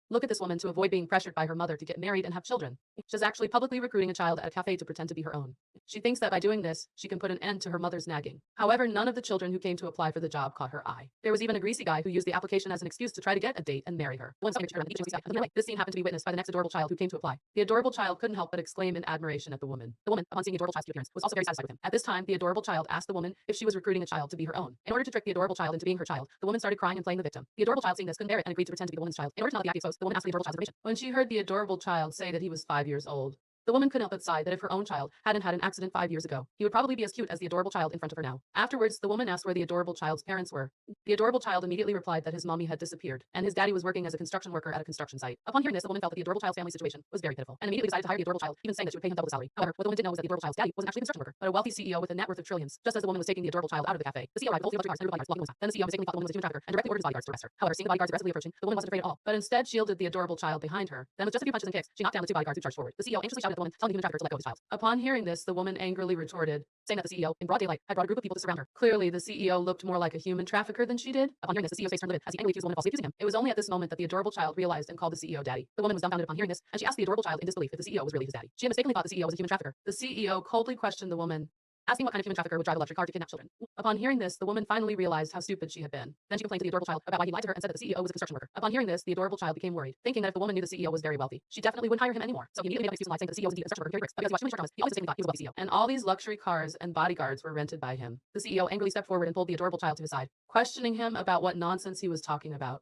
Look at this woman to avoid being pressured by her mother to get married and have children. She's actually publicly recruiting a child at a cafe to pretend to be her own. She thinks that by doing this, she can put an end to her mother's nagging. However, none of the children who came to apply for the job caught her eye. There was even a greasy guy who used the application as an excuse to try to get a date and marry her. This scene happened to be witnessed by the next adorable child who came to apply. The adorable child couldn't help but exclaim in admiration at the woman. The woman, upon seeing the adorable child's cute appearance, was also very satisfied with him. At this time, the adorable child asked the woman if she was recruiting a child to be her own. In order to trick the adorable child into being her child, the woman started crying and playing the victim. The adorable child, seeing this, couldn't bear it and agreed to pretend to be the woman's child. In order to not let the idea exposed, the woman asked the adorable child's information. When she heard the adorable child say that he was 5 years old, the woman couldn't help but sigh that if her own child hadn't had an accident 5 years ago, he would probably be as cute as the adorable child in front of her now. Afterwards, the woman asked where the adorable child's parents were. The adorable child immediately replied that his mommy had disappeared, and his daddy was working as a construction worker at a construction site. Upon hearing this, the woman felt that the adorable child's family situation was very pitiful, and immediately decided to hire the adorable child, even saying that she would pay him double the salary. However, what the woman didn't know was that the adorable child's daddy wasn't actually a construction worker, but a wealthy CEO with a net worth of trillions. Just as the woman was taking the adorable child out of the cafe, the CEO arrived with a whole fleet of luxury cars and bodyguards, blocking the woman's path. Then the CEO mistakenly thought the woman was a human trafficker and directly ordered his bodyguards to arrest her. However, seeing the bodyguards aggressively approaching, the woman wasn't afraid at all, but instead shielded the adorable child behind her. Then with just a few punches and kicks, she knocked down the two bodyguards who charged forward. The CEO anxiously shouted at the woman, telling the human trafficker to let go of his child. Upon hearing this, the woman angrily retorted, saying that the CEO, in broad daylight, had brought a group of people to surround her. Clearly, the CEO looked more like a human trafficker than she did. Upon hearing this, the CEO's face turned livid as he angrily accused the woman of falsely accusing him. It was only at this moment that the adorable child realized and called the CEO daddy. The woman was dumbfounded upon hearing this, and she asked the adorable child in disbelief if the CEO was really his daddy. She had mistakenly thought the CEO was a human trafficker. The CEO coldly questioned the woman, asking what kind of human trafficker would drive a luxury car to kidnap children. Upon hearing this, the woman finally realized how stupid she had been. Then she complained to the adorable child about why he lied to her and said that the CEO was a construction worker. Upon hearing this, the adorable child became worried, thinking that if the woman knew the CEO was very wealthy, she definitely wouldn't hire him anymore. So he immediately made an excuse and lied, saying that the CEO was indeed a construction worker who carried bricks. But because he watched too many short dramas, he always mistakenly thought he was a wealthy CEO. And all these luxury cars and bodyguards were rented by him. The CEO angrily stepped forward and pulled the adorable child to his side, questioning him about what nonsense he was talking about.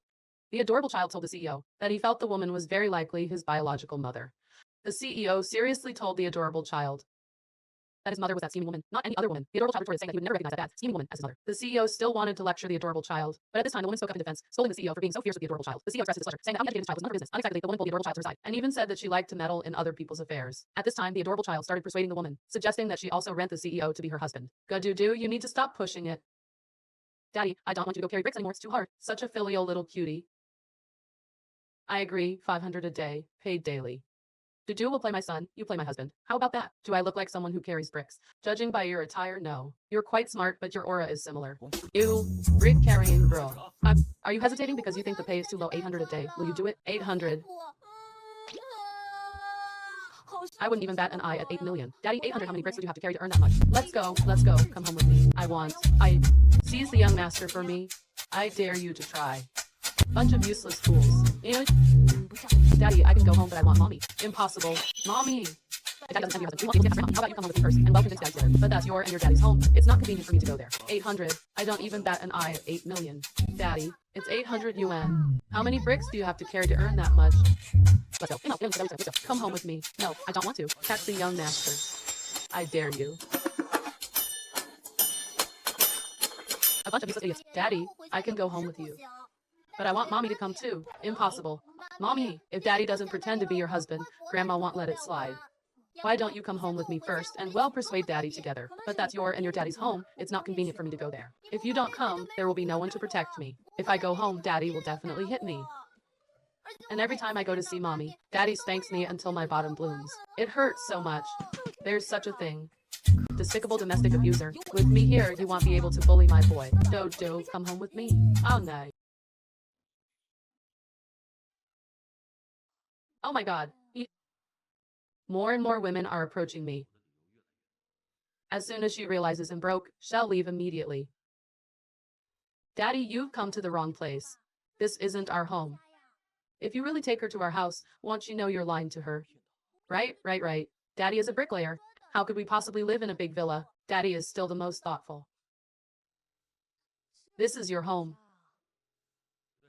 The adorable child told the CEO that he felt the woman was very likely his biological mother. The CEO seriously told the adorable child that his mother was that scheming woman, not any other woman. The adorable child retorted, saying that he would never recognize that bad, scheming woman as his mother. The CEO still wanted to lecture the adorable child, but at this time, the woman spoke up in defense, scolding the CEO for being so fierce with the adorable child. The CEO expressed his displeasure, saying that how he educated his child was none of her business. Unexpectedly, the woman pulled the adorable child to her side, and even said that she liked to meddle in other people's affairs. At this time, the adorable child started persuading the woman, suggesting that she also rent the CEO to be her husband. Go-do-do, you need to stop pushing it. Daddy, I don't want you to go carry bricks anymore, it's too hard. Such a filial little cutie. I agree, 500 a day, paid daily. Dudu will play my son, you play my husband. How about that? Do I look like someone who carries bricks? Judging by your attire, no. You're quite smart, but your aura is similar. You, brick carrying girl. Are you hesitating because you think the pay is too low? 800 a day. Will you do it? 800. I wouldn't even bat an eye at 8 million. Daddy, 800, how many bricks would you have to carry to earn that much? Let's go, come home with me. Seize the young master for me. I dare you to try. Bunch of useless fools. Daddy, I can go home, but I want mommy. Impossible. Mommy. Daddy doesn't have your husband. How about you come home with me first, and welcome to daddy's together. But that's your and your daddy's home. It's not convenient for me to go there. 800. I don't even bat an eye at 8 million. Daddy, it's 800 yuan. How many bricks do you have to carry to earn that much? Let's go. Let's go. Come home with me. No, I don't want to. Catch the young master. I dare you. A bunch of useless idiots. Daddy, I can go home with you. But I want mommy to come too. Impossible. Mommy, if daddy doesn't pretend to be your husband, grandma won't let it slide. Why don't you come home with me first and persuade daddy together? But that's your and your daddy's home. It's not convenient for me to go there. If you don't come, there will be no one to protect me. If I go home, daddy will definitely hit me. And every time I go to see mommy, daddy spanks me until my bottom blooms. It hurts so much. There's such a thing. Despicable domestic abuser. With me here, you won't be able to bully my boy. Do, come home with me. Oh no. Oh my god. More and more women are approaching me. As soon as she realizes I'm broke, she'll leave immediately. Daddy, you've come to the wrong place. This isn't our home. If you really take her to our house, won't she know you're lying to her? Right. Daddy is a bricklayer. How could we possibly live in a big villa? Daddy is still the most thoughtful. This is your home.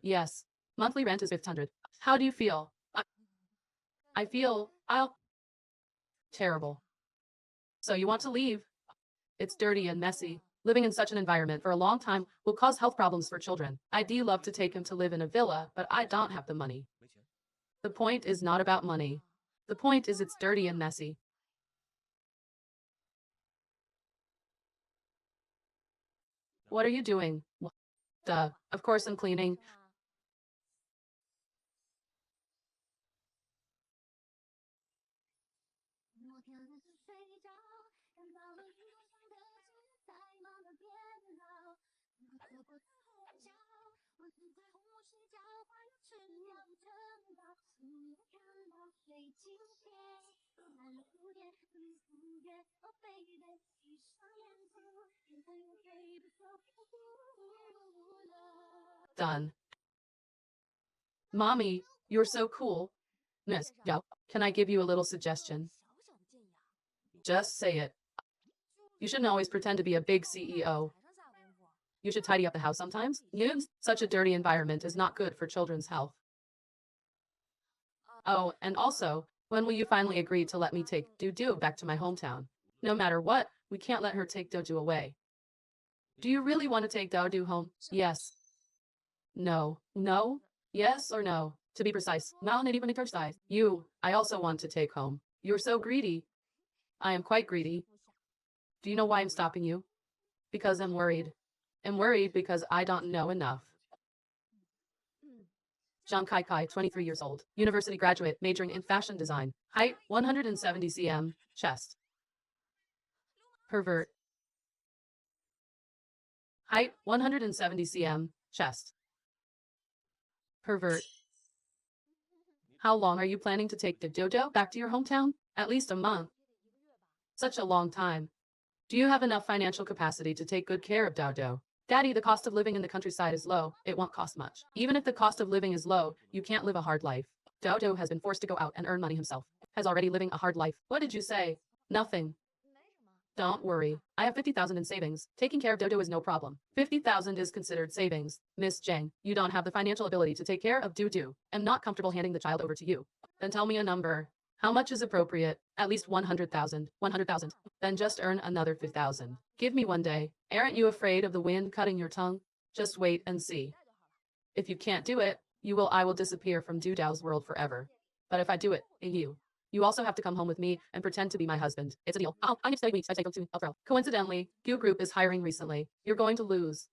Yes. Monthly rent is 500. How do you feel? I feel terrible. So you want to leave? It's dirty and messy. Living in such an environment for a long time will cause health problems for children. I'd love to take him to live in a villa, but I don't have the money. The point is not about money. The point is it's dirty and messy. What are you doing? Duh. Of course I'm cleaning. Done. Mommy, you're so cool. Miss, Joe, can I give you a little suggestion? Just say it. You shouldn't always pretend to be a big CEO. You should tidy up the house sometimes. Yes, such a dirty environment is not good for children's health. Oh, and also, when will you finally agree to let me take Dudu back to my hometown? No matter what, we can't let her take Dodu away. Do you really want to take Dodu home? Yes. No. No? Yes or no? To be precise, I also want to take home. You're so greedy. I am quite greedy. Do you know why I'm stopping you? Because I'm worried. I'm worried because I don't know enough. Zhang Kai, 23 years old, university graduate, majoring in fashion design, height 170 cm, chest. Pervert. Height 170 cm, chest. Pervert. How long are you planning to take the dodo back to your hometown? At least a month. Such a long time. Do you have enough financial capacity to take good care of Dodo? Daddy, the cost of living in the countryside is low. It won't cost much. Even if the cost of living is low, you can't live a hard life. Dodo has been forced to go out and earn money himself. Has already living a hard life. What did you say? Nothing. Don't worry. I have 50,000 in savings. Taking care of Dodo is no problem. 50,000 is considered savings. Miss Jang, you don't have the financial ability to take care of Dudu. I'm not comfortable handing the child over to you. Then tell me a number. How much is appropriate? At least 100,000. 100,000. Then just earn another 5,000. Give me one day. Aren't you afraid of the wind cutting your tongue? Just wait and see. If you can't do it, I will disappear from Dudao's world forever. But if I do it, you also have to come home with me and pretend to be my husband. It's a deal. I need to stay. I take to Elfrel. Coincidentally, Q Group is hiring recently. You're going to lose.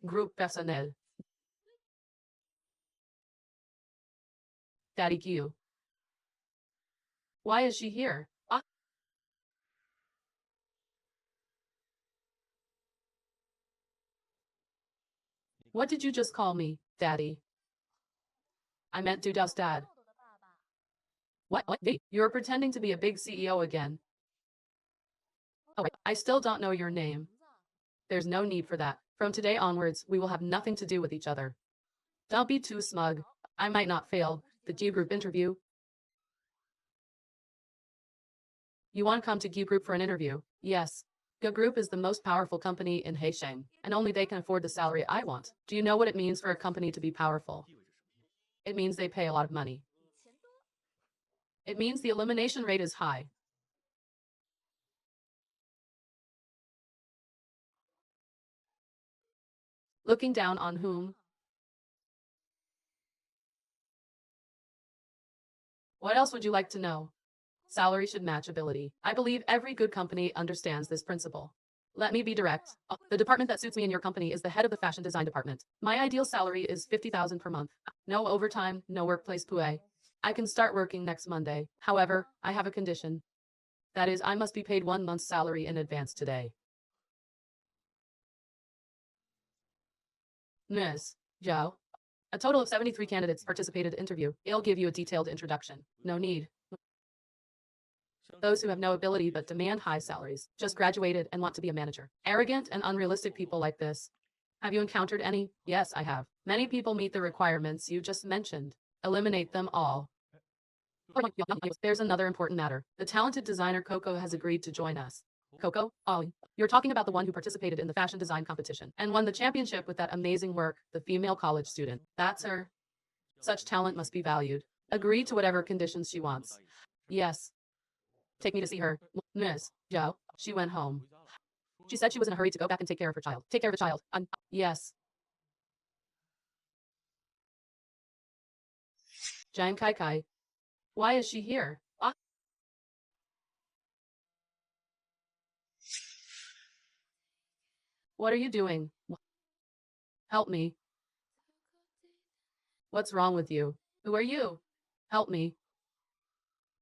Group personnel. Daddy Q. Why is she here? What did you just call me, Daddy? I meant Dudao's dad. What? You're pretending to be a big CEO again. Oh, wait, I still don't know your name. There's no need for that. From today onwards, we will have nothing to do with each other. Don't be too smug. I might not fail the Q Group interview. You want to come to Q Group for an interview? Yes. Q Group is the most powerful company in Heisheng, and only they can afford the salary I want. Do you know what it means for a company to be powerful? It means they pay a lot of money. It means the elimination rate is high. Looking down on whom? What else would you like to know? Salary should match ability. I believe every good company understands this principle. Let me be direct. The department that suits me in your company is the head of the fashion design department. My ideal salary is 50,000 per month. No overtime, no workplace pue. I can start working next Monday. However, I have a condition. That is, I must be paid 1 month's salary in advance today. Ms. Zhao. A total of 73 candidates participated in interview. I'll give you a detailed introduction. No need. Those who have no ability but demand high salaries, just graduated and want to be a manager. Arrogant and unrealistic people like this. Have you encountered any? Yes, I have. Many people meet the requirements you just mentioned. Eliminate them all. There's another important matter. The talented designer Coco has agreed to join us. Coco? Ollie. You're talking about the one who participated in the fashion design competition and won the championship with that amazing work, the female college student. That's her. Such talent must be valued. Agree to whatever conditions she wants. Yes. Take me to see her. Miss Zhao. She went home. She said she was in a hurry to go back and take care of her child. Take care of the child. Yes. Jiang Kai. Why is she here? What are you doing? Help me. What's wrong with you? Who are you? Help me.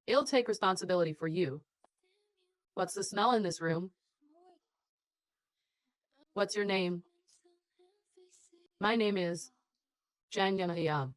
I'll take responsibility for you. What's the smell in this room? What's your name? My name is Zhang Yanhia.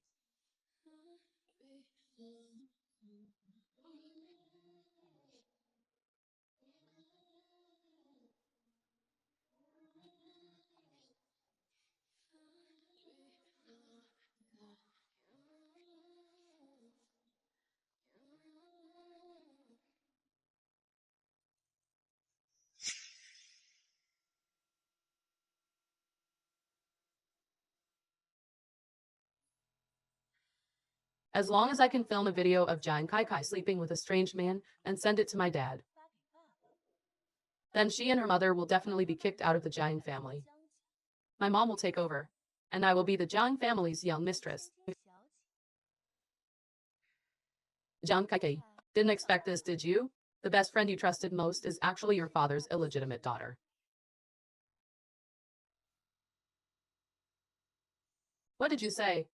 As long as I can film a video of Jiang Kai sleeping with a strange man and send it to my dad, then she and her mother will definitely be kicked out of the Jiang family. My mom will take over, and I will be the Jiang family's young mistress. Jiang Kai, didn't expect this, did you? The best friend you trusted most is actually your father's illegitimate daughter. What did you say?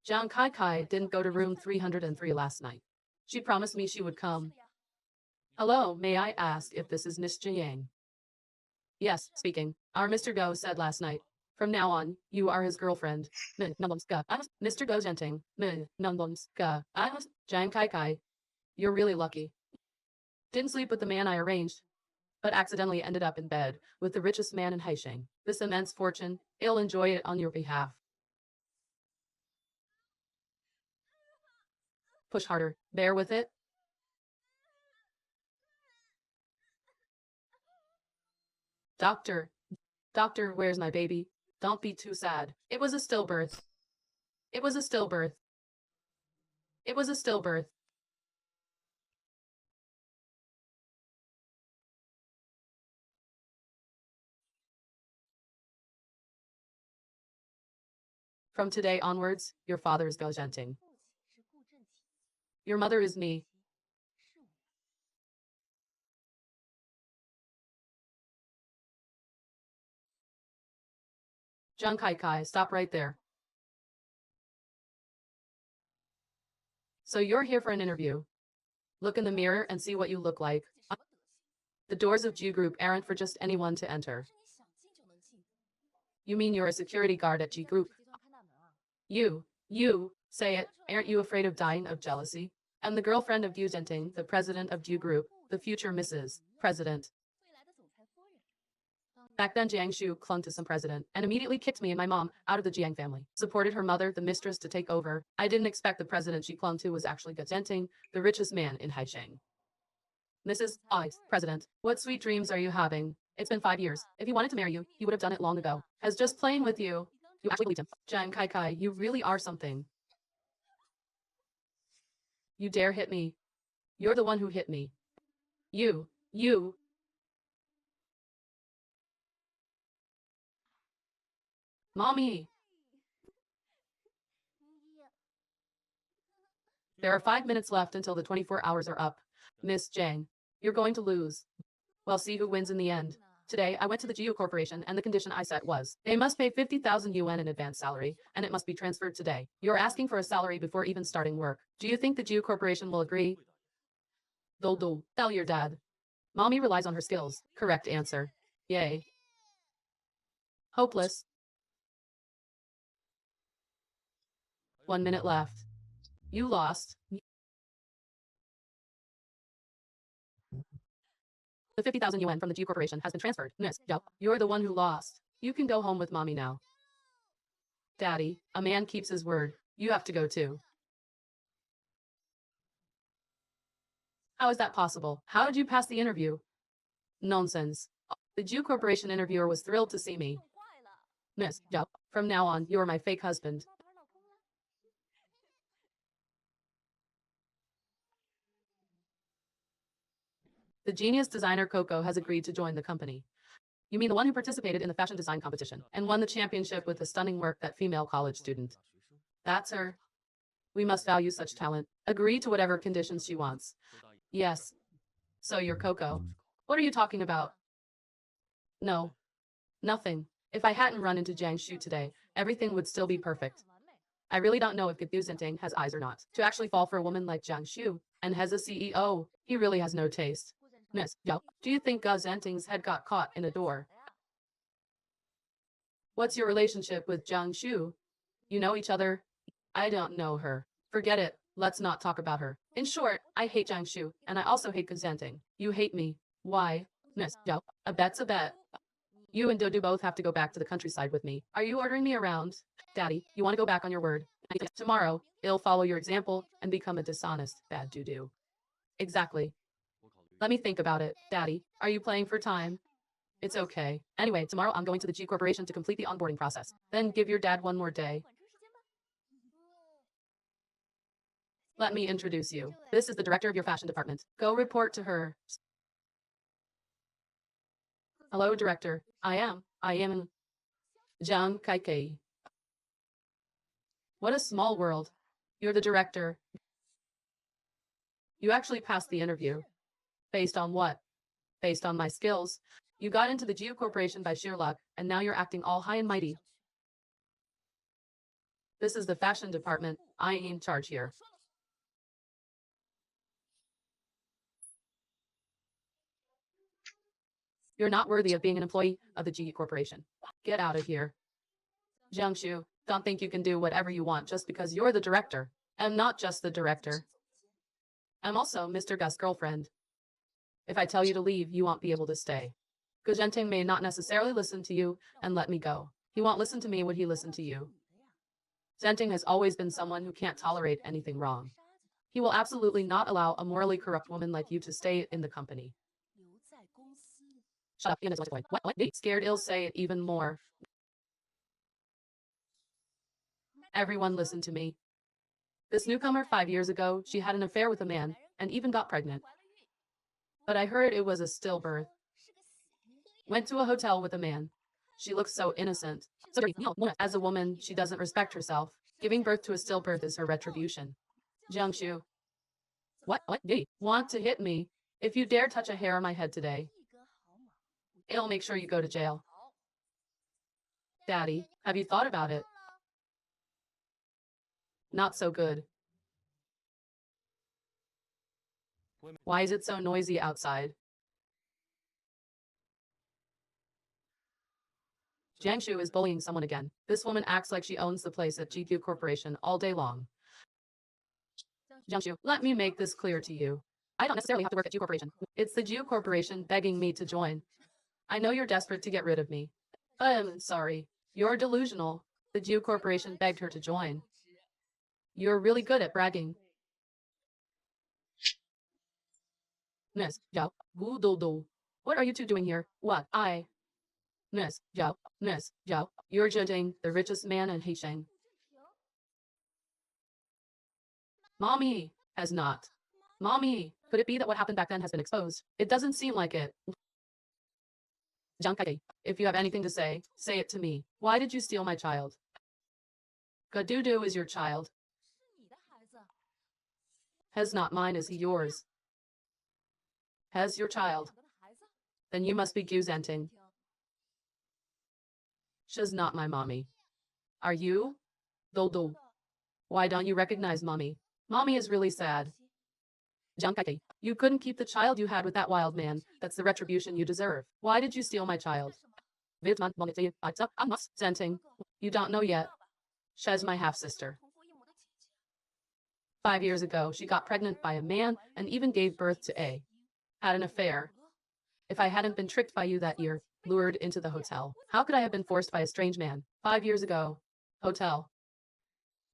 Jiang Kai didn't go to room 303 last night. She promised me she would come. Hello, may I ask if this is Miss Jiang? Yes, speaking. Our Mr. Go said last night. From now on, you are his girlfriend. Mr. Go Genting. Jiang Kai. You're really lucky. Didn't sleep with the man I arranged, but accidentally ended up in bed with the richest man in Haisheng. This immense fortune, he'll enjoy it on your behalf. Push harder. Bear with it. Doctor. Doctor, where's my baby? Don't be too sad. It was a stillbirth. It was a stillbirth. It was a stillbirth. From today onwards, your father is Gaogenting. Your mother is me. Jiang Kai, stop right there. So you're here for an interview. Look in the mirror and see what you look like. The doors of G Group aren't for just anyone to enter. You mean you're a security guard at G Group? You, say it, aren't you afraid of dying of jealousy? I'm the girlfriend of Yu Zhenting, the president of G Group, the future Mrs. President. Back then Jiang Shu clung to some president and immediately kicked me and my mom out of the Jiang family. Supported her mother, the mistress, to take over. I didn't expect the president she clung to was actually Ge Zhenting, the richest man in Haisheng. Mrs. President, what sweet dreams are you having? It's been 5 years. If he wanted to marry you, he would have done it long ago. As just playing with you. You actually believed him. Jiang Kai, you really are something. You dare hit me. You're the one who hit me. You. Mommy. There are 5 minutes left until the 24 hours are up. Miss Jiang, you're going to lose. We'll see who wins in the end. Today, I went to the Geo Corporation and the condition I set was, they must pay 50,000 yuan in advance salary, and it must be transferred today. You're asking for a salary before even starting work. Do you think the Geo Corporation will agree? Dol, tell your dad. Mommy relies on her skills. Correct answer. Yay. Hopeless. 1 minute left. You lost. The 50,000 yuan from the Geo Corporation has been transferred. Miss, you're the one who lost. You can go home with mommy now. Daddy, a man keeps his word. You have to go too. How is that possible? How did you pass the interview? Nonsense. The Jew Corporation interviewer was thrilled to see me. Miss, from now on, you're my fake husband. The genius designer Coco has agreed to join the company. You mean the one who participated in the fashion design competition and won the championship with the stunning work, that female college student? That's her. We must value such talent. Agree to whatever conditions she wants. Yes. So you're Coco. What are you talking about? No. Nothing. If I hadn't run into Jiang Shu today, everything would still be perfect. I really don't know if Gu Zhenting has eyes or not. To actually fall for a woman like Jiang Shu, and as a CEO, he really has no taste. Miss, do you think Gu Zhenting's head got caught in a door? What's your relationship with Jiang Shu? You know each other? I don't know her. Forget it. Let's not talk about her. In short, I hate Jiang Shu, and I also hate Gazenting. You hate me. Why? Miss Zhao, a bet's a bet. You and Dodo both have to go back to the countryside with me. Are you ordering me around? Daddy, you want to go back on your word? Tomorrow, I'll follow your example and become a dishonest bad Dodo. Exactly. Let me think about it. Daddy, are you playing for time? It's okay. Anyway, tomorrow I'm going to the G Corporation to complete the onboarding process. Then give your dad one more day. Let me introduce you. This is the director of your fashion department. Go report to her. Hello, director. I am Zhang Kaikei. What a small world. You're the director. You actually passed the interview. Based on what? Based on my skills. You got into the Geo Corporation by sheer luck, and now you're acting all high and mighty. This is the fashion department. I am in charge here. You're not worthy of being an employee of the GE Corporation. Get out of here. Jiangshu, don't think you can do whatever you want just because you're the director. I'm not just the director. I'm also Mr. Gus' girlfriend. If I tell you to leave, you won't be able to stay. Gujenting may not necessarily listen to you and let me go. He won't listen to me, would he listen to you? Zenting has always been someone who can't tolerate anything wrong. He will absolutely not allow a morally corrupt woman like you to stay in the company. Shut up, Ian is what? Scared ill say it even more. Everyone listen to me. This newcomer 5 years ago, she had an affair with a man and even got pregnant. But I heard it was a stillbirth. Went to a hotel with a man. She looks so innocent. As a woman, she doesn't respect herself. Giving birth to a stillbirth is her retribution. Jiangshu. What? Want to hit me? If you dare touch a hair on my head today, I'll make sure you go to jail. Daddy, have you thought about it? Not so good. Why is it so noisy outside? Jiangshu is bullying someone again. This woman acts like she owns the place at GQ Corporation all day long. Jiangshu, let me make this clear to you. I don't necessarily have to work at GQ Corporation. It's the GQ Corporation begging me to join. I know you're desperate to get rid of me. I'm sorry. You're delusional. The GQ Corporation begged her to join. You're really good at bragging. Miss Zhao, Wu Do Do. What are you two doing here? What? Miss Zhao, you're judging the richest man in Heisheng. Mommy has not. Mommy, could it be that what happened back then has been exposed? It doesn't seem like it. Jiang Kai, if you have anything to say it to me. Why did you steal my child? Gadudu is your child. Has not mine, is he yours? Has your child? Then you must be Guzenting. She's not my mommy. Are you? Dodo. Why don't you recognize mommy? Mommy is really sad. Jiang Kai, you couldn't keep the child you had with that wild man. That's the retribution you deserve. Why did you steal my child? Zenting. You don't know yet. She's my half-sister. 5 years ago, she got pregnant by a man and even gave birth to a. Had an affair. If I hadn't been tricked by you that year, lured into the hotel, how could I have been forced by a strange man? 5 years ago. Hotel.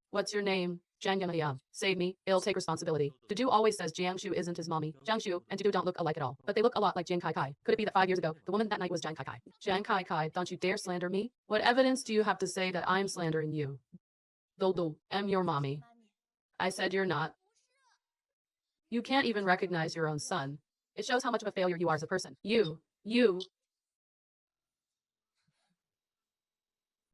What's your name? Zhang Yangliang. Save me, I'll take responsibility. Dudu always says Jiangshu isn't his mommy. Jiangshu and Dudu don't look alike at all, but they look a lot like Jiang Kai Kai. Could it be that 5 years ago, the woman that night was Jiang Kai Kai? Jiang Kai Kai, don't you dare slander me? What evidence do you have to say that I'm slandering you? Dodo, I'm your mommy. I said you're not. You can't even recognize your own son. It shows how much of a failure you are as a person. You.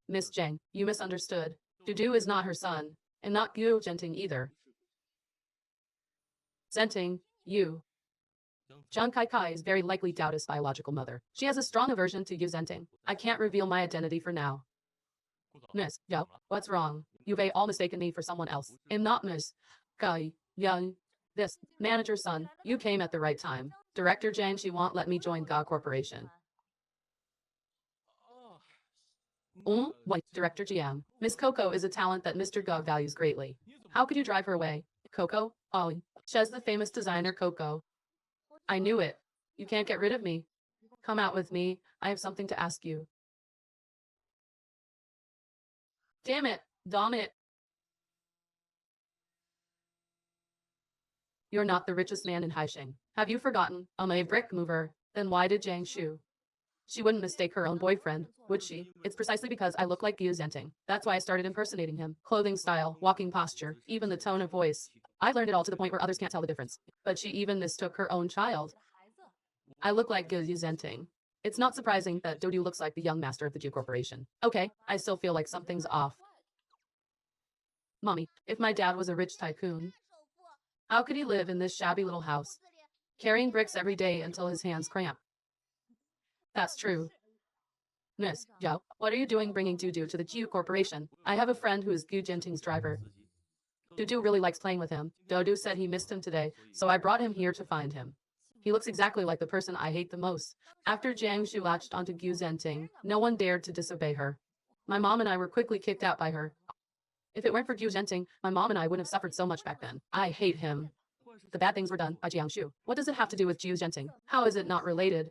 Miss Zhang, you misunderstood. Dudu is not her son, and not Gu Genting either. Zenting, you. Jiang Kai Kai is very likely Daoda's biological mother. She has a strong aversion to Yu Zenting. I can't reveal my identity for now. Miss Zhao, what's wrong? You've all mistaken me for someone else. I'm not Miss Kai Young. This manager's son. You came at the right time. Director Zhang, she won't let me join Ga Corporation. What? Director GM. Miss Coco is a talent that Mr. Gov values greatly. How could you drive her away? Coco? Ollie. She's the famous designer Coco. I knew it. You can't get rid of me. Come out with me. I have something to ask you. Damn it. Dom it. You're not the richest man in Haisheng. Have you forgotten? I'm a brick mover. Then why did Jiang Shu? She wouldn't mistake her own boyfriend, would she? It's precisely because I look like Gu Zenting. That's why I started impersonating him. Clothing style, walking posture, even the tone of voice. I learned it all to the point where others can't tell the difference. But she even mistook her own child. I look like Gu Zenting. It's not surprising that Dodu looks like the young master of the Ju Corporation. Okay, I still feel like something's off. Mommy, if my dad was a rich tycoon, how could he live in this shabby little house, carrying bricks every day until his hands cramp? That's true. Miss Zhao, what are you doing bringing Dudu to the Q Corporation? I have a friend who is Gu Jinting's driver. Dudu really likes playing with him. Dodu said he missed him today, so I brought him here to find him. He looks exactly like the person I hate the most. After Jiang Shu latched onto Gu Zenting, no one dared to disobey her. My mom and I were quickly kicked out by her. If it weren't for Gu Zenting, my mom and I wouldn't have suffered so much back then. I hate him. The bad things were done by Jiang Shu. What does it have to do with Gu Zenting? How is it not related?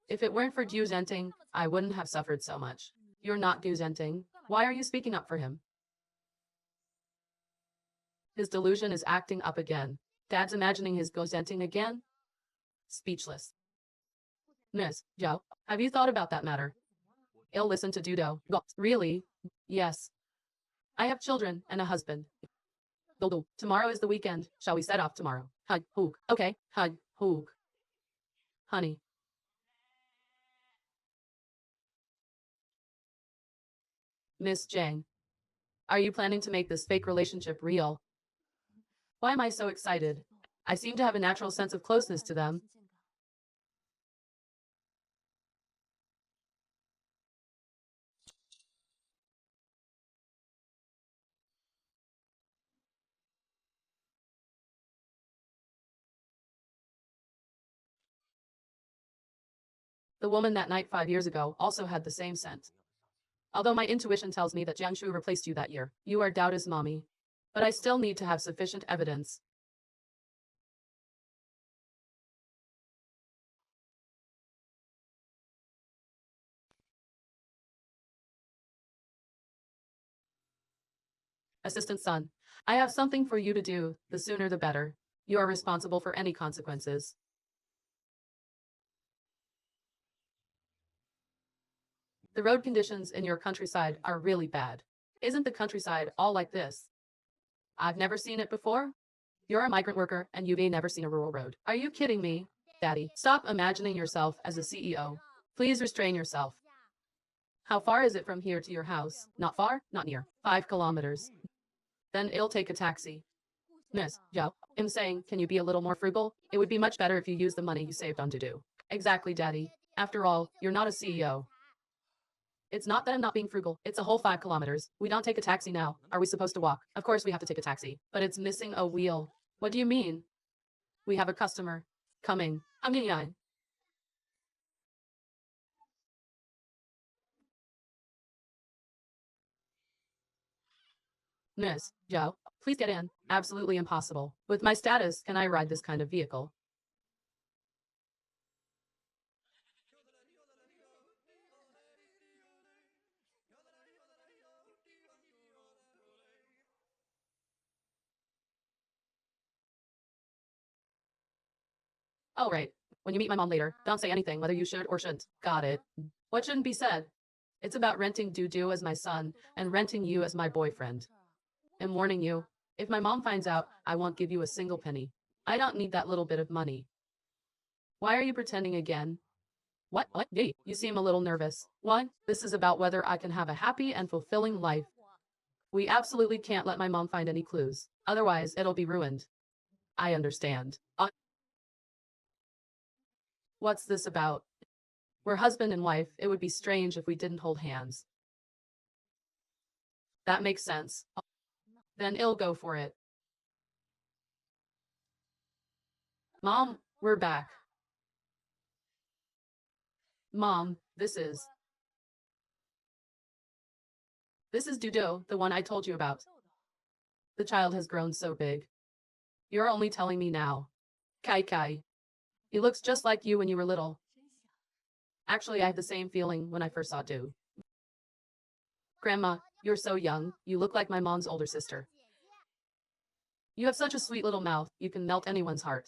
If it weren't for Gu Zenting, I wouldn't have suffered so much. You're not Gu Zenting. Why are you speaking up for him? His delusion is acting up again. Dad's imagining his Gu Zenting again? Speechless. Miss Zhao, have you thought about that matter? He'll listen to Dudo. Really? Yes. I have children and a husband. Dodo, tomorrow is the weekend. Shall we set off tomorrow? Hug, hoog. Okay, hug, hoog. Honey. Miss Jang, are you planning to make this fake relationship real? Why am I so excited? I seem to have a natural sense of closeness to them. The woman that night 5 years ago also had the same scent. Although my intuition tells me that Jiangshu replaced you that year, you are Dauda's mommy. But I still need to have sufficient evidence. Assistant son, I have something for you to do. The sooner the better. You are responsible for any consequences. The road conditions in your countryside are really bad. Isn't the countryside all like this? I've never seen it before. You're a migrant worker and you've never seen a rural road. Are you kidding me? Daddy, stop imagining yourself as a CEO. Please restrain yourself. How far is it from here to your house? Not far, not near. 5 kilometers. Then it'll take a taxi. Miss Zhao, I'm saying, can you be a little more frugal? It would be much better if you used the money you saved on Dudu. Exactly, Daddy. After all, you're not a CEO. It's not that I'm not being frugal. It's a whole 5 kilometers. We don't take a taxi now. Are we supposed to walk? Of course we have to take a taxi. But it's missing a wheel. What do you mean? We have a customer. Coming. I'm Miss Zhao, please get in. Absolutely impossible. With my status, can I ride this kind of vehicle? Oh, right. When you meet my mom later, don't say anything whether you should or shouldn't. Got it. What shouldn't be said? It's about renting Dudu as my son and renting you as my boyfriend. I'm warning you, if my mom finds out, I won't give you a single penny. I don't need that little bit of money. Why are you pretending again? What? Yay, you seem a little nervous. What? This is about whether I can have a happy and fulfilling life. We absolutely can't let my mom find any clues. Otherwise, it'll be ruined. I understand. What's this about? We're husband and wife. It would be strange if we didn't hold hands. That makes sense. Then I'll go for it. Mom, we're back. Mom, this is This is Dudo, the one I told you about. The child has grown so big. You're only telling me now. Kai Kai. He looks just like you when you were little. Actually, I had the same feeling when I first saw Du. Grandma, you're so young. You look like my mom's older sister. You have such a sweet little mouth. You can melt anyone's heart.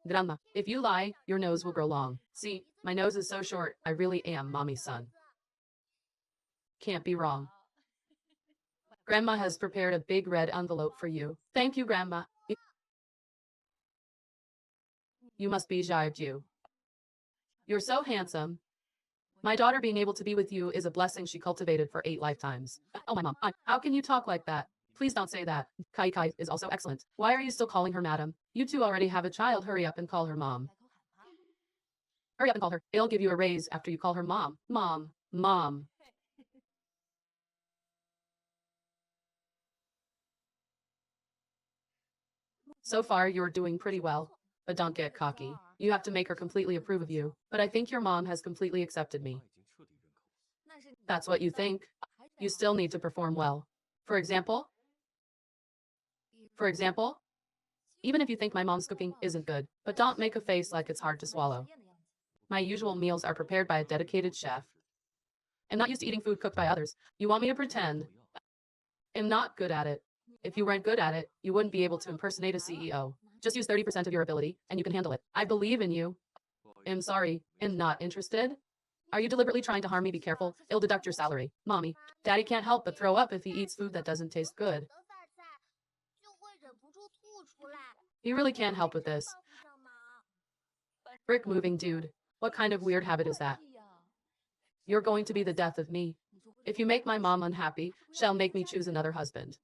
Grandma, if you lie, your nose will grow long. See, my nose is so short. I really am mommy's son. Can't be wrong. Grandma has prepared a big red envelope for you. Thank you, Grandma. You must be jived you. You're so handsome. My daughter being able to be with you is a blessing she cultivated for 8 lifetimes. Oh, my mom. How can you talk like that? Please don't say that. Kai Kai is also excellent. Why are you still calling her madam? You two already have a child. Hurry up and call her mom. Hurry up and call her. It'll give you a raise after you call her mom. Mom. Mom. So far, you're doing pretty well. But don't get cocky. You have to make her completely approve of you. But I think your mom has completely accepted me. That's what you think. You still need to perform well. For example, even if you think my mom's cooking isn't good, but don't make a face like it's hard to swallow. My usual meals are prepared by a dedicated chef. I'm not used to eating food cooked by others. You want me to pretend I'm not good at it? If you weren't good at it, you wouldn't be able to impersonate a CEO. Just use 30% of your ability, and you can handle it. I believe in you. I'm sorry, I'm not interested. Are you deliberately trying to harm me? Be careful. It'll deduct your salary. Mommy, Daddy can't help but throw up if he eats food that doesn't taste good. He really can't help with this. Brick moving dude. What kind of weird habit is that? You're going to be the death of me. If you make my mom unhappy, she'll make me choose another husband.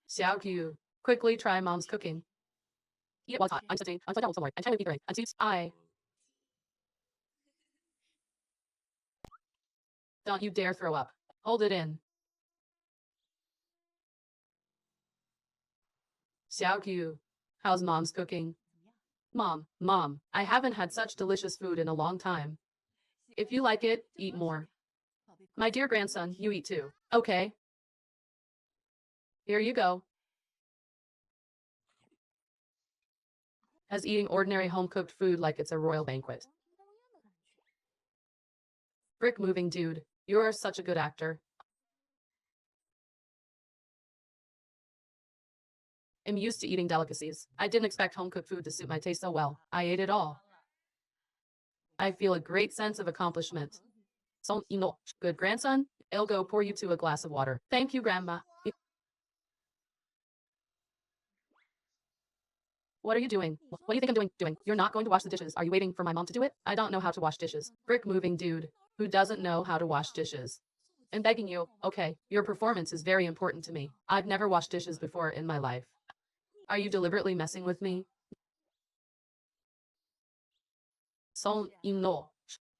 Xiao quickly try mom's cooking. Eat was hot. I'm sitting. I'm so I'm trying to be great. And I. Don't you dare throw up. Hold it in. Xiao how's mom's cooking? Mom, I haven't had such delicious food in a long time. If you like it, eat more. My dear grandson, you eat too. Okay. Here you go. As eating ordinary home-cooked food like it's a royal banquet. Brick moving dude, you're such a good actor. I'm used to eating delicacies. I didn't expect home-cooked food to suit my taste so well. I ate it all. I feel a great sense of accomplishment. So, good grandson, I'll go pour you two a glass of water. Thank you, Grandma. What are you doing? What do you think I'm doing? You're not going to wash the dishes. Are you waiting for my mom to do it? I don't know how to wash dishes. Brick moving dude, who doesn't know how to wash dishes. I'm begging you, okay, your performance is very important to me. I've never washed dishes before in my life. Are you deliberately messing with me? So,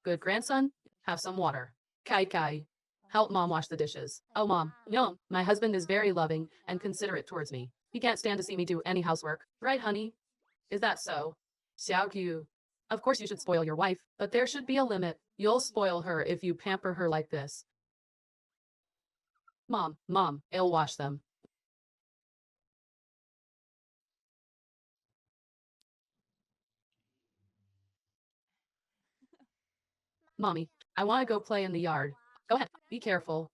good grandson, have some water. Kai Kai, help mom wash the dishes. Oh mom, no, my husband is very loving and considerate towards me. He can't stand to see me do any housework. Right, honey? Is that so? Xiao. Of course you should spoil your wife, but there should be a limit. You'll spoil her if you pamper her like this. Mom, I'll wash them. Mommy, I want to go play in the yard. Go ahead, be careful.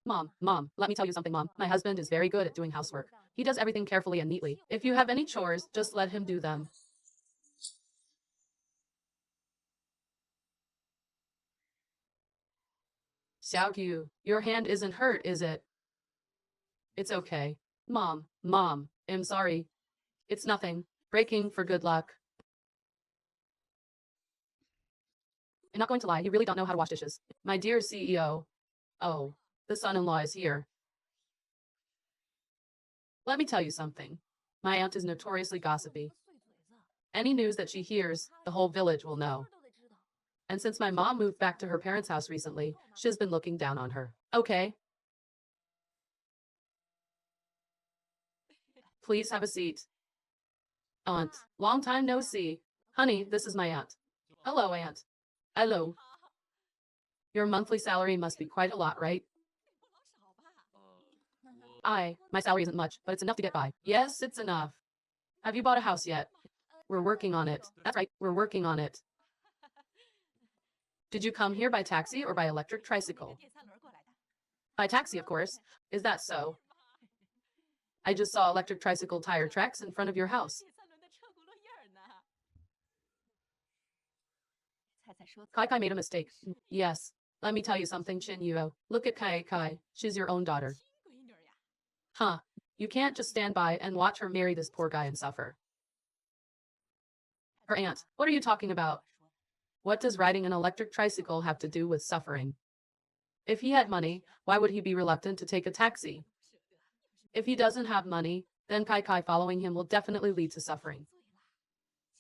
Mom, let me tell you something, Mom. My husband is very good at doing housework. He does everything carefully and neatly. If you have any chores, just let him do them. Xiao, your hand isn't hurt, is it? It's okay. Mom, I'm sorry. It's nothing. Breaking for good luck. I'm not going to lie, you really don't know how to wash dishes. My dear CEO. Oh, the son-in-law is here. Let me tell you something. My aunt is notoriously gossipy. Any news that she hears, the whole village will know. And since my mom moved back to her parents' house recently, she's been looking down on her. Okay, please have a seat. Aunt, long time no see. Honey, this is my aunt. Hello, Aunt. Hello. Your monthly salary must be quite a lot, right? My salary isn't much, but it's enough to get by. Yes, it's enough. Have you bought a house yet? We're working on it. That's right, we're working on it. Did you come here by taxi or by electric tricycle? By taxi, of course. Is that so? I just saw electric tricycle tire tracks in front of your house. Kai Kai made a mistake. Yes. Let me tell you something, Chin Yuo. Look at Kai Kai. She's your own daughter. Huh. You can't just stand by and watch her marry this poor guy and suffer. Her aunt. What are you talking about? What does riding an electric tricycle have to do with suffering? If he had money, why would he be reluctant to take a taxi? If he doesn't have money, then Kai Kai following him will definitely lead to suffering.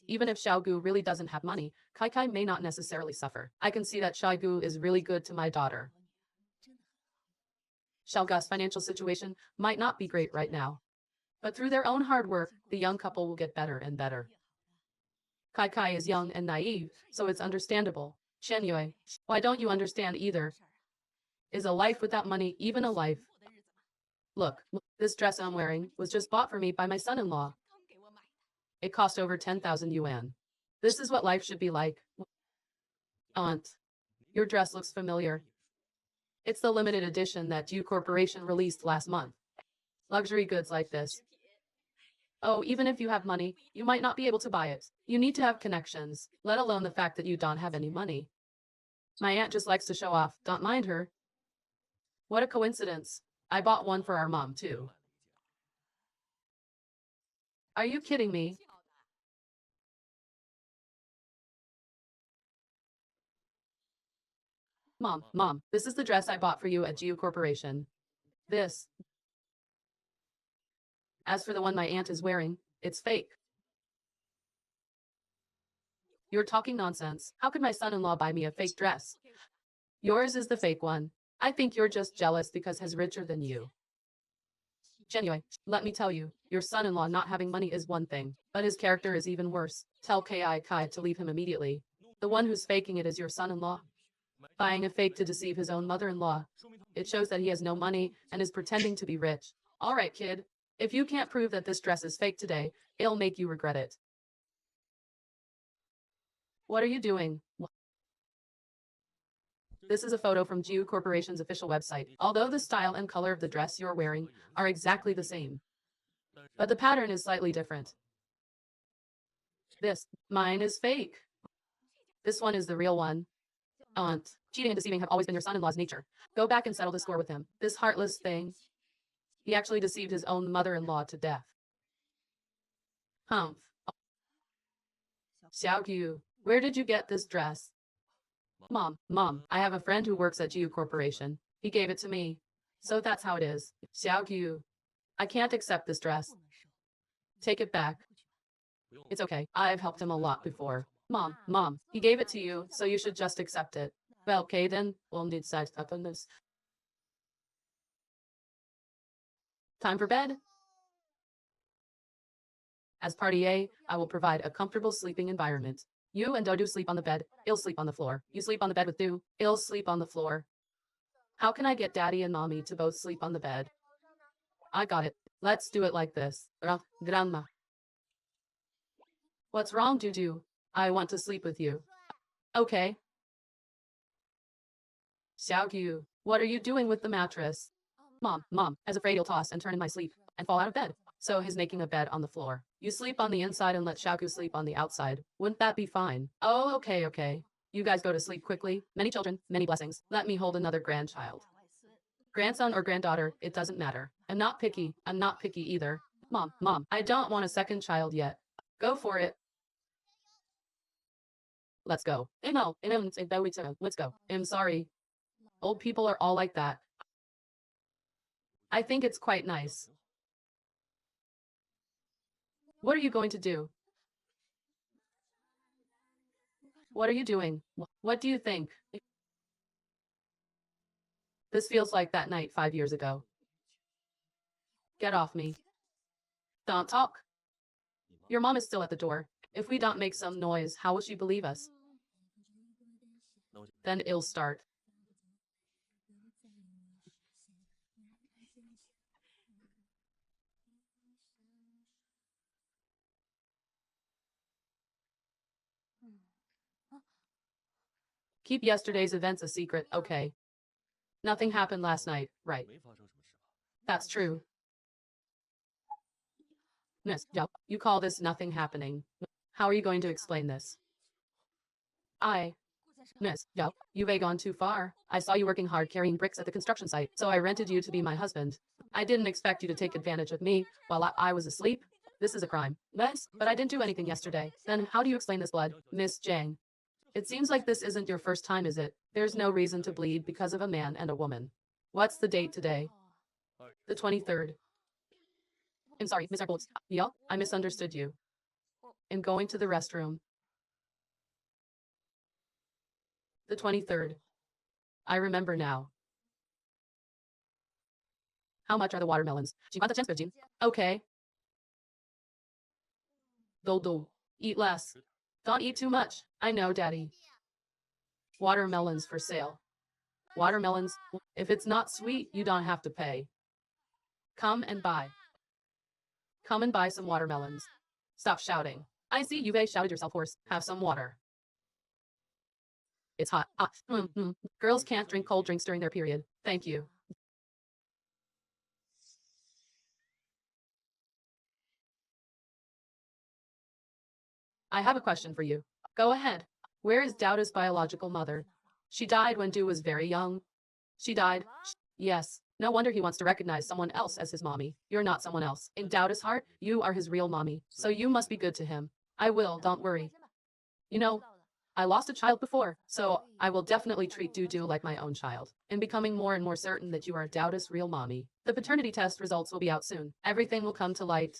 Even if Xiaogu really doesn't have money, Kai Kai may not necessarily suffer. I can see that Xiaogu is really good to my daughter. Xiaogu's financial situation might not be great right now. But through their own hard work, the young couple will get better and better. Kai Kai is young and naive, so it's understandable. Chen Yue, why don't you understand either? Is a life without money even a life? Look, this dress I'm wearing was just bought for me by my son-in-law. It cost over 10,000 yuan. This is what life should be like. Aunt, your dress looks familiar. It's the limited edition that Dew Corporation released last month. Luxury goods like this. Oh, even if you have money, you might not be able to buy it. You need to have connections, let alone the fact that you don't have any money. My aunt just likes to show off, don't mind her. What a coincidence. I bought one for our mom, too. Are you kidding me? Mom, this is the dress I bought for you at Geo Corporation. This. As for the one my aunt is wearing, it's fake. You're talking nonsense. How could my son-in-law buy me a fake dress? Yours is the fake one. I think you're just jealous because he's richer than you. Genuine, let me tell you, your son-in-law not having money is one thing, but his character is even worse. Tell Kai Kai to leave him immediately. The one who's faking it is your son-in-law. Buying a fake to deceive his own mother-in-law. It shows that he has no money and is pretending to be rich. All right, kid. If you can't prove that this dress is fake today, it'll make you regret it. What are you doing? This is a photo from Geo Corporation's official website. Although the style and color of the dress you're wearing are exactly the same, but the pattern is slightly different. Mine is fake. This one is the real one. Aunt, cheating and deceiving have always been your son-in-law's nature. Go back and settle the score with him. This heartless thing. He actually deceived his own mother-in-law to death. Humph. Xiaogu, where did you get this dress? Mom, I have a friend who works at Geo Corporation. He gave it to me. So that's how it is. Xiaogu, I can't accept this dress. Take it back. It's okay. I've helped him a lot before. Mom, he gave it to you, so you should just accept it. Well, okay then, we'll need size up on this. Time for bed. As party A, I will provide a comfortable sleeping environment. You and Dodu sleep on the bed, I'll sleep on the floor. You sleep on the bed with Du, I'll sleep on the floor. How can I get daddy and mommy to both sleep on the bed? I got it. Let's do it like this. Grandma. What's wrong, Dudu? I want to sleep with you. Okay. Xiaogu, what are you doing with the mattress? Mom, I was afraid he'll toss and turn in my sleep and fall out of bed. So he's making a bed on the floor. You sleep on the inside and let Xiaogu sleep on the outside. Wouldn't that be fine? Oh, okay. You guys go to sleep quickly. Many children, many blessings. Let me hold another grandchild. Grandson or granddaughter, it doesn't matter. I'm not picky either. Mom, I don't want a second child yet. Go for it. Let's go. No, let's go. I'm sorry. Old people are all like that. I think it's quite nice. What are you going to do? What are you doing? What do you think? This feels like that night 5 years ago. Get off me. Don't talk. Your mom is still at the door. If we don't make some noise, how will she believe us? Then it'll start. Keep yesterday's events a secret, okay? Nothing happened last night, right? That's true. Miss, yup, you call this nothing happening. How are you going to explain this? Miss, yup, you've gone too far. I saw you working hard carrying bricks at the construction site, so I rented you to be my husband. I didn't expect you to take advantage of me while I was asleep. This is a crime. Miss, but I didn't do anything yesterday. Then how do you explain this blood, Miss Jang? It seems like this isn't your first time, is it? There's no reason to bleed because of a man and a woman. What's the date today? The 23rd. I'm sorry, Miss Arbolts. Yup, I misunderstood you. In going to the restroom. The 23rd. I remember now. How much are the watermelons? 50 Okay. Do. Eat less. Don't eat too much. I know, Daddy. Watermelons for sale. Watermelons. If it's not sweet, you don't have to pay. Come and buy. Come and buy some watermelons. Stop shouting. I see you've shouted yourself hoarse. Have some water. It's hot. Girls can't drink cold drinks during their period. Thank you. I have a question for you. Go ahead. Where is Douda's biological mother? She died when Du was very young. She died. Yes. No wonder he wants to recognize someone else as his mommy. You're not someone else. In Douda's heart, you are his real mommy. So you must be good to him. I will, don't worry. You know, I lost a child before, so I will definitely treat Dudu like my own child. In becoming more and more certain that you are Douda's real mommy. The paternity test results will be out soon. Everything will come to light.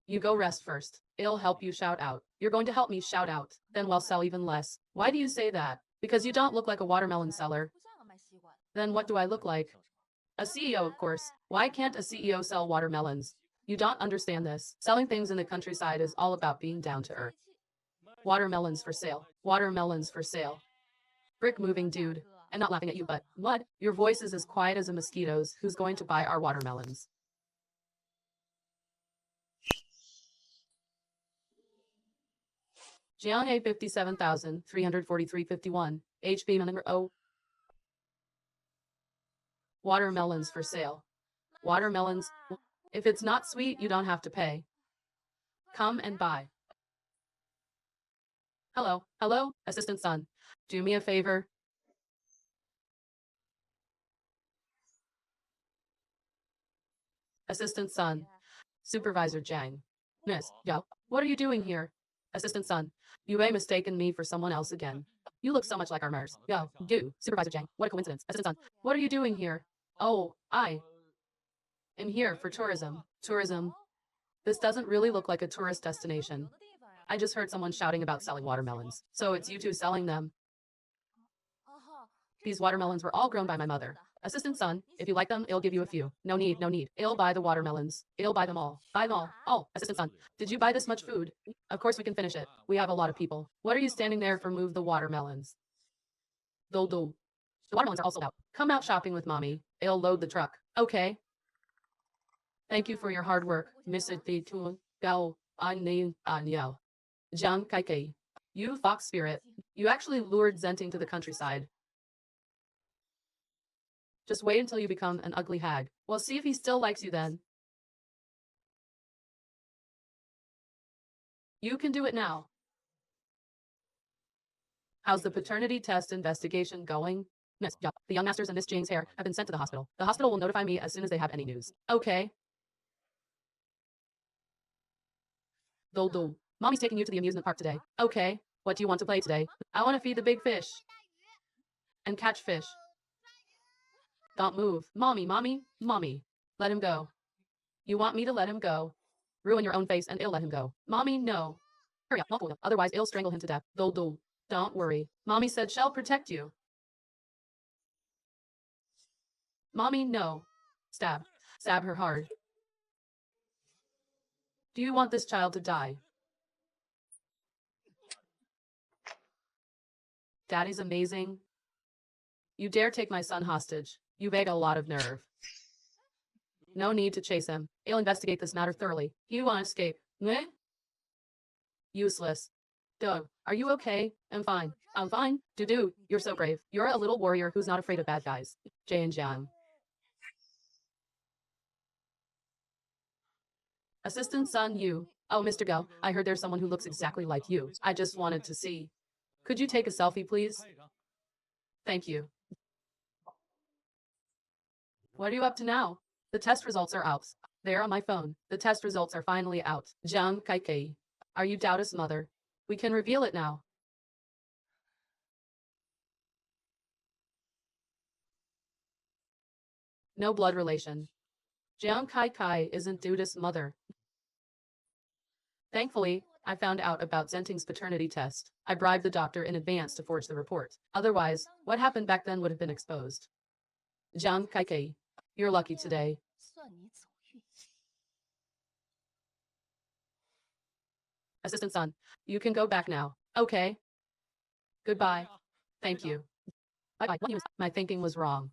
You go rest first. It'll help you shout out. You're going to help me shout out. Then we'll sell even less. Why do you say that? Because you don't look like a watermelon seller. Then what do I look like? A CEO, of course. Why can't a CEO sell watermelons? You don't understand this. Selling things in the countryside is all about being down to earth. Watermelons for sale. Watermelons for sale. Brick moving dude. I'm not laughing at you, but what? Your voice is as quiet as a mosquito's. Who's going to buy our watermelons? Jiang A 57,343.51. HB number O. Watermelons for sale. Watermelons. If it's not sweet, you don't have to pay. Come and buy. Hello, assistant son. Do me a favor. Assistant son. Supervisor Jang. Miss, yo, what are you doing here? Assistant son. You may mistaken me for someone else again. You look so much like our MERS. Yo, do. Supervisor Jang. What a coincidence. Assistant son. What are you doing here? Oh, I am here for tourism. Tourism. This doesn't really look like a tourist destination. I just heard someone shouting about selling watermelons. So it's you two selling them. These watermelons were all grown by my mother. Assistant son, if you like them, it'll give you a few. No need, no need. It'll buy the watermelons. It'll buy them all. Buy them all. Oh, assistant son, did you buy this much food? Of course we can finish it. We have a lot of people. What are you standing there for? Move the watermelons. Do. The watermelons are all sold out. Come out shopping with mommy. It'll load the truck. Okay. Thank you for your hard work, Miss Tun Gao An Yao. Jiang Kaikei. You fox spirit. You actually lured Zenting to the countryside. Just wait until you become an ugly hag. We'll see if he still likes you then. You can do it now. How's the paternity test investigation going? Miss, yeah, the young masters and Miss Jane's hair have been sent to the hospital. The hospital will notify me as soon as they have any news. Okay. Do. Mommy's taking you to the amusement park today. Okay. What do you want to play today? I want to feed the big fish. And catch fish. Don't move. Mommy. Let him go. You want me to let him go? Ruin your own face and it'll let him go. Mommy, no. Hurry up, otherwise it'll strangle him to death. Do. Don't worry. Mommy said she'll protect you. Mommy, no. Stab. Stab her hard. Do you want this child to die? Daddy's amazing. You dare take my son hostage. You beg a lot of nerve. No need to chase him. I'll investigate this matter thoroughly. You want to escape? Meh? Useless. Duh. Are you okay? I'm fine. I'm fine. Dudu, you're so brave. You're a little warrior who's not afraid of bad guys. Jay and Jiang. Assistant son, you. Oh, Mr. Gao, I heard there's someone who looks exactly like you. I just wanted to see. Could you take a selfie, please? Thank you. What are you up to now? The test results are out. They're on my phone. The test results are finally out. Jiang Kaikei. Are you Doubt's mother? We can reveal it now. No blood relation. Jiang Kai isn't Duda's mother. Thankfully, I found out about Zenting's paternity test. I bribed the doctor in advance to forge the report. Otherwise, what happened back then would have been exposed. Jiang Kaikei, you're lucky today. Assistant son, you can go back now. Okay. Goodbye. Thank you. Bye-bye. My thinking was wrong.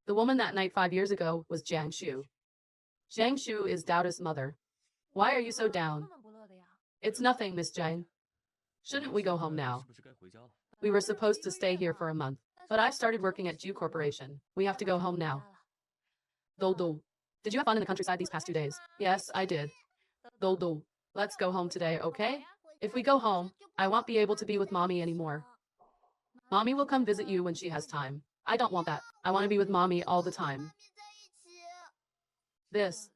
The woman that night 5 years ago was Jiang Shu. Jiang Shu is Doubt's mother. Why are you so down? It's nothing, Miss Jiang. Shouldn't we go home now? We were supposed to stay here for a month, but I started working at Ju Corporation. We have to go home now. Dou. Did you have fun in the countryside these past 2 days? Yes, I did. Dou. Let's go home today, okay? If we go home, I won't be able to be with mommy anymore. Mommy will come visit you when she has time. I don't want that. I want to be with mommy all the time. This.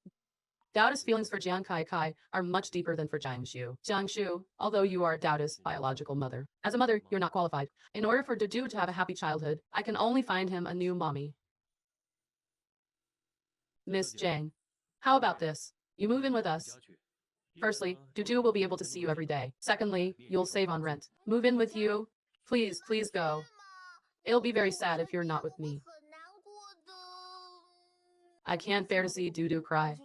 Doubt's feelings for Jiang Kai are much deeper than for Jiang Shu. Jiang Shu, although you are Doubt's biological mother. As a mother, you're not qualified. In order for Dudu to have a happy childhood, I can only find him a new mommy. Miss Jiang. How about this? You move in with us. Firstly, Dudu will be able to see you every day. Secondly, you'll save on rent. Move in with you. Please go. It'll be very sad if you're not with me. I can't bear to see Dudu cry.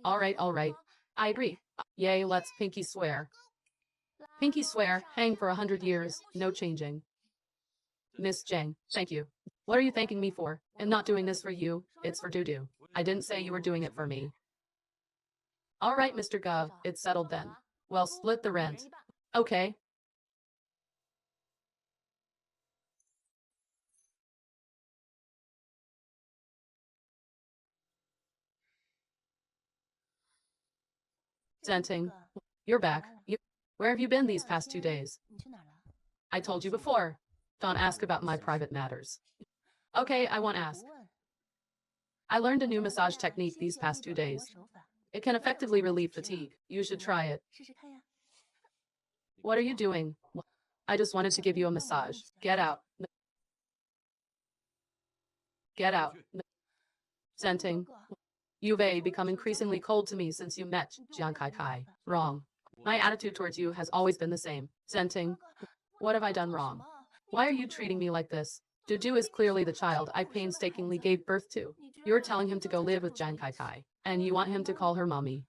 All right. I agree. Yay, let's pinky swear. Pinky swear, hang for 100 years, no changing. Miss Jiang, thank you. What are you thanking me for? I'm not doing this for you, it's for Dudu. I didn't say you were doing it for me. All right, Mr. Ga, it's settled then. Well, split the rent. Okay. Zenting, you're back. Where have you been these past 2 days? I told you before. Don't ask about my private matters. Okay, I won't ask. I learned a new massage technique these past 2 days. It can effectively relieve fatigue. You should try it. What are you doing? I just wanted to give you a massage. Get out. Get out. Zenting. You've become increasingly cold to me since you met Jiang Kai. Wrong. My attitude towards you has always been the same. Zenting. What have I done wrong? Why are you treating me like this? Dudu is clearly the child I painstakingly gave birth to. You're telling him to go live with Jiang Kai, and you want him to call her mommy.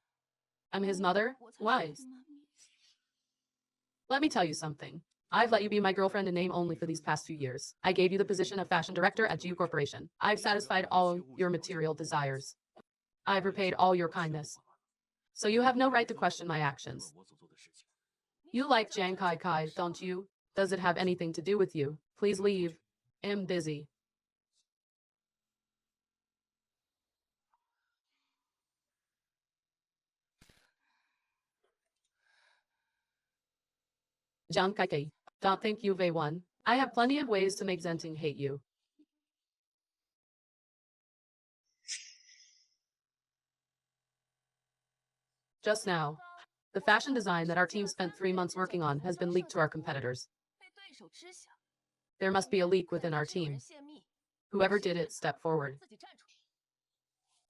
I'm his mother? Why? Let me tell you something. I've let you be my girlfriend in name only for these past few years. I gave you the position of fashion director at G Corporation. I've satisfied all your material desires. I've repaid all your kindness. So you have no right to question my actions. You like Jiang Kai, don't you? Does it have anything to do with you? Please leave. I'm busy. Jiang Kai, don't think you've won. I have plenty of ways to make Zenting hate you. Just now, the fashion design that our team spent 3 months working on has been leaked to our competitors. There must be a leak within our team. Whoever did it, step forward.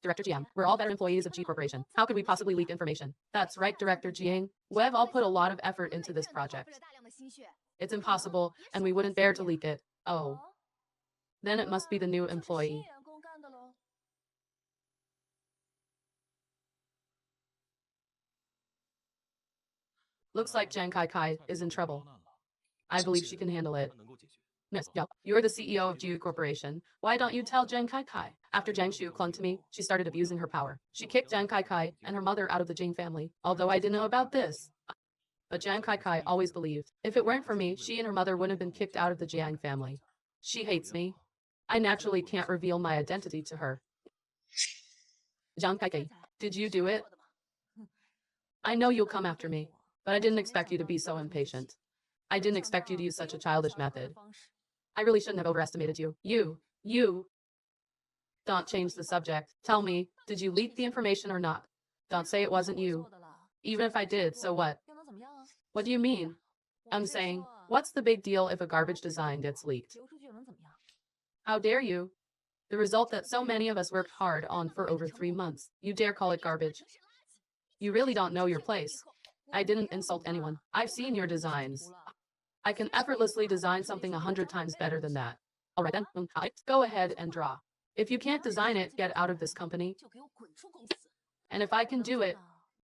Director GM, we're all better employees of G Corporation. How could we possibly leak information? That's right, Director Jiang. We've all put a lot of effort into this project. It's impossible, and we wouldn't bear to leak it. Oh. Then it must be the new employee. Looks like Jiang Kai is in trouble. I believe she can handle it. Miss Yao, you're the CEO of Jiu Corporation. Why don't you tell Jiang Kai? After Jiang Shu clung to me, she started abusing her power. She kicked Jiang Kai and her mother out of the Jing family, although I didn't know about this. But Jiang Kai always believed, if it weren't for me, she and her mother wouldn't have been kicked out of the Jiang family. She hates me. I naturally can't reveal my identity to her. Jiang Kai, did you do it? I know you'll come after me, but I didn't expect you to be so impatient. I didn't expect you to use such a childish method. I really shouldn't have overestimated you. You. Don't change the subject. Tell me, did you leak the information or not? Don't say it wasn't you. Even if I did, so what? What do you mean? I'm saying, what's the big deal if a garbage design gets leaked? How dare you? The result that so many of us worked hard on for over 3 months. You dare call it garbage? You really don't know your place. I didn't insult anyone. I've seen your designs. I can effortlessly design something 100 times better than that. All right then, go ahead and draw. If you can't design it, get out of this company. And if I can do it,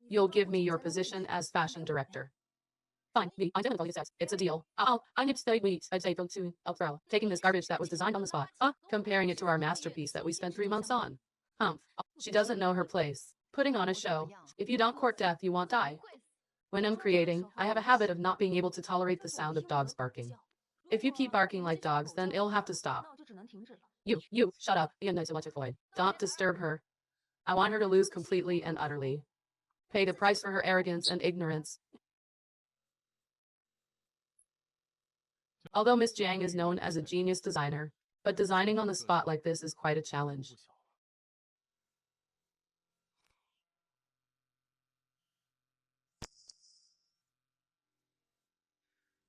you'll give me your position as fashion director. Fine, it's a deal. I need to stay weeks. I'd say to throw. Taking this garbage that was designed on the spot. Comparing it to our masterpiece that we spent 3 months on. She doesn't know her place. Putting on a show. If you don't court death, you won't die. When I'm creating, I have a habit of not being able to tolerate the sound of dogs barking. If you keep barking like dogs, then it'll have to stop. You, shut up. Don't disturb her. I want her to lose completely and utterly. Pay the price for her arrogance and ignorance. Although Miss Jiang is known as a genius designer, but designing on the spot like this is quite a challenge.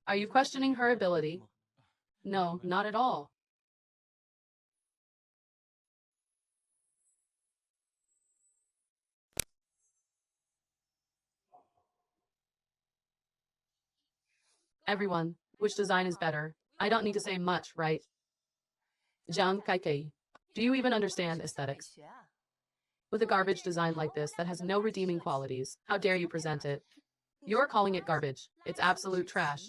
Are you questioning her ability? No, not at all. Everyone, which design is better? I don't need to say much, right? Jiang Kai, do you even understand aesthetics? With a garbage design like this that has no redeeming qualities, how dare you present it? You're calling it garbage. It's absolute trash.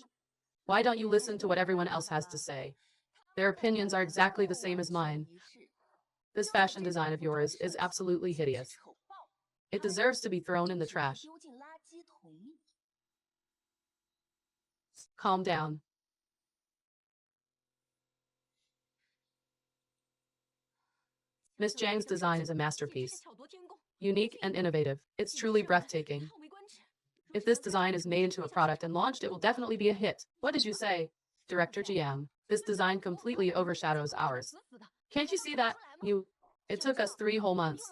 Why don't you listen to what everyone else has to say? Their opinions are exactly the same as mine. This fashion design of yours is absolutely hideous. It deserves to be thrown in the trash. Calm down. Miss Jiang's design is a masterpiece. Unique and innovative. It's truly breathtaking. If this design is made into a product and launched, it will definitely be a hit. What did you say? Director GM, this design completely overshadows ours. Can't you see that? It took us 3 whole months,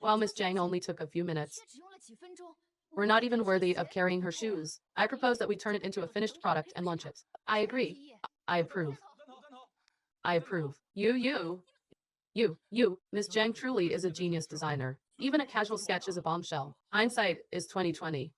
while Miss Jiang only took a few minutes. We're not even worthy of carrying her shoes. I propose that we turn it into a finished product and launch it. I agree. I approve. I approve. Miss Jiang truly is a genius designer. Even a casual sketch is a bombshell. Hindsight is 2020.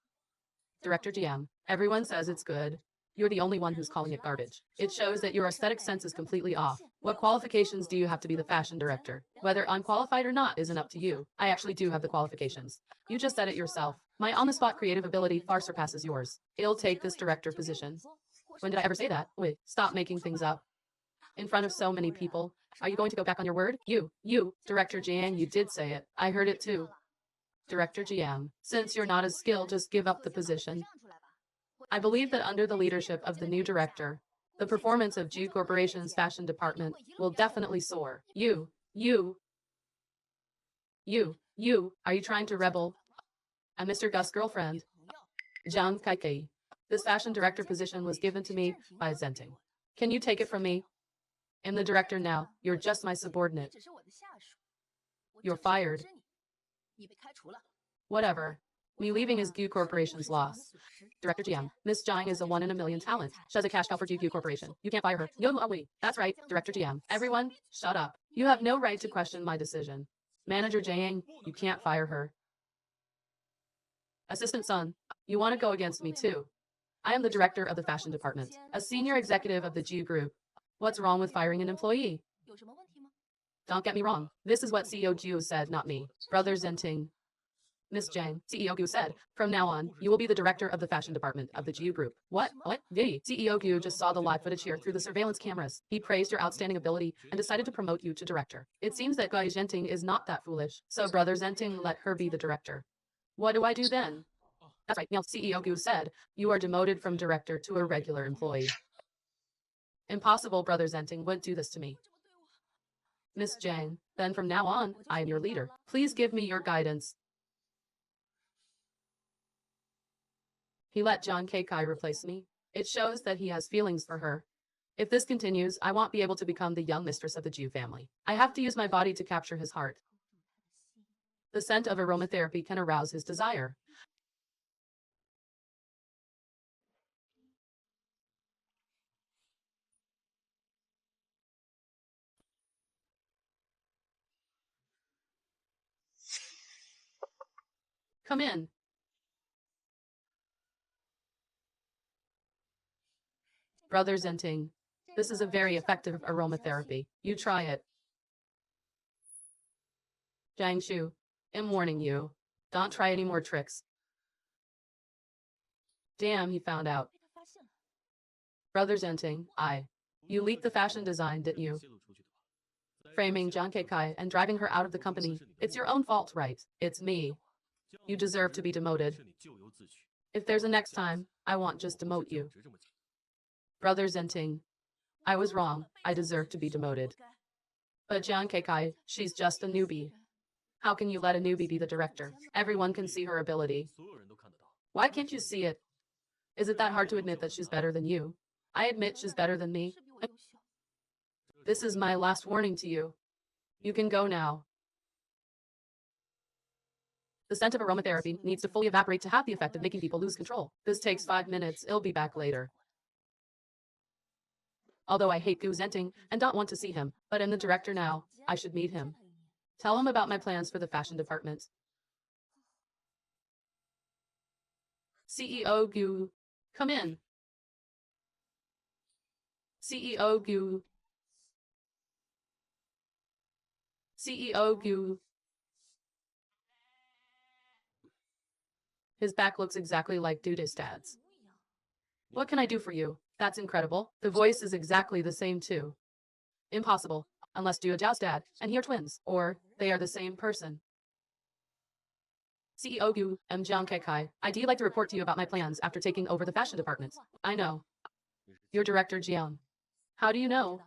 Director GM, everyone says it's good. You're the only one who's calling it garbage. It shows that your aesthetic sense is completely off. What qualifications do you have to be the fashion director? Whether I'm qualified or not isn't up to you. I actually do have the qualifications. You just said it yourself. My on-the-spot creative ability far surpasses yours. It'll take this director position. When did I ever say that? Wait, stop making things up. In front of so many people. Are you going to go back on your word? Director Jiang, you did say it. I heard it too. Director GM, since you're not as skilled, just give up the position. I believe that under the leadership of the new director, the performance of Jiu Corporation's fashion department will definitely soar. Are you trying to rebel? I'm Mr. Gus' girlfriend, Jiang Kai. This fashion director position was given to me by Zenting. Can you take it from me? I'm the director now. You're just my subordinate. You're fired. Whatever. Me leaving is Gu Corporation's loss. Director GM, Miss Jiang is a 1 in a million talent. She has a cash cow for Gu Corporation. You can't fire her. That's right, Director GM. Everyone, shut up. You have no right to question my decision. Manager Jiang, you can't fire her. Assistant Sun, you want to go against me too. I am the director of the fashion department, a senior executive of the Jiu Group. What's wrong with firing an employee? Don't get me wrong. This is what CEO Jiu said, not me. Brother Zenting. Miss Zhang, CEO Gu said, from now on, you will be the director of the fashion department of the GU group. What? The CEO Gu just saw the live footage here through the surveillance cameras. He praised your outstanding ability and decided to promote you to director. It seems that Guy Zhenting is not that foolish, so Brother Zhenting let her be the director. What do I do then? That's right, Neil, CEO Gu said, you are demoted from director to a regular employee. Impossible, Brother Zhenting wouldn't do this to me. Miss Zhang, then from now on, I am your leader. Please give me your guidance. He let John Kai replace me. It shows that he has feelings for her. If this continues, I won't be able to become the young mistress of the Jew family. I have to use my body to capture his heart. The scent of aromatherapy can arouse his desire. Come in. Brother Zenting, this is a very effective aromatherapy. You try it. Jiang Shu, I'm warning you. Don't try any more tricks. Damn, he found out. Brother Zenting, you leaked the fashion design, didn't you? Framing Jiang Kai and driving her out of the company. It's your own fault, right? It's me. You deserve to be demoted. If there's a next time, I won't just demote you. Brother Zenting, I was wrong. I deserve to be demoted. But Jiang Kai, she's just a newbie. How can you let a newbie be the director? Everyone can see her ability. Why can't you see it? Is it that hard to admit that she's better than you? I admit she's better than me. This is my last warning to you. You can go now. The scent of aromatherapy needs to fully evaporate to have the effect of making people lose control. This takes 5 minutes. I'll be back later. Although I hate Gu Zenting and don't want to see him, but I'm the director now. I should meet him. Tell him about my plans for the fashion department. CEO Gu, come in. CEO Gu. CEO Gu. His back looks exactly like Duda's dad's. What can I do for you? That's incredible. The voice is exactly the same too. Impossible. Unless Duda Zhao's dad and he are twins, or they are the same person. CEO Gu, I'm Jiang Kai. I'd like to report to you about my plans after taking over the fashion department. I know. You're Director Jiang. How do you know?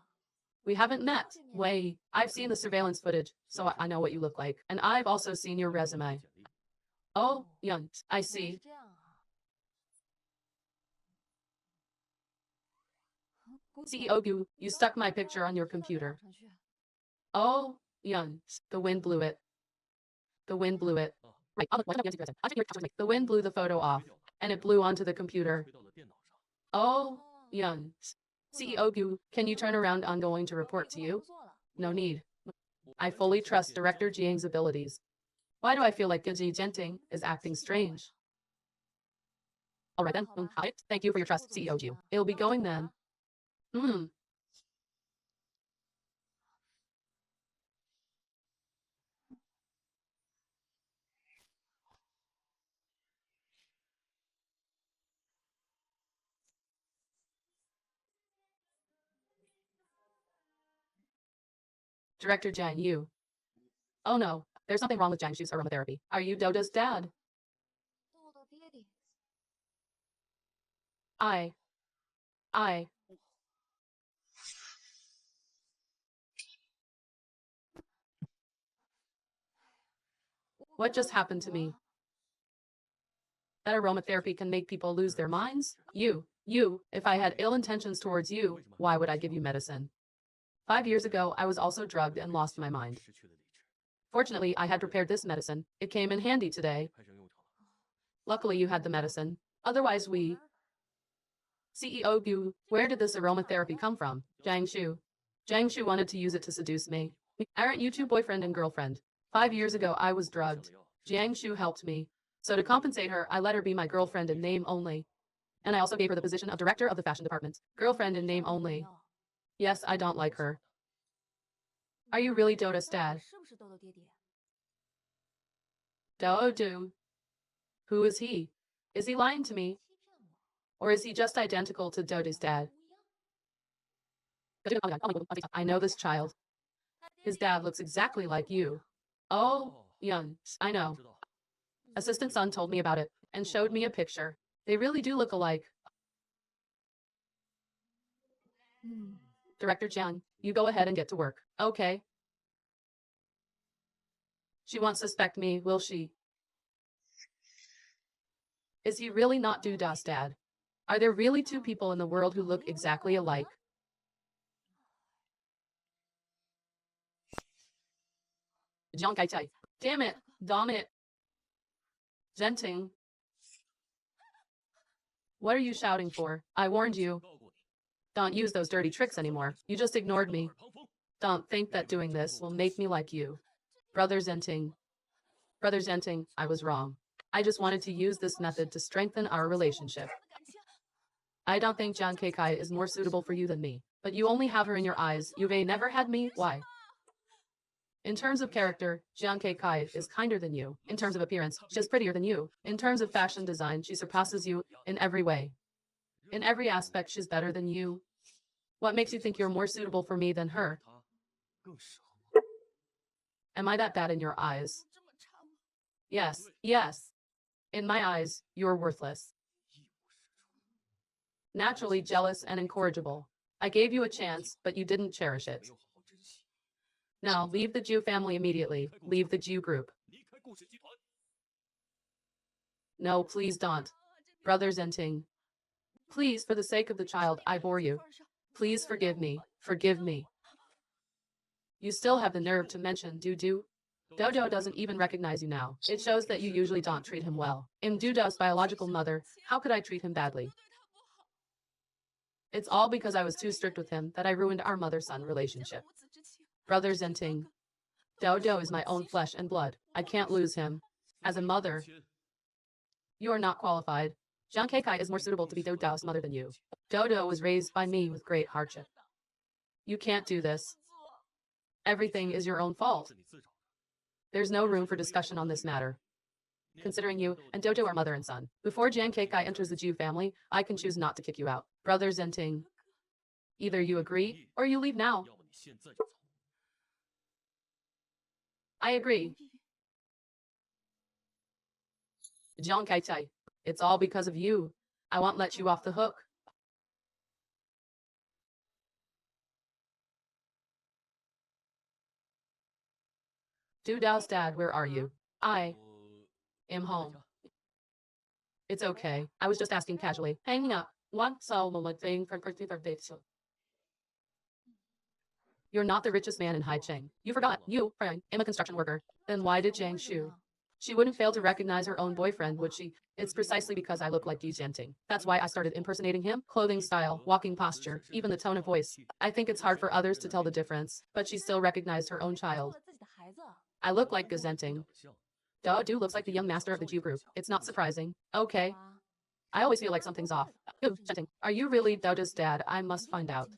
We haven't met. Wei, I've seen the surveillance footage, so I know what you look like. And I've also seen your resume. Oh, Young, I see. CEO Gu, you stuck my picture on your computer. Oh, Young, the wind blew it. The wind blew it. Right, the wind blew the photo off, and it blew onto the computer. Oh, Young. CEO Gu, can you turn around? I'm going to report to you. No need. I fully trust Director Jiang's abilities. Why do I feel like Genji Genting is acting strange? Alright then, thank you for your trust, CEO Gu. It'll be going then. Director Jiang Yu. Oh no, there's something wrong with Jiang Shu's aromatherapy. Are you Doda's dad? I. What just happened to me? That aromatherapy can make people lose their minds? You, if I had ill intentions towards you, why would I give you medicine? 5 years ago, I was also drugged and lost my mind. Fortunately, I had prepared this medicine. It came in handy today. Luckily, you had the medicine. Otherwise, we... CEO Gu, where did this aromatherapy come from? Jiang Shu. Jiang Shu wanted to use it to seduce me. Aren't you two boyfriend and girlfriend? 5 years ago, I was drugged. Jiang Shu helped me. So to compensate her, I let her be my girlfriend in name only. And I also gave her the position of director of the fashion department. Girlfriend in name only. Yes, I don't like her. Are you really Doda's dad? Do. Who is he? Is he lying to me? Or is he just identical to Dodo's dad? I know this child. His dad looks exactly like you. Oh, young, I know. Assistant son told me about it and showed me a picture. They really do look alike. Director Jiang, you go ahead and get to work. Okay. She won't suspect me, will she? Is he really not Duda's dad? Are there really two people in the world who look exactly alike? Jiang Kaitai. Damn it. Domit. Genting. What are you shouting for? I warned you. Don't use those dirty tricks anymore. You just ignored me. Don't think that doing this will make me like you. Brother Zenting. Brother Zenting, I was wrong. I just wanted to use this method to strengthen our relationship. I don't think Jiang Keikai is more suitable for you than me. But you only have her in your eyes. You've never had me. Why? In terms of character, Jiang Keikai is kinder than you. In terms of appearance, she's prettier than you. In terms of fashion design, she surpasses you in every way. In every aspect, she's better than you. What makes you think you're more suitable for me than her? Am I that bad in your eyes? Yes, yes. In my eyes, you're worthless. Naturally jealous and incorrigible. I gave you a chance, but you didn't cherish it. Now, leave the Jew family immediately. Leave the Jew group. No, please don't. Brother Zenting. Please, for the sake of the child, I bore you. Please forgive me. Forgive me. You still have the nerve to mention Dudu? Dodo doesn't even recognize you now. It shows that you usually don't treat him well. I'm Dudo's biological mother. How could I treat him badly? It's all because I was too strict with him that I ruined our mother-son relationship. Brother Zenting. Dodo is my own flesh and blood. I can't lose him. As a mother, you are not qualified. Jiang Keikai is more suitable to be Dodo's mother than you. Dodo was raised by me with great hardship. You can't do this. Everything is your own fault. There's no room for discussion on this matter. Considering you and Dodo are mother and son. Before Jiang Keikai enters the Jew family, I can choose not to kick you out. Brother Zenting. Either you agree, or you leave now. I agree. Jiang Kaitai. It's all because of you. I won't let you off the hook. Dudao's dad, where are you? I am home. It's okay. I was just asking casually. Hanging up. One so moment thing for birthday. You're not the richest man in Haicheng. You forgot. You, Frank, am a construction worker. Then why did Jiang Shu? She wouldn't fail to recognize her own boyfriend, would she? It's precisely because I look like Yu Jianting. That's why I started impersonating him. Clothing style, walking posture, even the tone of voice. I think it's hard for others to tell the difference, but she still recognized her own child. I look like Gazenting. Do looks like the young master of the Jew group. It's not surprising. Okay. I always feel like something's off. Ooh, Jianting. Are you really Dodo's dad? I must find out.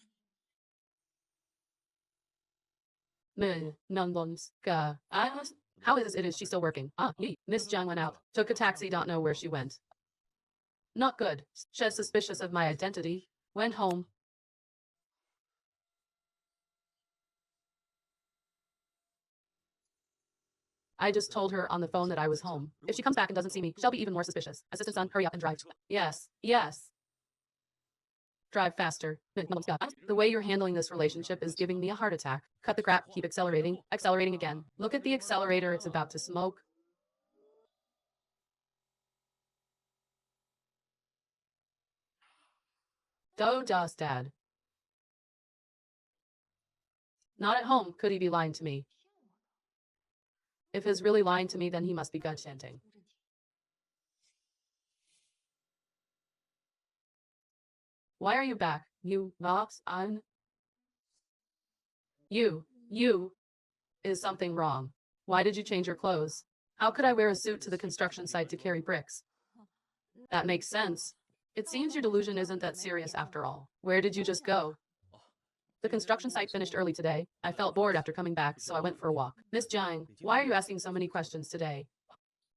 How is she still working? Miss Jiang went out. Took a taxi, don't know where she went. Not good. She's suspicious of my identity. Went home. I just told her on the phone that I was home. If she comes back and doesn't see me, she'll be even more suspicious. Assistant son, hurry up and drive. Yes, yes. Drive faster. The way you're handling this relationship is giving me a heart attack. Cut the crap, keep accelerating. Accelerating again. Look at the accelerator, it's about to smoke. Dodo's dad. Not at home, could he be lying to me? If he's really lying to me, then he must be gut chanting. Why are you back? You, Vox, You. Is something wrong? Why did you change your clothes? How could I wear a suit to the construction site to carry bricks? That makes sense. It seems your delusion isn't that serious after all. Where did you just go? The construction site finished early today. I felt bored after coming back, so I went for a walk. Miss Jiang, why are you asking so many questions today?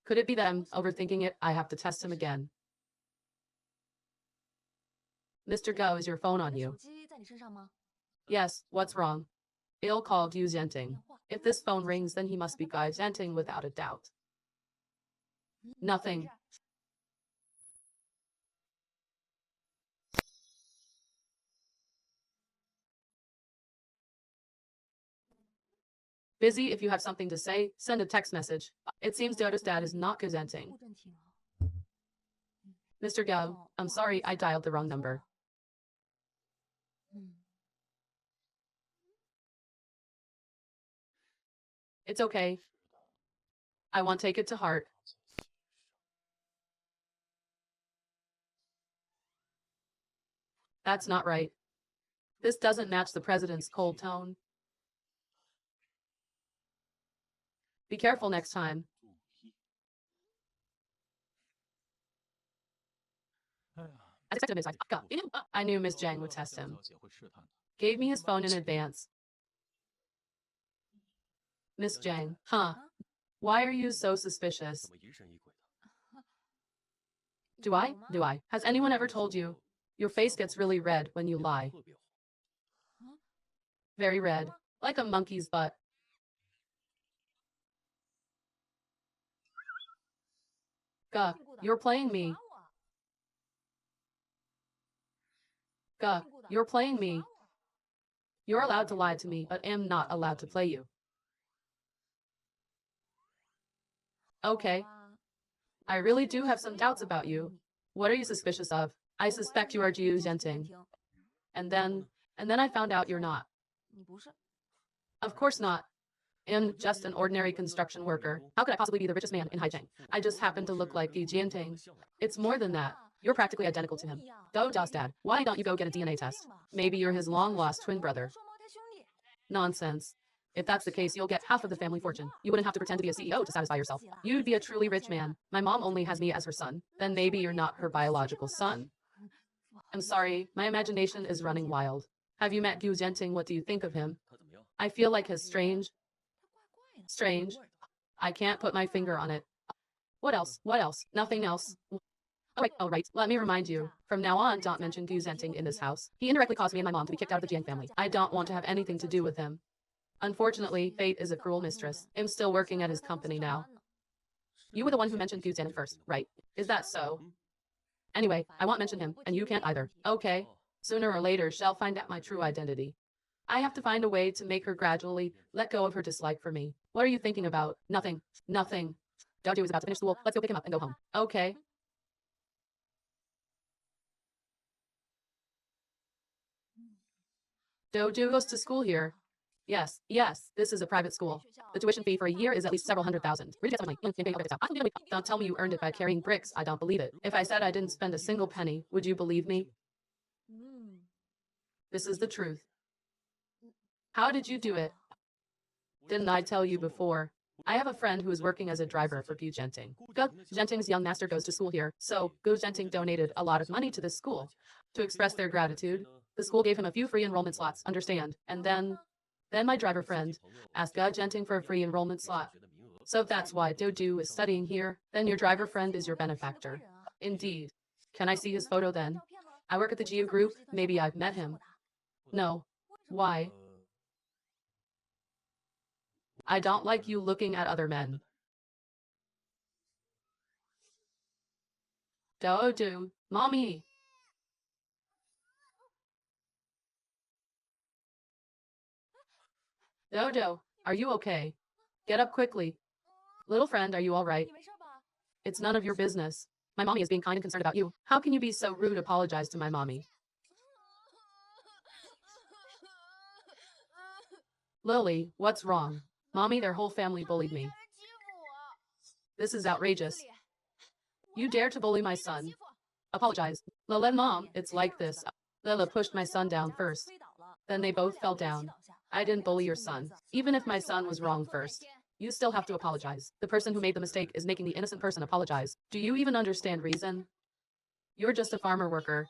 Could it be that I'm overthinking it? I have to test him again. Mr. Go, is your phone on you? Yes, what's wrong? He'll call Gu Zhenting. If this phone rings, then he must be Gu Zhenting without a doubt. Nothing. Busy, if you have something to say, send a text message. It seems Dodo's dad is not Gu Zhenting. Mr. Gao, I'm sorry, I dialed the wrong number. It's okay. I won't take it to heart. That's not right. This doesn't match the president's cold tone. Be careful next time. As expected, Ms. I knew Miss Zhang would test him. Gave me his phone in advance. Miss Zhang, huh? Why are you so suspicious? Do I? Has anyone ever told you? Your face gets really red when you lie. Very red. Like a monkey's butt. Gah, you're playing me. Gah, you're playing me. You're allowed to lie to me, but am not allowed to play you. Okay. I really do have some doubts about you. What are you suspicious of? I suspect you are Jiu Zhenting. And then I found out you're not. Of course not. I'm just an ordinary construction worker. How could I possibly be the richest man in Haicheng? I just happen to look like Gu Jianting. It's more than that. You're practically identical to him. Go, Da's dad. Why don't you go get a DNA test? Maybe you're his long-lost twin brother. Nonsense. If that's the case, you'll get half of the family fortune. You wouldn't have to pretend to be a CEO to satisfy yourself. You'd be a truly rich man. My mom only has me as her son. Then maybe you're not her biological son. I'm sorry, my imagination is running wild. Have you met Gu Zhenting? What do you think of him? I feel like his strange. I can't put my finger on it. What else? Nothing else. All right. Let me remind you. From now on, don't mention Gu Zhenting in this house. He indirectly caused me and my mom to be kicked out of the Jiang family. I don't want to have anything to do with him. Unfortunately, fate is a cruel mistress. I'm still working at his company now. You were the one who mentioned Gu Zhenting first, right? Is that so? Anyway, I won't mention him, and you can't either. Okay. Sooner or later, she'll find out my true identity. I have to find a way to make her gradually let go of her dislike for me. What are you thinking about? Nothing. Dojo is about to finish school. Let's go pick him up and go home. Okay. Dojo goes to school here. Yes, this is a private school. The tuition fee for a year is at least several $100,000. Where did you get some money? Don't tell me you earned it by carrying bricks. I don't believe it. If I said I didn't spend a single penny, would you believe me? This is the truth. How did you do it? Didn't I tell you before? I have a friend who is working as a driver for Gu Zhenting. Gu Zhenting's young master goes to school here, so Gu Zhenting donated a lot of money to this school. To express their gratitude, the school gave him a few free enrollment slots, understand? And then my driver friend asked Gu Zhenting for a free enrollment slot. So that's why Doju is studying here. Then your driver friend is your benefactor. Indeed. Can I see his photo then? I work at the Jiu group. Maybe I've met him. No. Why? I don't like you looking at other men. Doju, mommy. Dojo, are you okay? Get up quickly. Little friend, are you all right? It's none of your business. My mommy is being kind and concerned about you. How can you be so rude? Apologize to my mommy. Lily, what's wrong? Mommy, their whole family bullied me. This is outrageous. You dare to bully my son. Apologize. Lila, mom, it's like this. Lila pushed my son down first. Then they both fell down. I didn't bully your son. Even if my son was wrong first, you still have to apologize. The person who made the mistake is making the innocent person apologize. Do you even understand reason? You're just a farmer worker.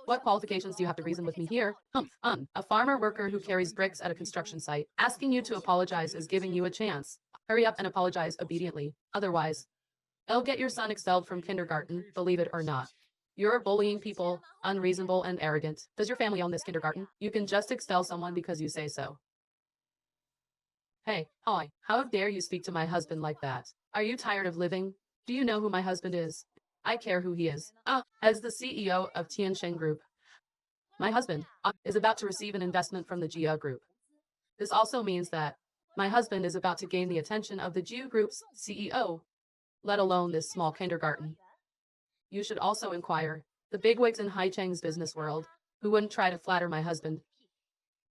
What qualifications do you have to reason with me here? A farmer worker who carries bricks at a construction site. Asking you to apologize is giving you a chance. Hurry up and apologize obediently. Otherwise, I'll get your son expelled from kindergarten, believe it or not. You're bullying people, unreasonable and arrogant. Does your family own this kindergarten? You can just expel someone because you say so. Hey, hi, how dare you speak to my husband like that? Are you tired of living? Do you know who my husband is? I care who he is. As the CEO of Tiansheng Group, my husband is about to receive an investment from the Jia Group. This also means that my husband is about to gain the attention of the Jia Group's CEO, let alone this small kindergarten. You should also inquire the bigwigs in Haicheng's business world who wouldn't try to flatter my husband.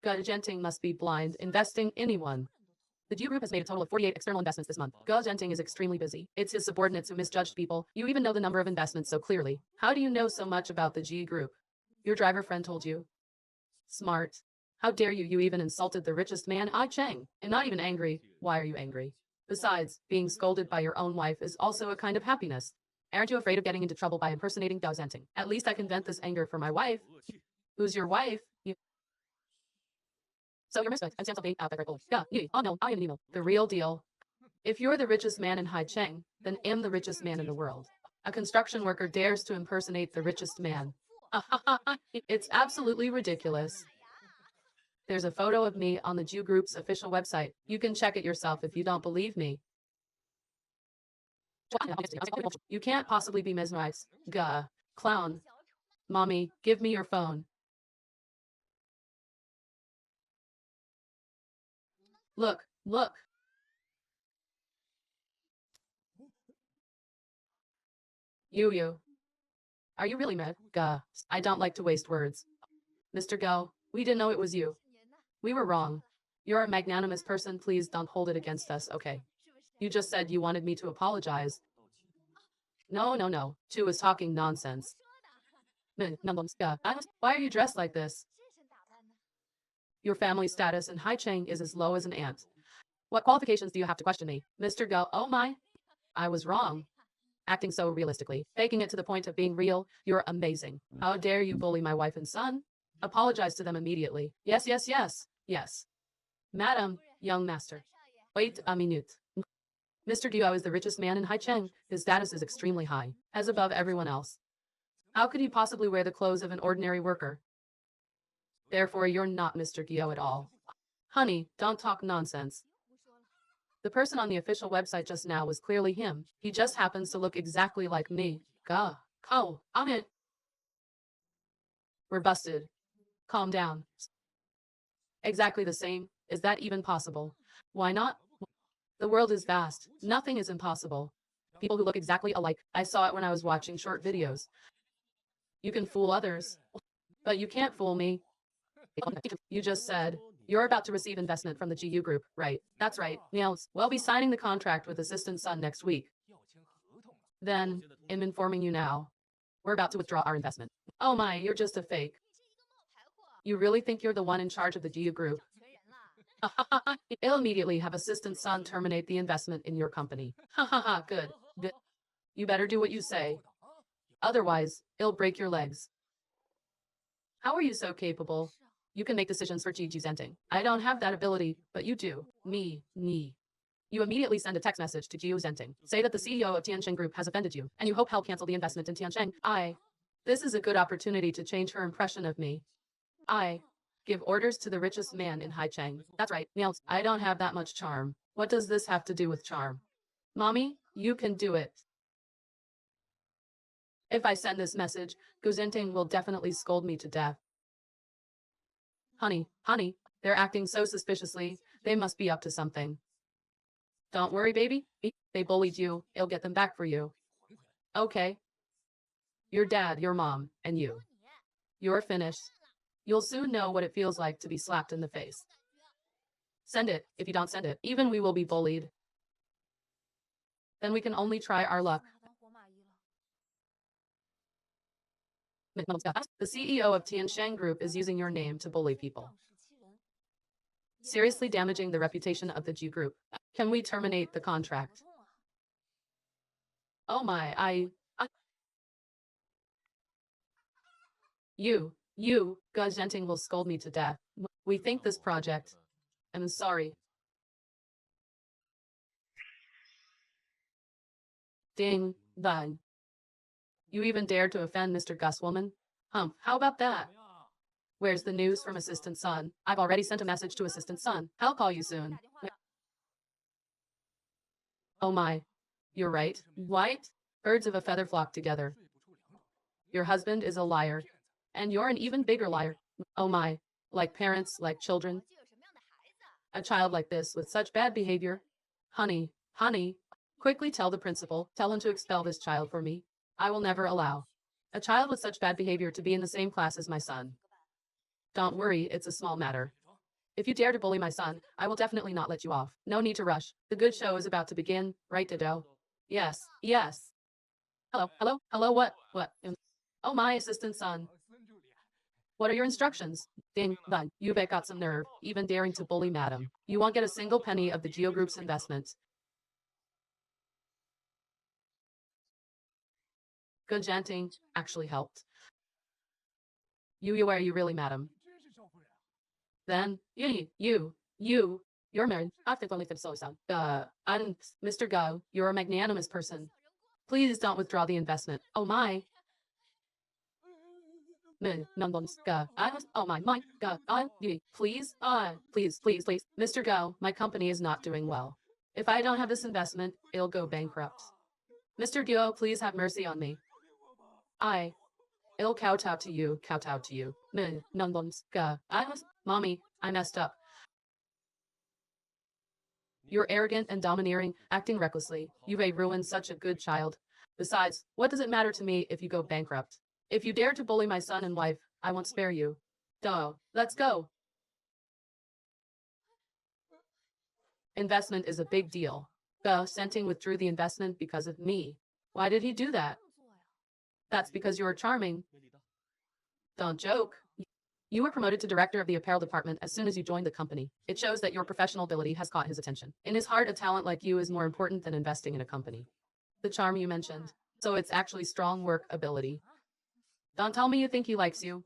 Ge Genting must be blind investing anyone. The Jia Group has made a total of 48 external investments this month. Ge Genting is extremely busy. It's his subordinates who misjudged people. You even know the number of investments so clearly. How do you know so much about the Jia Group? Your driver friend told you. Smart. How dare you? You even insulted the richest man, Ai Cheng. And not even angry. Why are you angry? Besides, being scolded by your own wife is also a kind of happiness. Aren't you afraid of getting into trouble by impersonating Ge Genting? At least I can vent this anger for my wife. Who's your wife? So you're misfit. I'm Samsung being out there. Yeah, oh no, I am Nemo. The real deal. If you're the richest man in Haicheng, then am the richest man in the world. A construction worker dares to impersonate the richest man. It's absolutely ridiculous. There's a photo of me on the Jew Group's official website. You can check it yourself if you don't believe me. You can't possibly be mesmerized. Gah. Clown. Mommy, give me your phone. Look, look. You. Are you really mad? Gah. I don't like to waste words. Mr. Go, we didn't know it was you. We were wrong. You're a magnanimous person. Please don't hold it against us, okay? You just said you wanted me to apologize. No. Chu was talking nonsense. Why are you dressed like this? Your family status in Haicheng is as low as an ant. What qualifications do you have to question me? Mr. Go, oh my. I was wrong. Acting so realistically, faking it to the point of being real, you're amazing. How dare you bully my wife and son? Apologize to them immediately. Yes. Madam, young master. Wait a minute. Mr. Guo is the richest man in Haicheng. His status is extremely high, as above everyone else. How could he possibly wear the clothes of an ordinary worker? Therefore, you're not Mr. Guo at all. Honey, don't talk nonsense. The person on the official website just now was clearly him. He just happens to look exactly like me. Gah. I'm it. We're busted. Calm down. Exactly the same. Is that even possible? Why not? The world is vast. Nothing is impossible. People who look exactly alike. I saw it when I was watching short videos. You can fool others, but you can't fool me. You just said you're about to receive investment from the GU Group, right? That's right. Niels, we'll be signing the contract with Assistant Son next week. Then, I'm informing you now. We're about to withdraw our investment. Oh my, you're just a fake. You really think you're the one in charge of the GU Group? I'll immediately have Assistant Son terminate the investment in your company. Good. You better do what you say. Otherwise, it'll break your legs. How are you so capable? You can make decisions for Ji Zenting. I don't have that ability, but you do. Me. You immediately send a text message to Jiu Zenting. Say that the CEO of Tiansheng Group has offended you, and you hope he'll cancel the investment in Tiansheng. This is a good opportunity to change her impression of me. Give orders to the richest man in Haicheng. That's right, Niels. I don't have that much charm. What does this have to do with charm? Mommy, you can do it. If I send this message, Guzenting will definitely scold me to death. Honey, they're acting so suspiciously. They must be up to something. Don't worry, baby. They bullied you. I'll get them back for you. Okay. Your dad, your mom, and you. You're finished. You'll soon know what it feels like to be slapped in the face. Send it. If you don't send it, even we will be bullied. Then we can only try our luck. The CEO of Tiansheng Group is using your name to bully people, seriously damaging the reputation of the G Group. Can we terminate the contract? Oh my, you, Gajenting will scold me to death. We think this project. I'm sorry. Ding, dang. You even dared to offend Mr. Gus Woman? How about that? Where's the news from Assistant Son? I've already sent a message to Assistant Son. I'll call you soon. Oh my. You're right. White? Birds of a feather flock together. Your husband is a liar. And you're an even bigger liar. Oh my. Like parents, like children. A child like this with such bad behavior. Honey, quickly tell the principal, tell him to expel this child for me. I will never allow a child with such bad behavior to be in the same class as my son. Don't worry, it's a small matter. If you dare to bully my son, I will definitely not let you off. No need to rush. The good show is about to begin, right, Dido? Yes, yes. Hello, what? Oh, my assistant son. What are your instructions? Ding, dun, you bet got some nerve, even daring to bully madam. You won't get a single penny of the Geo Group's investment. Good chanting actually helped. You are you really, madam? Then, you're married. I think only think so, son. I'm Mr. Go, you're a magnanimous person. Please don't withdraw the investment. Oh my. Oh my, God, please. Mr. Go, my company is not doing well. If I don't have this investment, it'll go bankrupt. Mr. Go, please have mercy on me. It'll kowtow to you. Mommy, I messed up. You're arrogant and domineering, acting recklessly. You may ruin such a good child. Besides, what does it matter to me if you go bankrupt? If you dare to bully my son and wife, I won't spare you. Duh, let's go. Investment is a big deal. Senting withdrew the investment because of me. Why did he do that? That's because you're charming. Don't joke. You were promoted to director of the apparel department as soon as you joined the company. It shows that your professional ability has caught his attention. In his heart, a talent like you is more important than investing in a company. The charm you mentioned. So it's actually strong work ability. Don't tell me you think he likes you.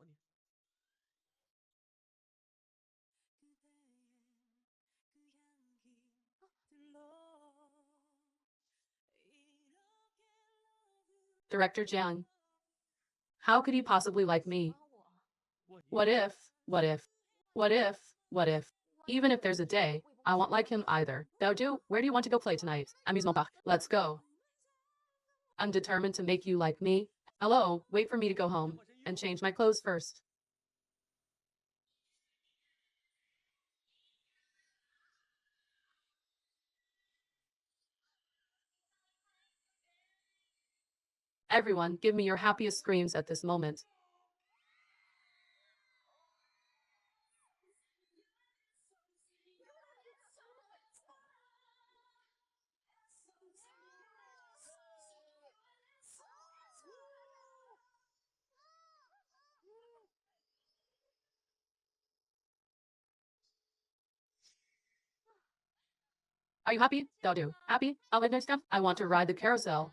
Director Jiang. How could he possibly like me? What if, what if, what if, what if? Even if there's a day, I won't like him either. Where do you want to go play tonight? Amusement park. Let's go. I'm determined to make you like me. Hello, wait for me to go home and change my clothes first. Everyone, give me your happiest screams at this moment. Are you happy? Happy? I want to ride the carousel.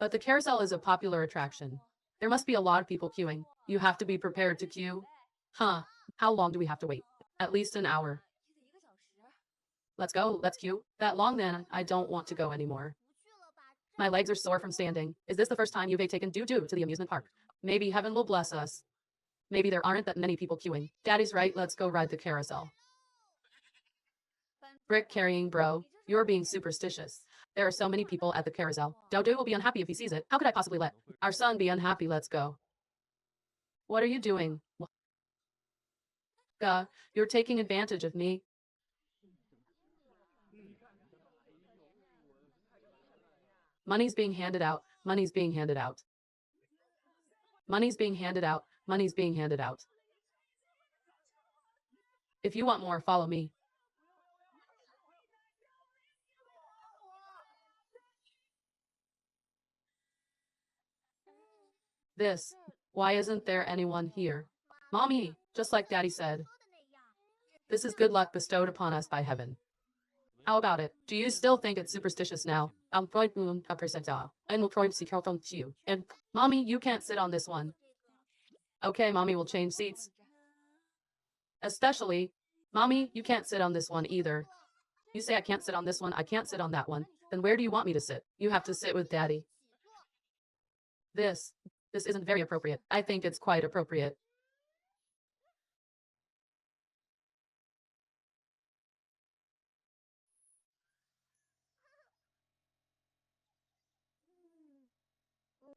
But the carousel is a popular attraction. There must be a lot of people queuing. You have to be prepared to queue. Huh. How long do we have to wait? At least an hour. Let's go, let's queue. That long then, I don't want to go anymore. My legs are sore from standing. Is this the first time you've taken Doo-Doo to the amusement park? Maybe heaven will bless us. Maybe there aren't that many people queuing. Daddy's right, let's go ride the carousel. Brick carrying bro, you're being superstitious. There are so many people at the carousel. Dodo will be unhappy if he sees it. How could I possibly let our son be unhappy? Let's go. What are you doing? You're taking advantage of me. Money's being handed out. Money's being handed out. Money's being handed out. Money's being handed out. If you want more, follow me. Why isn't there anyone here? Mommy, just like Daddy said. This is good luck bestowed upon us by heaven. How about it? Do you still think it's superstitious now? And Mommy, you can't sit on this one. Okay, Mommy will change seats. Especially, Mommy, you can't sit on this one either. You say I can't sit on this one, I can't sit on that one. Then where do you want me to sit? You have to sit with Daddy. This. This isn't very appropriate. I think it's quite appropriate.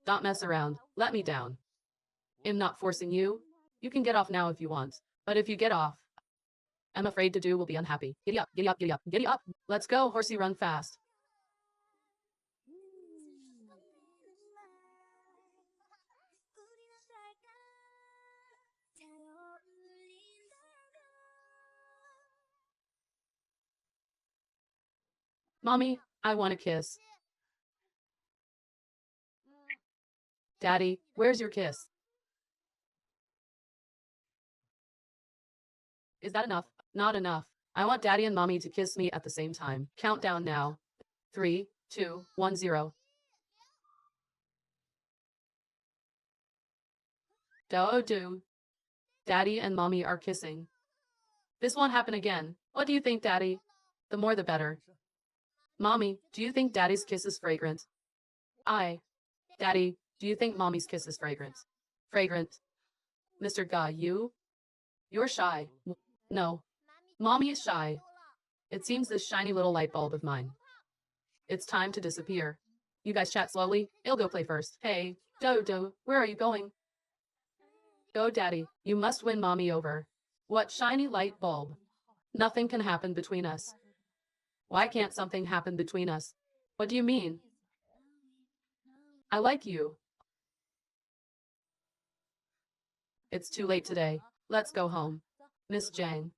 Don't mess around. Let me down. I'm not forcing you. You can get off now if you want. But if you get off, I'm afraid Dudu will be unhappy. Giddy up, giddy up, giddy up, giddy up. Let's go, horsey, run fast. Mommy, I want a kiss. Daddy, where's your kiss? Is that enough? Not enough. I want Daddy and Mommy to kiss me at the same time. Countdown now. 3, 2, 1, 0. Do. Daddy and Mommy are kissing. This won't happen again. What do you think, Daddy? The more the better. Mommy, do you think Daddy's kiss is fragrant? Daddy, do you think Mommy's kiss is fragrant? Fragrant. Mr. Guy, you're shy. No. Mommy is shy. It seems this shiny little light bulb of mine. It's time to disappear. You guys chat slowly. I'll go play first. Hey, Dodo, where are you going? Go, Daddy. You must win Mommy over. What shiny light bulb? Nothing can happen between us. Why can't something happen between us? What do you mean? I like you. It's too late today. Let's go home. Miss Jang.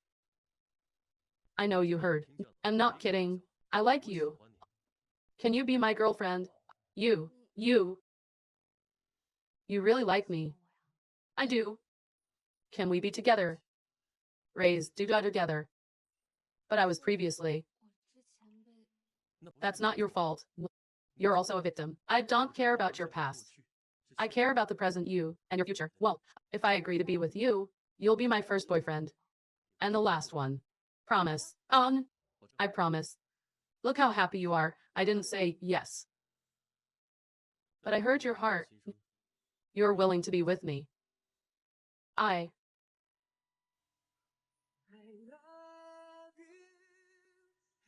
I know you heard. I'm not kidding. I like you. Can you be my girlfriend? You really like me. I do. Can we be together? Raised together. But I was previously. That's not your fault. You're also a victim. I don't care about your past. I care about the present you and your future. Well, if I agree to be with you, you'll be my first boyfriend. And the last one. Promise. I promise. Look how happy you are. I didn't say yes. But I heard your heart. You're willing to be with me. I love you.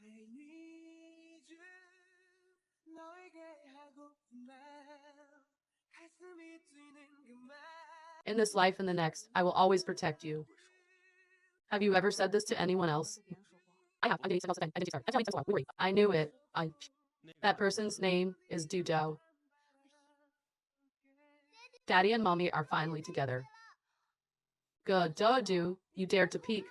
I need you. 너에게 하고픈 말. 가슴이 뛰는 그 말. In this life and the next, I will always protect you. Have you ever said this to anyone else? I have. I knew it. That person's name is Dudo. Daddy and Mommy are finally together. Good, Dodo, you dared to peek.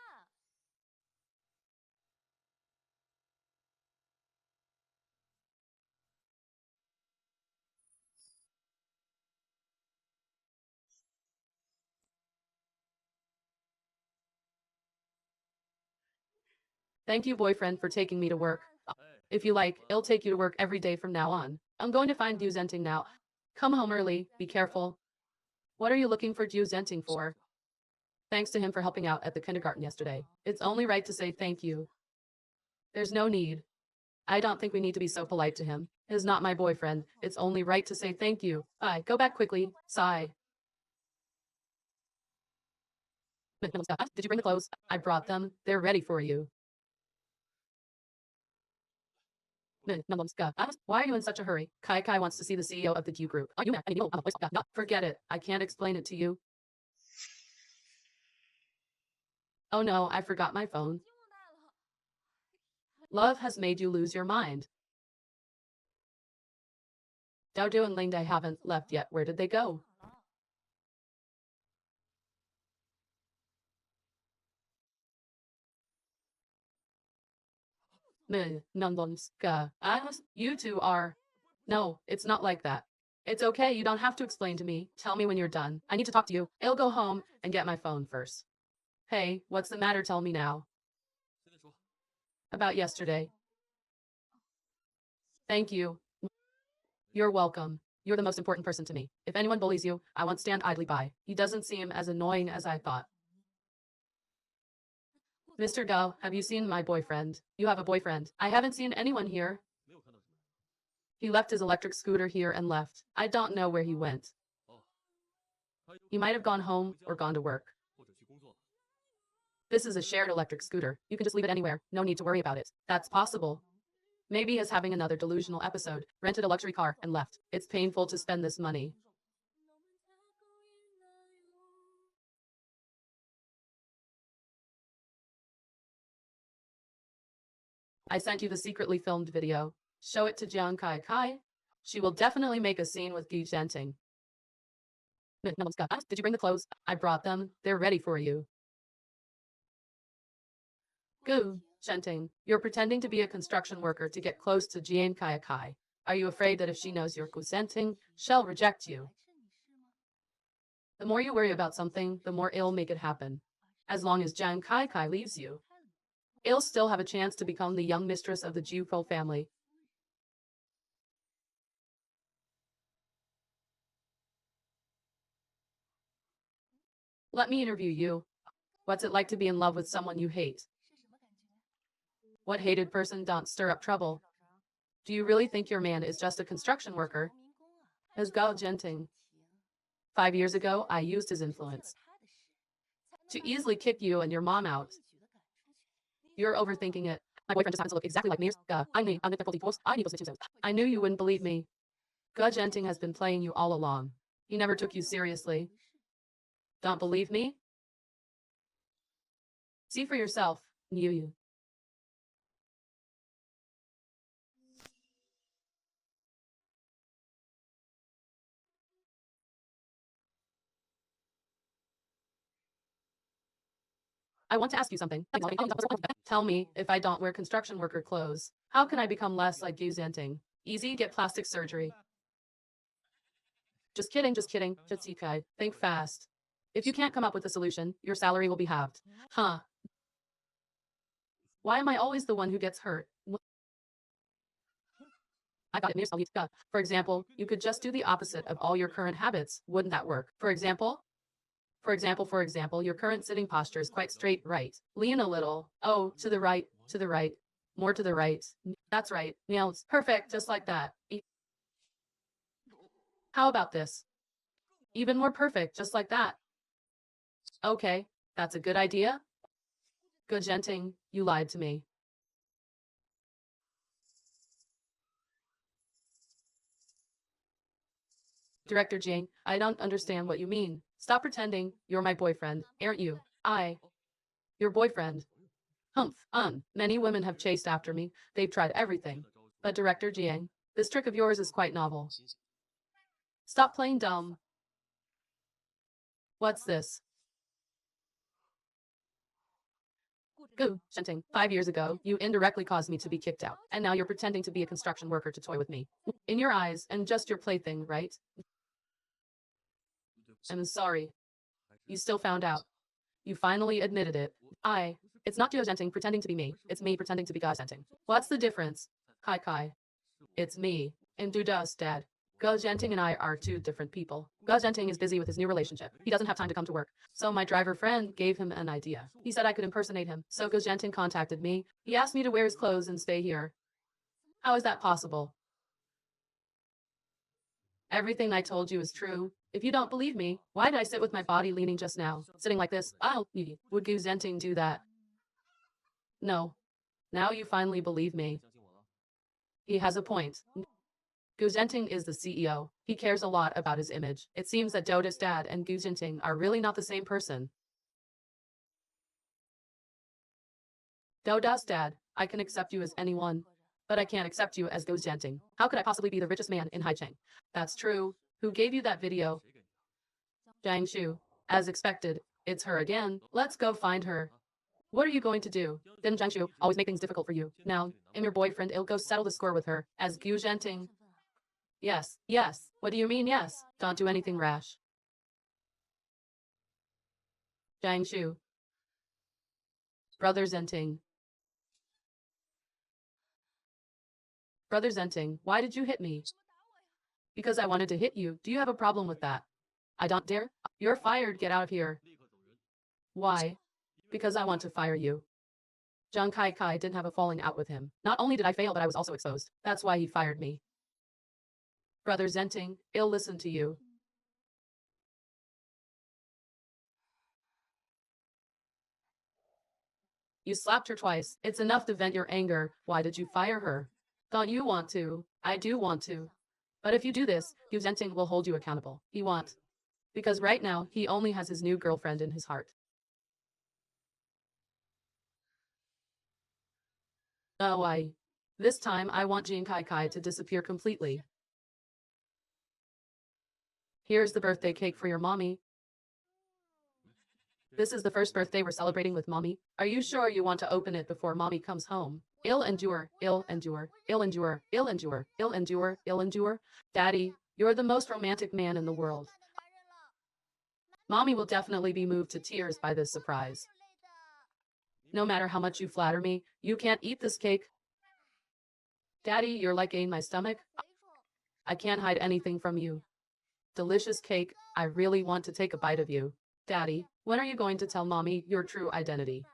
Thank you, boyfriend, for taking me to work. If you like, I'll take you to work every day from now on. I'm going to find Zenting now. Come home early. Be careful. What are you looking for Zenting for? Thanks to him for helping out at the kindergarten yesterday. It's only right to say thank you. There's no need. I don't think we need to be so polite to him. He's not my boyfriend. It's only right to say thank you. Go back quickly. Sigh. Did you bring the clothes? I brought them. They're ready for you. Why are you in such a hurry? Kai wants to see the CEO of the Q group. Forget it. I can't explain it to you. Oh no, I forgot my phone. Love has made you lose your mind. Dodo and Lingdai haven't left yet. Where did they go? You two are. No, it's not like that. It's okay, you don't have to explain to me. Tell me when you're done. I need to talk to you. I'll go home and get my phone first. Hey, what's the matter? Tell me now. About yesterday. Thank you. You're welcome. You're the most important person to me. If anyone bullies you, I won't stand idly by. He doesn't seem as annoying as I thought. Mr. Gao, have you seen my boyfriend? You have a boyfriend. I haven't seen anyone here. He left his electric scooter here and left. I don't know where he went. He might have gone home or gone to work. This is a shared electric scooter. You can just leave it anywhere. No need to worry about it. That's possible. Maybe he's having another delusional episode, rented a luxury car and left. It's painful to spend this money. I sent you the secretly filmed video. Show it to Jiang Kai Kai. She will definitely make a scene with Gu Zhanting. Did you bring the clothes? I brought them. They're ready for you. Gu Zhanting, you're pretending to be a construction worker to get close to Jiang Kai Kai. Are you afraid that if she knows you're Gu Zhanting, she'll reject you? The more you worry about something, the more it'll make it happen. As long as Jiang Kai Kai leaves you, it'll still have a chance to become the young mistress of the Jiufo family. Let me interview you. What's it like to be in love with someone you hate? What hated person don't stir up trouble? Do you really think your man is just a construction worker? As Gao Zhanting. 5 years ago, I used his influence to easily kick you and your mom out. You're overthinking it. My boyfriend just happens to look exactly like me. I knew you wouldn't believe me. Gao Zhanting has been playing you all along. He never took you seriously. Don't believe me? See for yourself, you. I want to ask you something. Tell me, if I don't wear construction worker clothes, how can I become less like Gu Zhanting? Easy, get plastic surgery. Just kidding, just kidding. Jitsukai, think fast. If you can't come up with a solution, your salary will be halved. Huh. Why am I always the one who gets hurt? I got it. For example, you could just do the opposite of all your current habits. Wouldn't that work? For example, your current sitting posture is quite straight, right? Lean a little. Oh, to the right, more to the right. That's right. Nails. Perfect, just like that. How about this? Even more perfect, just like that. Okay, that's a good idea. Good Zhanting, you lied to me. Director Jing, I don't understand what you mean. Stop pretending. You're my boyfriend, aren't you? Your boyfriend. Humph, many women have chased after me. They've tried everything. But Director Jiang, this trick of yours is quite novel. Stop playing dumb. What's this? Gu Zhanting, 5 years ago, you indirectly caused me to be kicked out. And now you're pretending to be a construction worker to toy with me. In your eyes, and just your plaything, right? I'm sorry. You still found out. You finally admitted it. It's not Gu Zhanting pretending to be me. It's me pretending to be Gu Zhanting. What's the difference? Kai Kai. It's me. And Duda's dad. Gu Zhanting and I are two different people. Gu Zhanting is busy with his new relationship. He doesn't have time to come to work. So my driver friend gave him an idea. He said I could impersonate him. So Gu Zhanting contacted me. He asked me to wear his clothes and stay here. How is that possible? Everything I told you is true. If you don't believe me, why did I sit with my body leaning just now? Sitting like this, would Gu Zhanting do that? No. Now you finally believe me. He has a point. Gu Zhanting is the CEO. He cares a lot about his image. It seems that Doda's dad and Gu Zhanting are really not the same person. Doda's dad, I can accept you as anyone, but I can't accept you as Gu Zhanting. How could I possibly be the richest man in Haicheng? That's true. Who gave you that video? Zhang Shu. As expected, it's her again. Let's go find her. What are you going to do? Then Zhang Shu always make things difficult for you. Now, I'm your boyfriend. I'll go settle the score with her as Gu Zhanting. Yes. What do you mean yes? Don't do anything rash. Zhang Shu. Brother Zhenting. Brother Zhenting, why did you hit me? Because I wanted to hit you. Do you have a problem with that? I don't dare. You're fired. Get out of here. Why? Because I want to fire you. Zhang Kai Kai didn't have a falling out with him. Not only did I fail, but I was also exposed. That's why he fired me. Brother Zenting, I'll listen to you. You slapped her twice. It's enough to vent your anger. Why did you fire her? Don't you want to? I do want to. But if you do this, Yu Zenting will hold you accountable. He won't. Because right now, he only has his new girlfriend in his heart. Oh, This time, I want Jin Kai Kai to disappear completely. Here's the birthday cake for your mommy. This is the first birthday we're celebrating with mommy. Are you sure you want to open it before mommy comes home? Ill endure, ill endure, ill endure, ill endure, ill endure, ill endure. Daddy, you're the most romantic man in the world. Mommy will definitely be moved to tears by this surprise. No matter how much you flatter me, you can't eat this cake. Daddy, you're like in my stomach. I can't hide anything from you. Delicious cake, I really want to take a bite of you. Daddy, when are you going to tell mommy your true identity?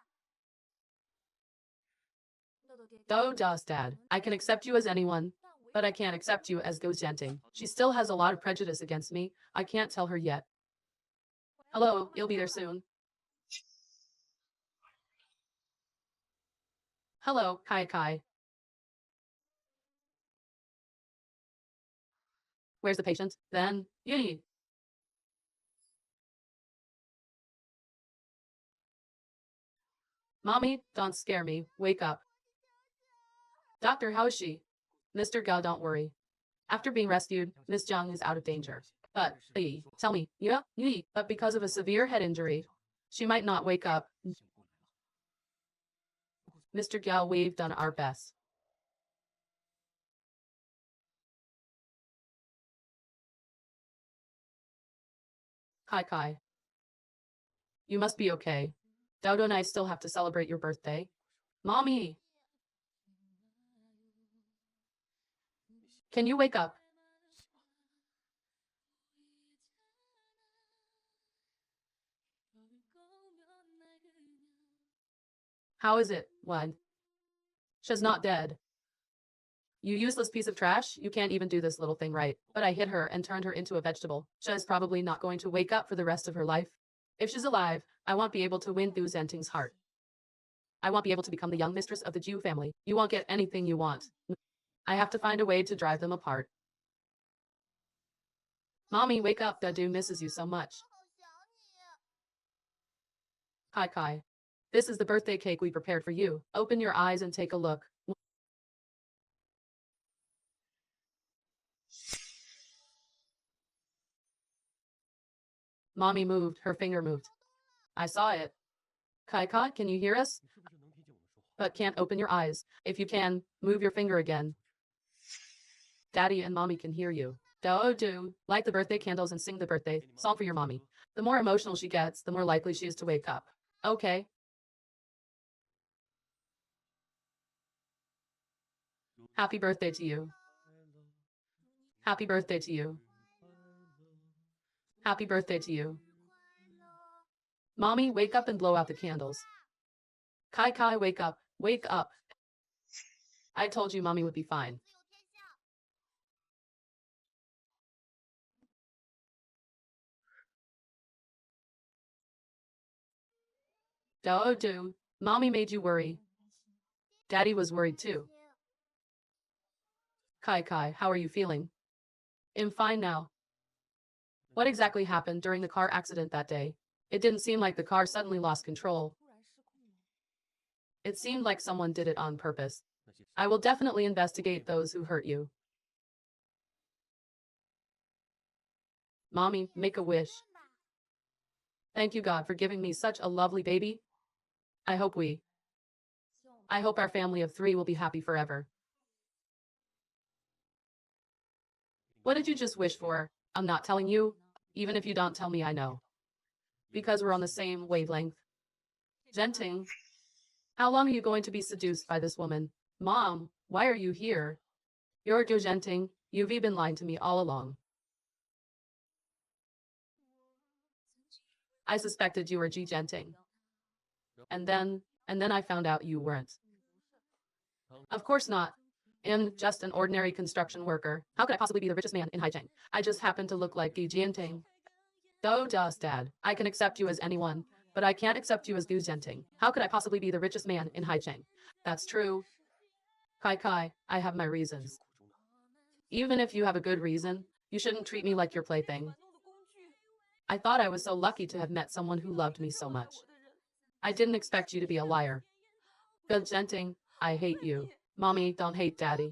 Oh, does Dad. I can accept you as anyone, but I can't accept you as Go Genting. She still has a lot of prejudice against me. I can't tell her yet. Hello, you'll be there soon. Hello, Kai Kai. Where's the patient? Then, yee. Mommy, don't scare me. Wake up. Doctor, how is she? Mr. Gao, don't worry. After being rescued, Miss Zhang is out of danger. But, tell me, yeah, but because of a severe head injury, she might not wake up. Mr. Gao, we've done our best. Kai Kai, you must be okay. Dodo and I still have to celebrate your birthday. Mommy, can you wake up? How is it? What? She's not dead. You useless piece of trash, you can't even do this little thing right. But I hit her and turned her into a vegetable. She's probably not going to wake up for the rest of her life. If she's alive, I won't be able to win Thu Zenting's heart. I won't be able to become the young mistress of the Jew family. You won't get anything you want. I have to find a way to drive them apart. Mommy, wake up, Dadu misses you so much. Kai Kai. This is the birthday cake we prepared for you. Open your eyes and take a look. Mommy moved, her finger moved. I saw it. Kai Kai, can you hear us? But can't open your eyes. If you can, move your finger again. Daddy and mommy can hear you. Do, light the birthday candles and sing the birthday song for your mommy. The more emotional she gets, the more likely she is to wake up. Okay. Happy birthday to you. Happy birthday to you. Happy birthday to you. Mommy, wake up and blow out the candles. Kai Kai, wake up. Wake up. I told you mommy would be fine. Do. Mommy made you worry. Daddy was worried too. Kai Kai, how are you feeling? I'm fine now. What exactly happened during the car accident that day? It didn't seem like the car suddenly lost control. It seemed like someone did it on purpose. I will definitely investigate those who hurt you. Mommy, make a wish. Thank you, God, for giving me such a lovely baby. I hope our family of 3 will be happy forever. What did you just wish for? I'm not telling you. Even if you don't tell me, I know. Because we're on the same wavelength. Genting, how long are you going to be seduced by this woman? Mom, why are you here? You're Genting. You've been lying to me all along. I suspected you were Genting. And then I found out you weren't. Of course not. am just an ordinary construction worker. How could I possibly be the richest man in Haicheng? I just happen to look like Gu Jianting. Oh, dust, Dad. I can accept you as anyone, but I can't accept you as Gu Jianting. How could I possibly be the richest man in Haicheng? That's true. Kai Kai, I have my reasons. Even if you have a good reason, you shouldn't treat me like your plaything. I thought I was so lucky to have met someone who loved me so much. I didn't expect you to be a liar. Gu Jianting, I hate you. Mommy, don't hate Daddy.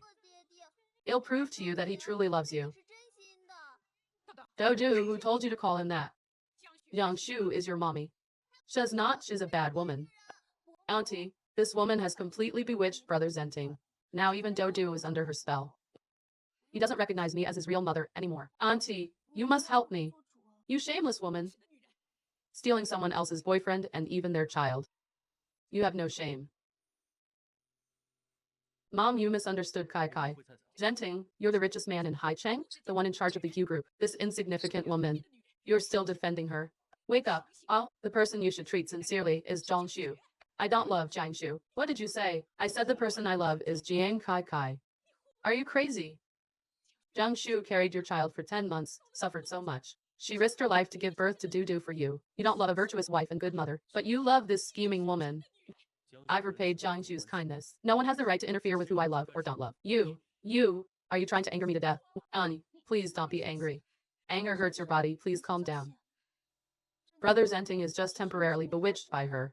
It'll prove to you that he truly loves you. Dodo, who told you to call him that? Yang Shu is your mommy. She's not, she's a bad woman. Auntie, this woman has completely bewitched Brother Zenting. Now even Dodo is under her spell. He doesn't recognize me as his real mother anymore. Auntie, you must help me. You shameless woman. Stealing someone else's boyfriend and even their child. You have no shame. Mom, you misunderstood Kai Kai. Zenting, you're the richest man in Haicheng, the one in charge of the Q group. This insignificant woman. You're still defending her. Wake up. Oh, the person you should treat sincerely is Zhang Shu. I don't love Jiang Shu. What did you say? I said the person I love is Jiang Kai Kai. Are you crazy? Jiang Shu carried your child for 10 months, suffered so much. She risked her life to give birth to Dudu for you. You don't love a virtuous wife and good mother, but you love this scheming woman. I've repaid Jiang Shu's kindness. No one has the right to interfere with who I love or don't love. Are you trying to anger me to death? Annie, please don't be angry. Anger hurts your body, please calm down. Brother Zenting is just temporarily bewitched by her.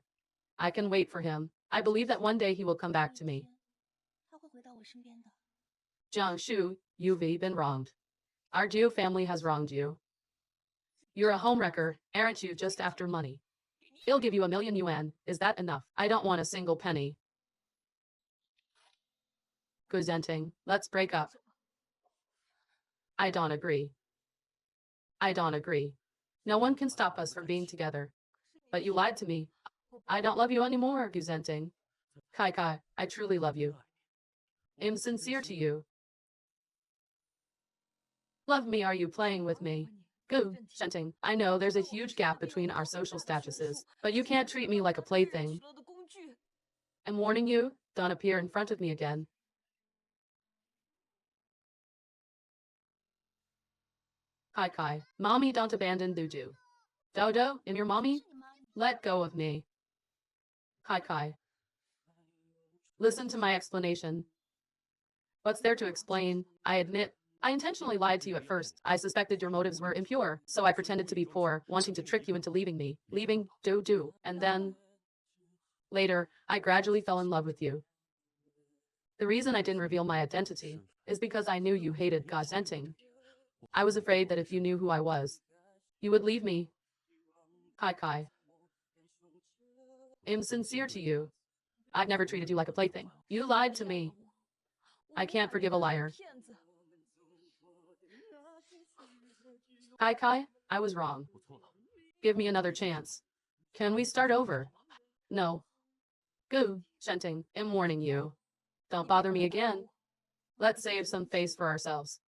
I can wait for him. I believe that one day he will come back to me. Jiang Shu, you've been wronged. Our Jiu family has wronged you. You're a homewrecker, aren't you, just after money? He'll give you 1,000,000 yuan. Is that enough? I don't want a single penny. Gu Zenting, let's break up. I don't agree. I don't agree. No one can stop us from being together. But you lied to me. I don't love you anymore, Gu Zenting. Kai Kai, I truly love you. I'm sincere to you. Love me, are you playing with me? Gu Zenting, I know there's a huge gap between our social statuses, but you can't treat me like a plaything. I'm warning you, don't appear in front of me again. Kai Kai, mommy, don't abandon Dudu. Dodo, am your mommy? Let go of me. Kai Kai. Listen to my explanation. What's there to explain? I admit, I intentionally lied to you at first. I suspected your motives were impure, so I pretended to be poor, wanting to trick you into leaving me, leaving Dudu, and then... Later, I gradually fell in love with you. The reason I didn't reveal my identity is because I knew you hated Gu Zenting. I was afraid that if you knew who I was, you would leave me. Kai Kai. I'm sincere to you. I've never treated you like a plaything. You lied to me. I can't forgive a liar. Kai Kai, I was wrong. Give me another chance. Can we start over? No. Gu Zenting, I'm warning you. Don't bother me again. Let's save some face for ourselves.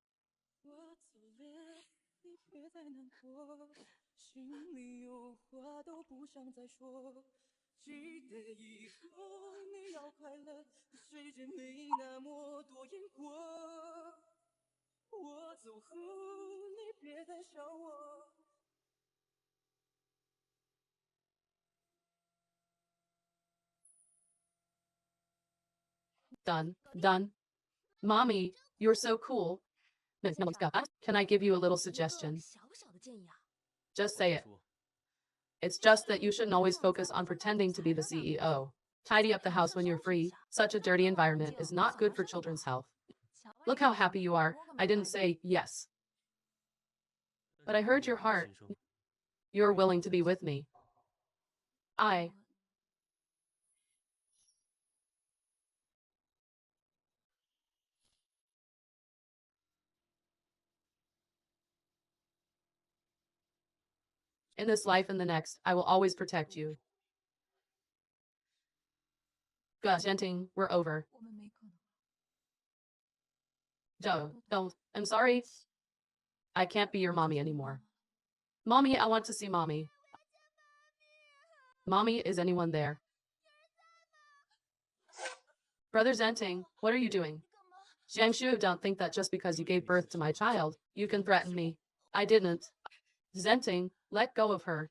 心里有话都不想再说，记得以后你要快乐，世界没那么多烟火。我走后，你别再想我。Done. Done. Mommy, you're so cool. Can I give you a little suggestion? Just say it. It's just that you shouldn't always focus on pretending to be the CEO. Tidy up the house when you're free. Such a dirty environment is not good for children's health. Look how happy you are. I didn't say yes. But I heard your heart. You're willing to be with me. In this life and the next, I will always protect you. Gu Zenting, we're over. Don't. I'm sorry. I can't be your mommy anymore. Mommy, I want to see mommy. Mommy, is anyone there? Brother Zenting, what are you doing? Jiangshu, don't think that just because you gave birth to my child, you can threaten me. I didn't. Zenting, let go of her.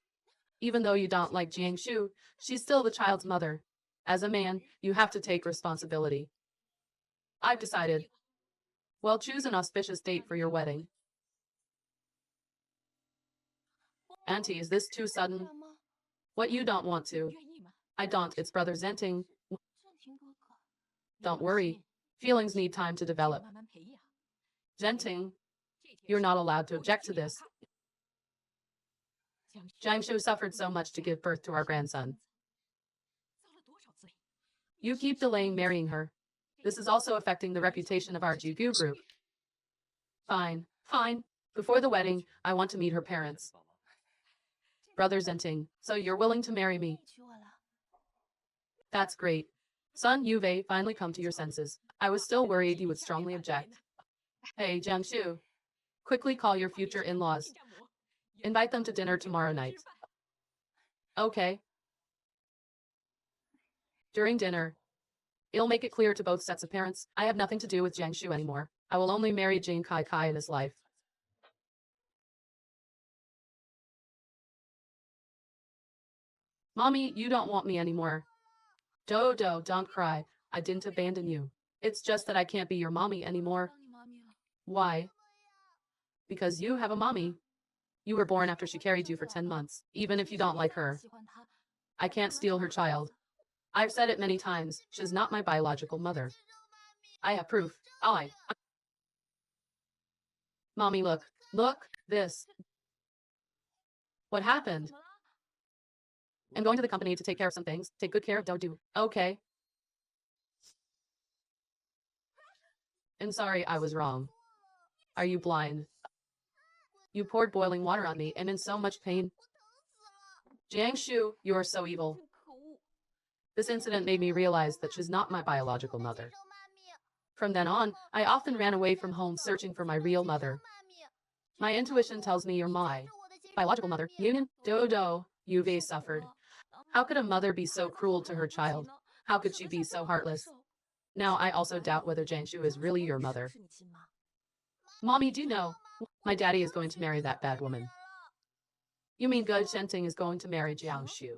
Even though you don't like Jiangshu, she's still the child's mother. As a man, you have to take responsibility. I've decided. Well, choose an auspicious date for your wedding. Auntie, is this too sudden? What, you don't want to? I don't, it's Brother Zenting. Don't worry. Feelings need time to develop. Zenting, you're not allowed to object to this. Jiangshu suffered so much to give birth to our grandson. You keep delaying marrying her. This is also affecting the reputation of our Jugyu group. Fine, fine. Before the wedding, I want to meet her parents. Brother Zenting, so you're willing to marry me? That's great. Son Yuve, finally come to your senses. I was still worried you would strongly object. Hey, Jiangshu, quickly call your future in-laws. Invite them to dinner tomorrow night. Okay. During dinner, it'll make it clear to both sets of parents, I have nothing to do with Jiangshu anymore. I will only marry Jane Kai Kai in his life. Mommy, you don't want me anymore. Dodo, don't cry. I didn't abandon you. It's just that I can't be your mommy anymore. Why? Because you have a mommy. You were born after she carried you for 10 months, even if you don't like her. I can't steal her child. I've said it many times, she's not my biological mother. I have proof. Mommy, look. Look, this. What happened? I'm going to the company to take care of some things. Take good care of Dodo. Okay. I'm sorry, I was wrong. Are you blind? You poured boiling water on me and in so much pain. Jiangshu, you are so evil. This incident made me realize that she's not my biological mother. From then on, I often ran away from home searching for my real mother. My intuition tells me you're my biological mother. Union, Dodo, Yuve suffered. How could a mother be so cruel to her child? How could she be so heartless? Now I also doubt whether Jiangshu is really your mother. Mommy, do you know? My daddy is going to marry that bad woman. You mean Ge Shenting is going to marry Jiangshu?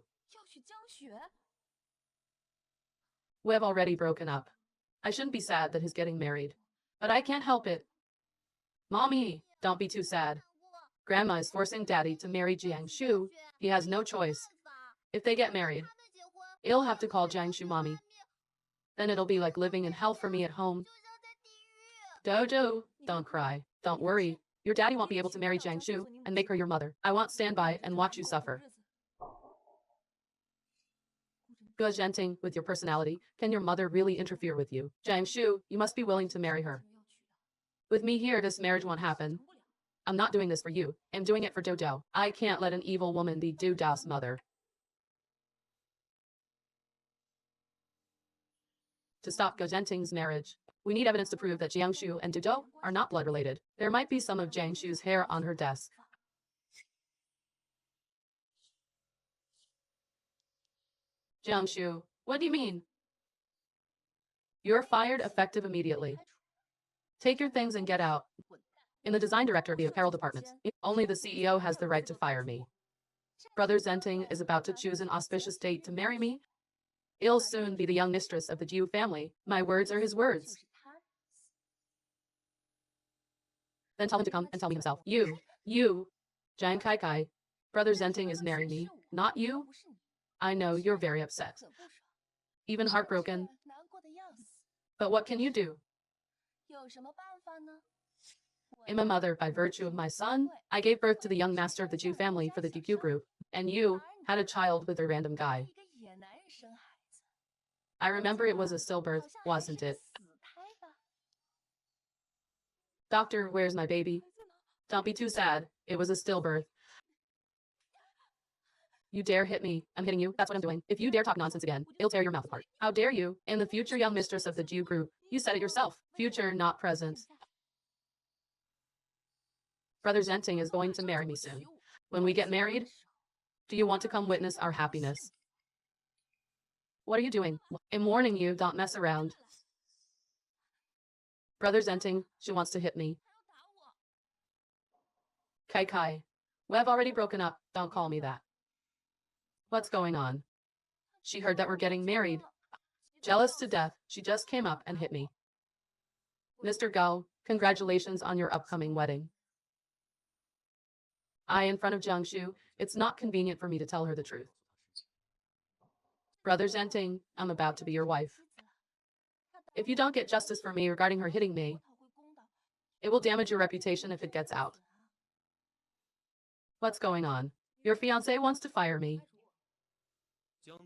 We've already broken up. I shouldn't be sad that he's getting married. But I can't help it. Mommy, don't be too sad. Grandma is forcing Daddy to marry Jiangshu. He has no choice. If they get married, he'll have to call Jiangshu Mommy. Then it'll be like living in hell for me at home. Dodo, don't cry. Don't worry. Your daddy won't be able to marry Jiangshu and make her your mother. I won't stand by and watch you suffer. Ge Zhenting, with your personality, can your mother really interfere with you? Jiangshu, you must be willing to marry her. With me here, this marriage won't happen. I'm not doing this for you. I'm doing it for Dodo. I can't let an evil woman be Dodo's mother. To stop Ge Zhenting's marriage, we need evidence to prove that Jiangshu and Dodo are not blood related. There might be some of Jiangshu's hair on her desk. Jiangshu, what do you mean? You're fired effective immediately. Take your things and get out. In the design director of the apparel department, only the CEO has the right to fire me. Brother Zenting is about to choose an auspicious date to marry me. He'll soon be the young mistress of the Jiu family. My words are his words. Then tell him to come and tell me himself. You, Jiang Kai Kai. Brother Zenting is marrying me, not you. I know you're very upset. Even heartbroken. But what can you do? I'm a mother by virtue of my son. I gave birth to the young master of the Jiu family for the DQ group. And you had a child with a random guy. I remember it was a stillbirth, wasn't it? Doctor, where's my baby? Don't be too sad. It was a stillbirth. You dare hit me. I'm hitting you. That's what I'm doing. If you dare talk nonsense again, it'll tear your mouth apart. How dare you? In the future young mistress of the Jiu group. You said it yourself. Future, not present. Brother Zenting is going to marry me soon. When we get married, do you want to come witness our happiness? What are you doing? I'm warning you, don't mess around. Brother's venting. She wants to hit me. Kai Kai. We've already broken up. Don't call me that. What's going on? She heard that we're getting married. Jealous to death, she just came up and hit me. Mr. Gao, congratulations on your upcoming wedding. In front of Jiangshu, it's not convenient for me to tell her the truth. Brother Zhenting, I'm about to be your wife. If you don't get justice for me regarding her hitting me, it will damage your reputation if it gets out. What's going on? Your fiancé wants to fire me.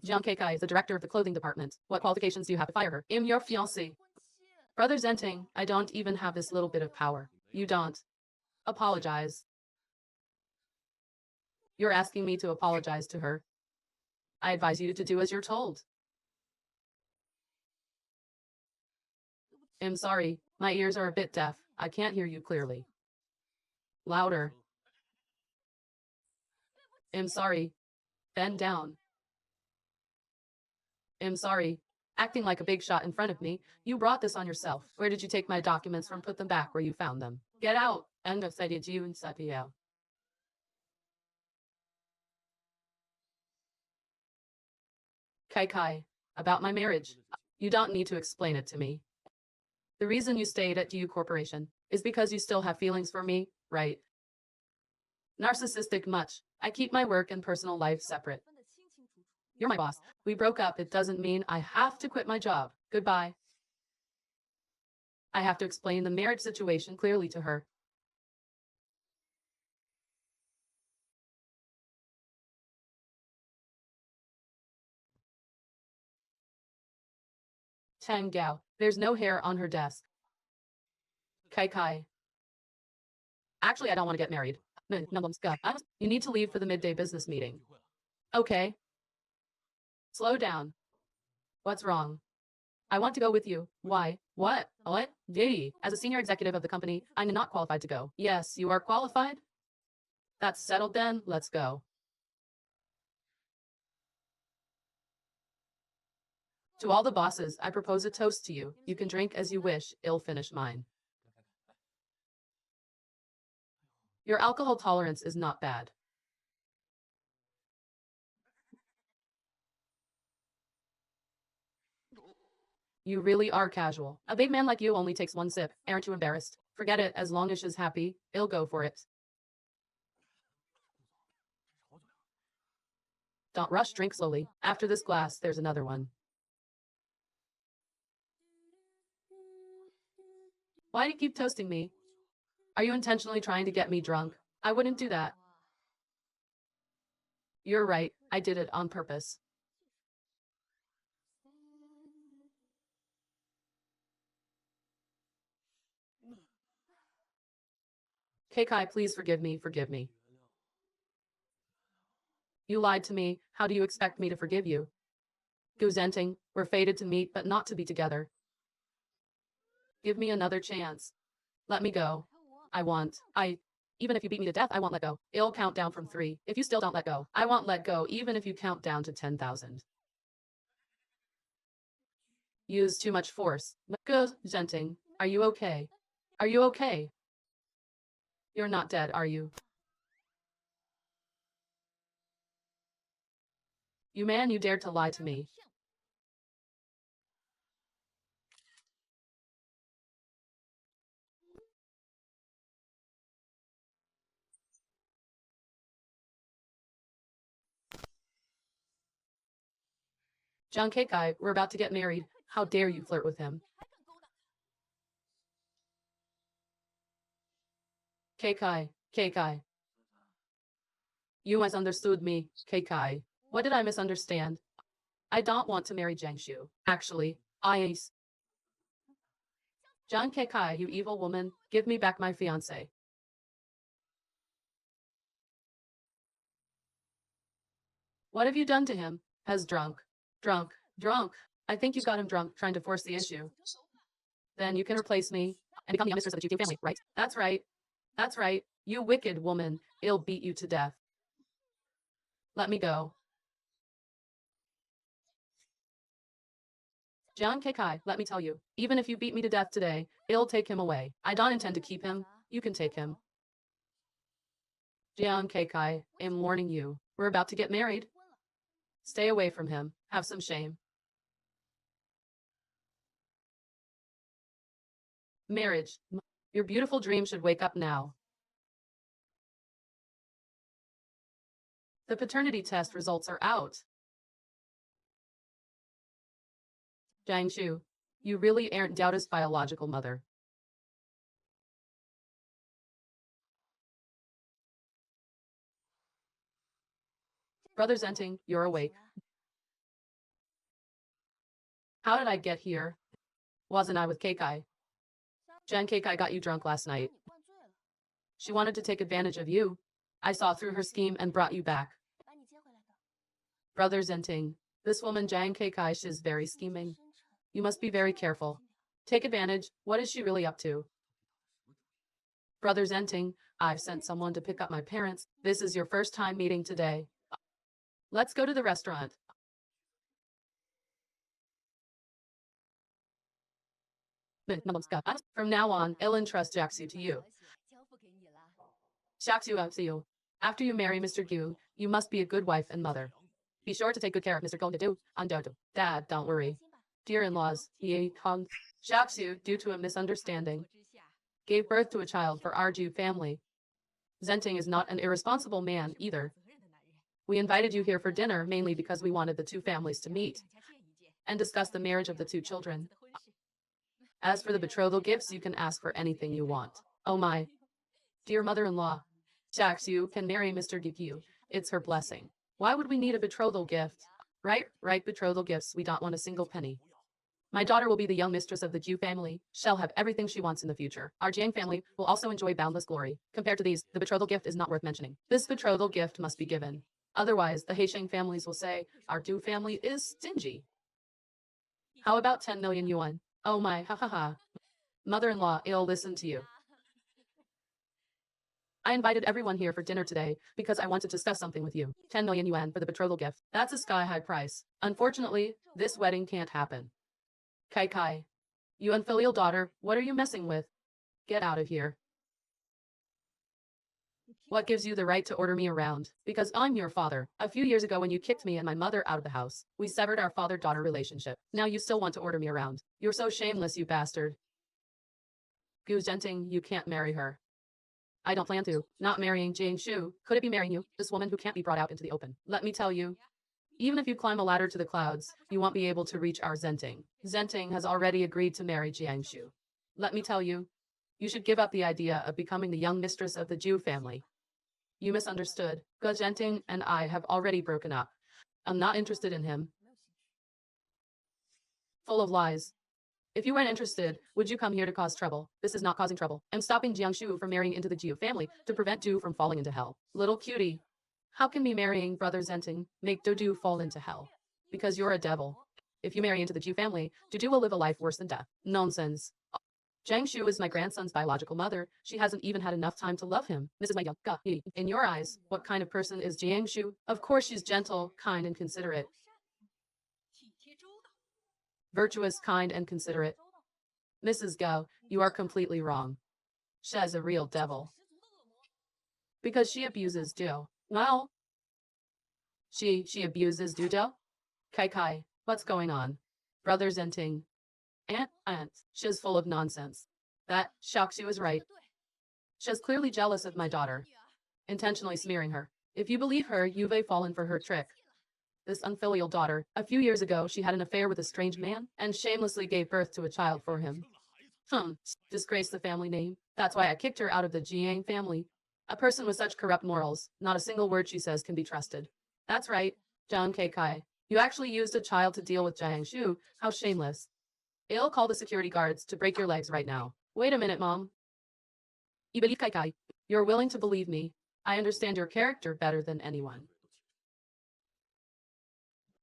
Jiang Keikai is the director of the clothing department. What qualifications do you have to fire her? I'm your fiancé. Brother Zhenting, I don't even have this little bit of power. You don't. Apologize. You're asking me to apologize to her. I advise you to do as you're told. I'm sorry, my ears are a bit deaf. I can't hear you clearly. Louder. I'm sorry. Bend down. I'm sorry. Acting like a big shot in front of me, you brought this on yourself. Where did you take my documents from? Put them back where you found them. Get out. End of cited you and Sapiel. Kai Kai, about my marriage. You don't need to explain it to me. The reason you stayed at DU Corporation is because you still have feelings for me, right? Narcissistic much. I keep my work and personal life separate. You're my boss. We broke up. It doesn't mean I have to quit my job. Goodbye. I have to explain the marriage situation clearly to her. Tang Gao, there's no hair on her desk. Kai Kai. Actually, I don't want to get married. You need to leave for the midday business meeting. Okay. Slow down. What's wrong? I want to go with you. Why? What? What? Yay. As a senior executive of the company, I'm not qualified to go. Yes, you are qualified? That's settled then. Let's go. To all the bosses, I propose a toast to you. You can drink as you wish. I'll finish mine. Your alcohol tolerance is not bad. You really are casual. A big man like you only takes one sip. Aren't you embarrassed? Forget it. As long as she's happy, I'll go for it. Don't rush. Drink slowly. After this glass, there's another one. Why do you keep toasting me? Are you intentionally trying to get me drunk? I wouldn't do that. You're right. I did it on purpose. Keikai, please forgive me. Forgive me. You lied to me. How do you expect me to forgive you? Guzenting, we're fated to meet but not to be together. Give me another chance. Let me go. Even if you beat me to death, I won't let go. I'll count down from 3. If you still don't let go, I won't let go even if you count down to 10,000. Use too much force. Guzenting, are you okay? Are you okay? You're not dead, are you? You man, you dared to lie to me. John Keikai, we're about to get married. How dare you flirt with him? Keikai, Keikai. You misunderstood me, Keikai. What did I misunderstand? I don't want to marry Jiangshu. Actually, John Keikai, you evil woman, give me back my fiancé. What have you done to him? Has drunk. Drunk. Drunk. I think you got him drunk, trying to force the issue. Then you can replace me and become the youngest of the GQ family, right? That's right. That's right. You wicked woman. I'll beat you to death. Let me go. Jiang Keikai, let me tell you, even if you beat me to death today, it'll take him away. I don't intend to keep him. You can take him. Jiang Keikai, I'm warning you. We're about to get married. Stay away from him. Have some shame. Marriage. Your beautiful dream should wake up now. The paternity test results are out. Jiang Shu, you really aren't Doubta's biological mother. Brother Zenting, you're awake. How did I get here? Wasn't I with Keikai? Jen Keikai got you drunk last night. She wanted to take advantage of you. I saw through her scheme and brought you back. Brother Zenting, this woman Jiang Keikai is very scheming. You must be very careful. Take advantage. What is she really up to? Brother Zenting, I've sent someone to pick up my parents. This is your first time meeting today. Let's go to the restaurant. From now on, I'll entrust Jiaxu to you. Jiaxu up to you. After you marry Mr. Gu, you must be a good wife and mother. Be sure to take good care of Mr. Gongdu. Andodo. Dad, don't worry. Dear-in-laws, Ye Hong. Jiaxu, due to a misunderstanding, gave birth to a child for our Ju family. Zenting is not an irresponsible man either. We invited you here for dinner mainly because we wanted the two families to meet and discuss the marriage of the two children. As for the betrothal gifts, you can ask for anything you want. Oh my. Dear mother-in-law, Jiaxu can marry Mr. Gikyu. It's her blessing. Why would we need a betrothal gift? Right, betrothal gifts, we don't want a single penny. My daughter will be the young mistress of the Ju family. She'll have everything she wants in the future. Our Jiang family will also enjoy boundless glory. Compared to these, the betrothal gift is not worth mentioning. This betrothal gift must be given. Otherwise, the Heisheng families will say, our Du family is stingy. How about 10 million yuan? Oh my, ha ha ha. Mother-in-law, I'll listen to you. I invited everyone here for dinner today because I want to discuss something with you. 10 million yuan for the betrothal gift. That's a sky-high price. Unfortunately, this wedding can't happen. Kai, you unfilial daughter, what are you messing with? Get out of here. What gives you the right to order me around? Because I'm your father. A few years ago when you kicked me and my mother out of the house, we severed our father-daughter relationship. Now you still want to order me around. You're so shameless, you bastard. Gu Zhenting, you can't marry her. I don't plan to. Not marrying Jiang Shu. Could it be marrying you, this woman who can't be brought out into the open? Let me tell you. Even if you climb a ladder to the clouds, you won't be able to reach our Zenting. Zenting has already agreed to marry Jiang Shu. Let me tell you. You should give up the idea of becoming the young mistress of the Ju family. You misunderstood. Gu Zhenting and I have already broken up. I'm not interested in him. Full of lies. If you weren't interested, would you come here to cause trouble? This is not causing trouble. I'm stopping Jiang Shu from marrying into the Jiu family to prevent Du from falling into hell. Little cutie. How can me marrying Brother Zenting make Dodu fall into hell? Because you're a devil. If you marry into the Jiu family, Dodu will live a life worse than death. Nonsense. Jiang Shu is my grandson's biological mother. She hasn't even had enough time to love him. This is my young guy. In your eyes, what kind of person is Jiang Shu? Of course she's gentle, kind, and considerate. Virtuous, kind, and considerate. Mrs. Gao, you are completely wrong. She's a real devil. Because she abuses Du. Well, she abuses Dudo? Kai, what's going on? Brother Zenting. Aunt, she's full of nonsense. That Shaxu is right. She's clearly jealous of my daughter, intentionally smearing her. If you believe her, you've fallen for her trick. This unfilial daughter, a few years ago she had an affair with a strange man and shamelessly gave birth to a child for him. Disgrace the family name. That's why I kicked her out of the Jiang family. A person with such corrupt morals, not a single word she says can be trusted. That's right, Jiang Keikai. You actually used a child to deal with Jiang Shu. How shameless. I'll call the security guards to break your legs right now. Wait a minute, Mom. You believe Keikai. You're willing to believe me. I understand your character better than anyone.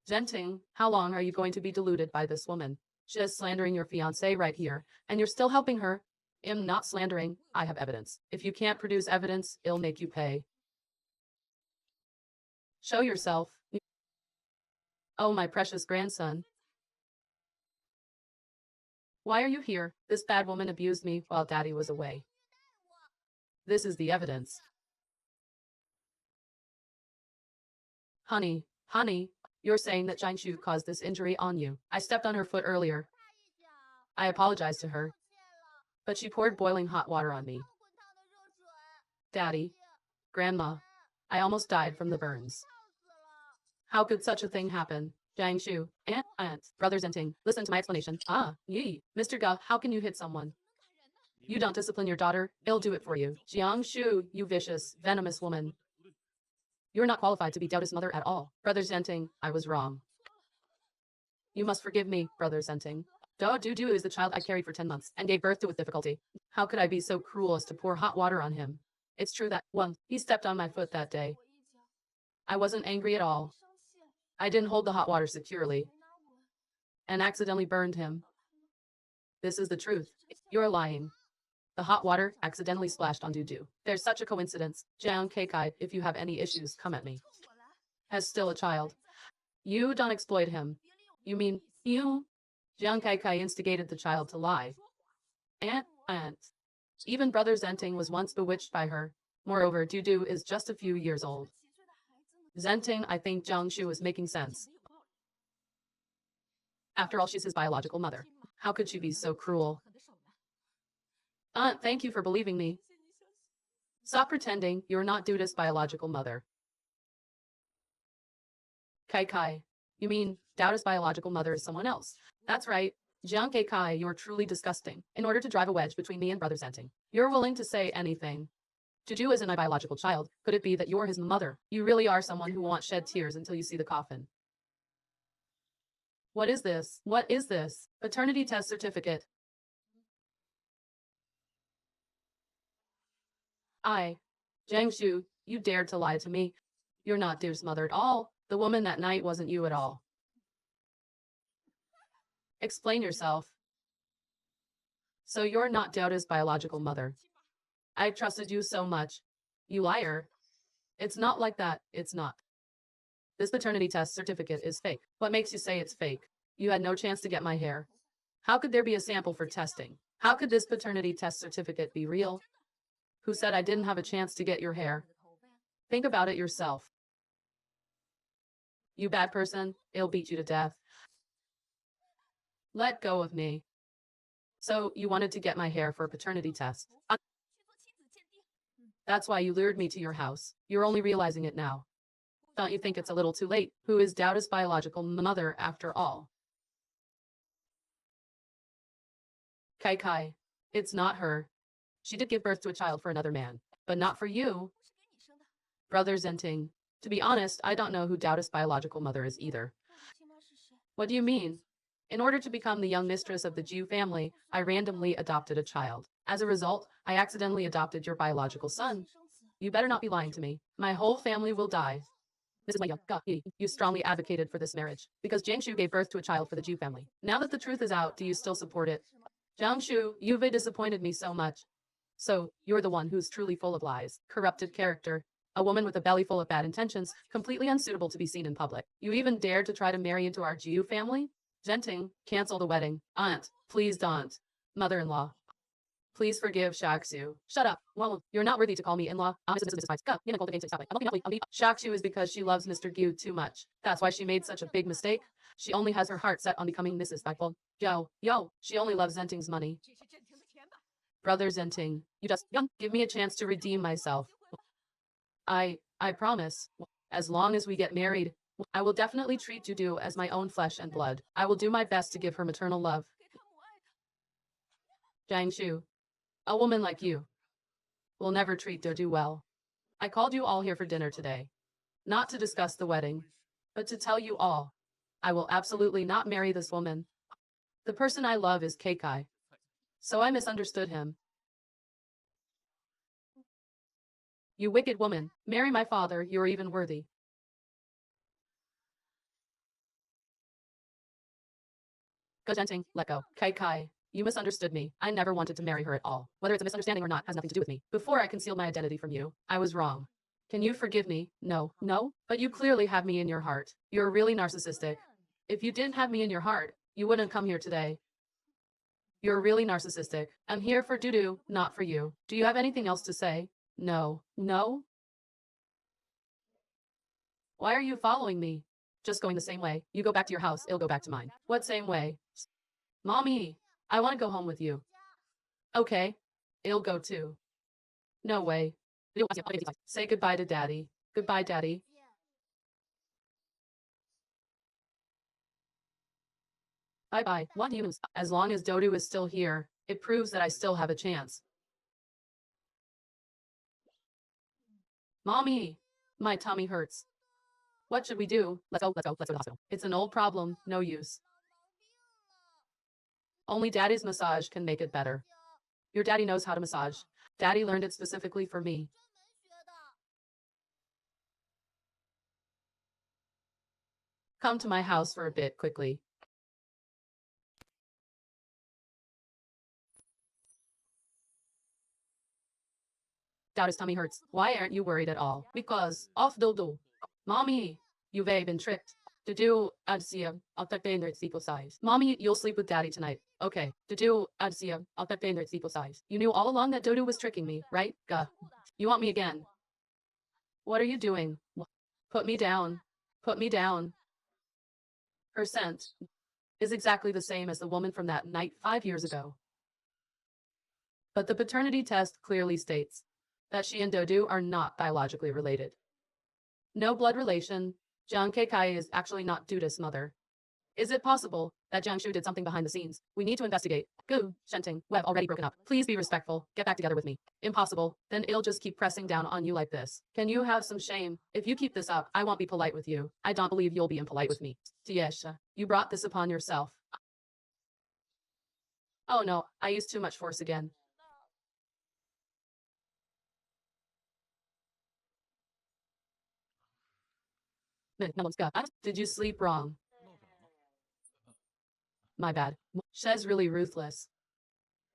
Zenting, how long are you going to be deluded by this woman? She is slandering your fiancé right here, and you're still helping her. I'm not slandering, I have evidence. If you can't produce evidence, I'll make you pay. Show yourself. Oh, my precious grandson. Why are you here? This bad woman abused me while Daddy was away. This is the evidence. Honey, you're saying that Jingshu caused this injury on you. I stepped on her foot earlier. I apologized to her, but she poured boiling hot water on me. Daddy, Grandma, I almost died from the burns. How could such a thing happen? Jingshu, aunt, brother Zenting, listen to my explanation. Mr. Ga, how can you hit someone? You don't discipline your daughter, it'll do it for you. Jiangshu, you vicious, venomous woman. You're not qualified to be Doubt's mother at all. Brother Zenting, I was wrong. You must forgive me, Brother Zenting. Do is the child I carried for 10 months and gave birth to with difficulty. How could I be so cruel as to pour hot water on him? It's true that, once he stepped on my foot that day. I wasn't angry at all. I didn't hold the hot water securely and accidentally burned him. This is the truth. You're lying. The hot water accidentally splashed on Dudu. There's such a coincidence. Jiang Keikai, if you have any issues, come at me. As still a child. You don't exploit him. You mean, you? Jiang Keikai instigated the child to lie. Aunt. Even Brother Zenting was once bewitched by her. Moreover, Dudu is just a few years old. Zenting, I think Jiangshu is making sense. After all, she's his biological mother. How could she be so cruel? Aunt, thank you for believing me. Stop pretending you're not Duda's biological mother. Kai, you mean Doubt's biological mother is someone else? That's right. Jiang Kai, you're truly disgusting. In order to drive a wedge between me and Brother Zenting, you're willing to say anything. Dudu isn't my biological child. Could it be that you're his mother? You really are someone who won't shed tears until you see the coffin. What is this? What is this? Paternity test certificate. Jiangshu, you dared to lie to me. You're not Du's mother at all. The woman that night wasn't you at all. Explain yourself. So you're not Doubt's biological mother. I trusted you so much. You liar. It's not like that, it's not. This paternity test certificate is fake. What makes you say it's fake? You had no chance to get my hair. How could there be a sample for testing? How could this paternity test certificate be real? Who said I didn't have a chance to get your hair? Think about it yourself. You bad person, it'll beat you to death. Let go of me. So, you wanted to get my hair for a paternity test. That's why you lured me to your house. You're only realizing it now. Don't you think it's a little too late? Who is Doubt's biological mother after all? Kai, it's not her. She did give birth to a child for another man, but not for you. Brother Zenting, to be honest, I don't know who Doubt's biological mother is either. What do you mean? In order to become the young mistress of the Jiu family, I randomly adopted a child. As a result, I accidentally adopted your biological son. You better not be lying to me. My whole family will die. Mrs. Maya, you strongly advocated for this marriage because Jiangshu gave birth to a child for the Jiu family. Now that the truth is out, do you still support it? Jiangshu, you've disappointed me so much. So, you're the one who's truly full of lies, corrupted character, a woman with a belly full of bad intentions, completely unsuitable to be seen in public. You even dared to try to marry into our Jiu family? Zenting, cancel the wedding. Aunt, please don't. Mother-in-law, please forgive Shaxu. Shut up. Well, you're not worthy to call me in-law. Shaxu is because she loves Mr. Gyu too much. That's why she made such a big mistake. She only has her heart set on becoming Mrs. Bible. Yo, she only loves Zenting's money. Brother Zenting, you just give me a chance to redeem myself. I promise. As long as we get married, I will definitely treat Dudu as my own flesh and blood. I will do my best to give her maternal love. Jiangshu, a woman like you will never treat Dudu well. I called you all here for dinner today, not to discuss the wedding, but to tell you all, I will absolutely not marry this woman. The person I love is Keikai. So I misunderstood him. You wicked woman, marry my father, you're even worthy. Go Zenting, let go. Kai, you misunderstood me. I never wanted to marry her at all. Whether it's a misunderstanding or not has nothing to do with me. Before I concealed my identity from you, I was wrong. Can you forgive me? No, but you clearly have me in your heart. You're really narcissistic. If you didn't have me in your heart, you wouldn't come here today. You're really narcissistic. I'm here for doo-doo, not for you. Do you have anything else to say? No. No? Why are you following me? Just going the same way. You go back to your house, it'll go back to mine. What same way? Mommy, I want to go home with you. Okay. It'll go too. No way. Say goodbye to Daddy. Goodbye, Daddy. Bye-bye. What humans? As long as Dodo is still here, it proves that I still have a chance. Mommy, my tummy hurts. What should we do? Let's go to the hospital. It's an old problem, no use. Only Daddy's massage can make it better. Your daddy knows how to massage. Daddy learned it specifically for me. Come to my house for a bit quickly. Dodo's tummy hurts. Why aren't you worried at all? Because off Dodo. Mommy, you've been tricked. Dudu, Adsia, I'll take the size. Mommy, you'll sleep with Daddy tonight. Okay. Dudu, Adsia, I'll take the size. You knew all along that Dodo was tricking me, right? Gah. You want me again? What are you doing? Put me down. Put me down. Her scent is exactly the same as the woman from that night 5 years ago. But the paternity test clearly states that she and Dodo are not biologically related. No blood relation. Jiang Keikai is actually not Duda's mother. Is it possible that Jiang Shu did something behind the scenes? We need to investigate. Gu, Shenting, we've already broken up. Please be respectful. Get back together with me. Impossible. Then it'll just keep pressing down on you like this. Can you have some shame? If you keep this up, I won't be polite with you. I don't believe you'll be impolite with me. Tiesha, you brought this upon yourself. Oh no, I used too much force again. Did you sleep wrong? My bad. Shez really ruthless.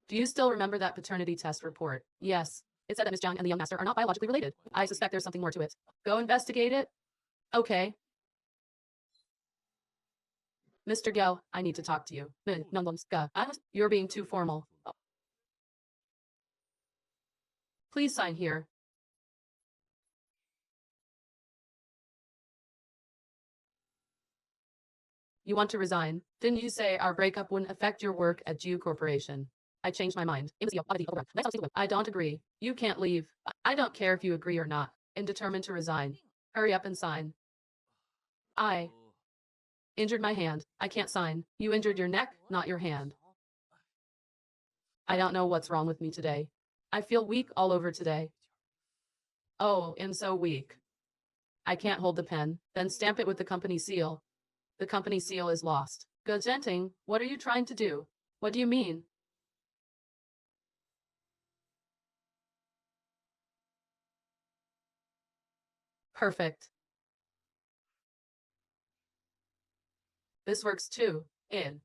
Do you still remember that paternity test report? Yes. It said that Miss Jiang and the young master are not biologically related. I suspect there's something more to it. Go investigate it? Okay. Mr. Gao, I need to talk to you. You're being too formal. Please sign here. You want to resign? Didn't you say our breakup wouldn't affect your work at Jiu Corporation? I changed my mind. I don't agree. You can't leave. I don't care if you agree or not. I'm determined to resign. Hurry up and sign. I injured my hand. I can't sign. You injured your neck, not your hand. I don't know what's wrong with me today. I feel weak all over today. Oh, I'm so weak. I can't hold the pen. Then stamp it with the company seal. The company seal is lost. Gajenting, what are you trying to do? What do you mean? Perfect. This works too. In.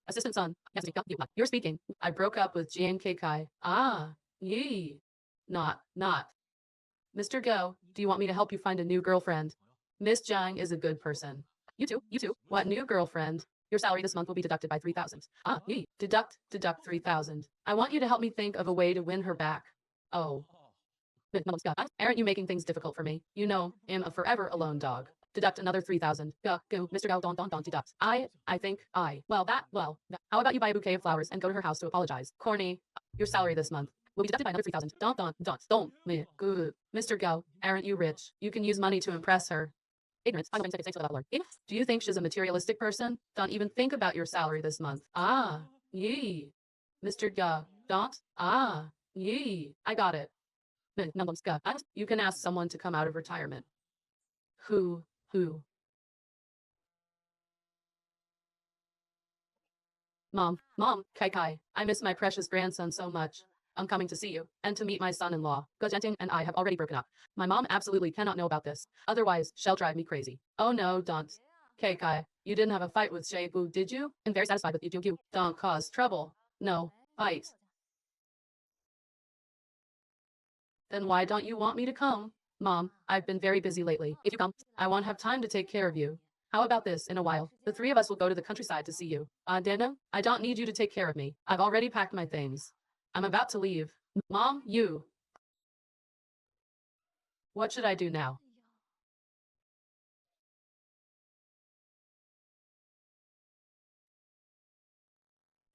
Assistant son. You're speaking. I broke up with Jian Kai. Ah, yee. Not. Mr. Go, do you want me to help you find a new girlfriend? Miss Jiang is a good person. You too. What new girlfriend? Your salary this month will be deducted by 3,000. Ah, yee. Deduct 3,000. I want you to help me think of a way to win her back. Oh. Aren't you making things difficult for me? You know, I'm a forever alone dog. Deduct another 3,000. Go, Mr. Gao, don't deduct. I think, how about you buy a bouquet of flowers and go to her house to apologize? Corny, your salary this month will be deducted by another 3,000. Don't, me, good. Mr. Gao, aren't you rich? You can use money to impress her. Ignorance. Do you think she's a materialistic person? Don't even think about your salary this month. Ah, yee. Mr. Gao, don't. Ah, yee. I got it. You can ask someone to come out of retirement. Who? Mom, Kai, I miss my precious grandson so much. I'm coming to see you and to meet my son-in-law. Gojenting and I have already broken up. My mom absolutely cannot know about this. Otherwise, she'll drive me crazy. Oh no, don't. Kai, you didn't have a fight with Shay Bu, did you? I'm very satisfied with you. Don't cause trouble. No, fight. Then why don't you want me to come? Mom, I've been very busy lately. If you come, I won't have time to take care of you. How about this? In a while, the three of us will go to the countryside to see you. Dana, I don't need you to take care of me. I've already packed my things. I'm about to leave. Mom, you. What should I do now?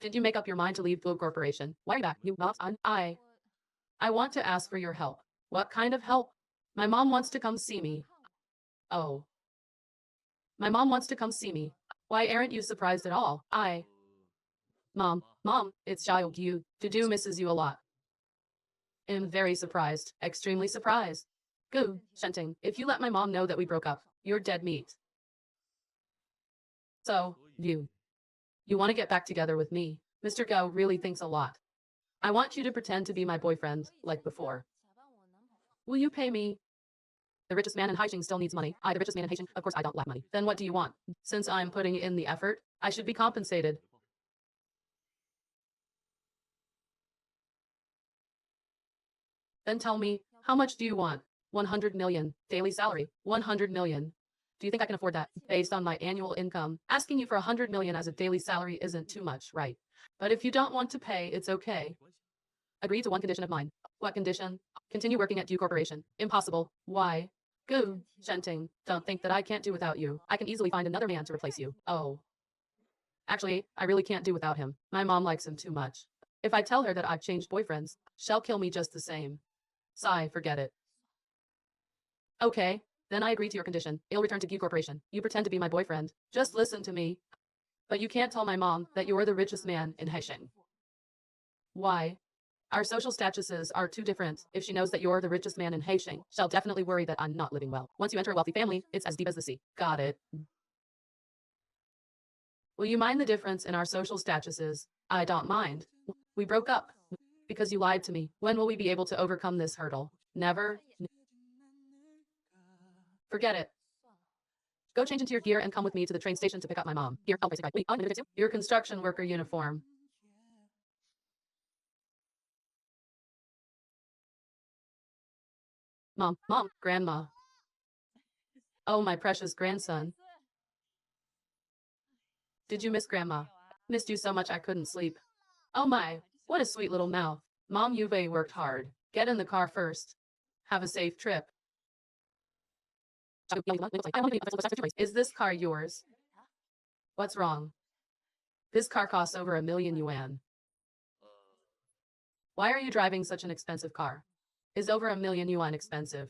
Did you make up your mind to leave Blue Corporation? Why back? You not I want to ask for your help. What kind of help? My mom wants to come see me. Oh, my mom wants to come see me. Why aren't you surprised at all? Mom, it's Xiao Yu. Dudu misses you a lot. I'm very surprised. Extremely surprised. Goo, Shenting, if you let my mom know that we broke up, you're dead meat. So, you want to get back together with me. Mr. Gao really thinks a lot. I want you to pretend to be my boyfriend, like before. Will you pay me? The richest man in Haixing still needs money. I, the richest man in Haixing, of course I don't lack money. Then what do you want? Since I'm putting in the effort, I should be compensated. Then tell me, how much do you want? 100 million. Daily salary. 100 million. Do you think I can afford that? Based on my annual income, asking you for 100 million as a daily salary isn't too much, right? But if you don't want to pay, it's okay. Agree to one condition of mine. What condition? Continue working at Dew Corporation. Impossible. Why? Goo, Shenting, don't think that I can't do without you. I can easily find another man to replace you. Oh. Actually, I really can't do without him. My mom likes him too much. If I tell her that I've changed boyfriends, she'll kill me just the same. Sigh, forget it. Okay, then I agree to your condition. I'll return to Dew Corporation. You pretend to be my boyfriend. Just listen to me. But you can't tell my mom that you're the richest man in Haixing. Why? Our social statuses are too different. If she knows that you're the richest man in Haixing, she'll definitely worry that I'm not living well. Once you enter a wealthy family, it's as deep as the sea. Got it. Will you mind the difference in our social statuses? I don't mind. We broke up because you lied to me. When will we be able to overcome this hurdle? Never. Forget it. Go change into your gear and come with me to the train station to pick up my mom. Gear, wait, your construction worker uniform. Mom, grandma. Oh, my precious grandson. Did you miss grandma? Missed you so much I couldn't sleep. Oh my, what a sweet little mouth. Mom, you've worked hard. Get in the car first. Have a safe trip. Is this car yours? What's wrong? This car costs over 1 million yuan. Why are you driving such an expensive car? Is over 1 million yuan expensive?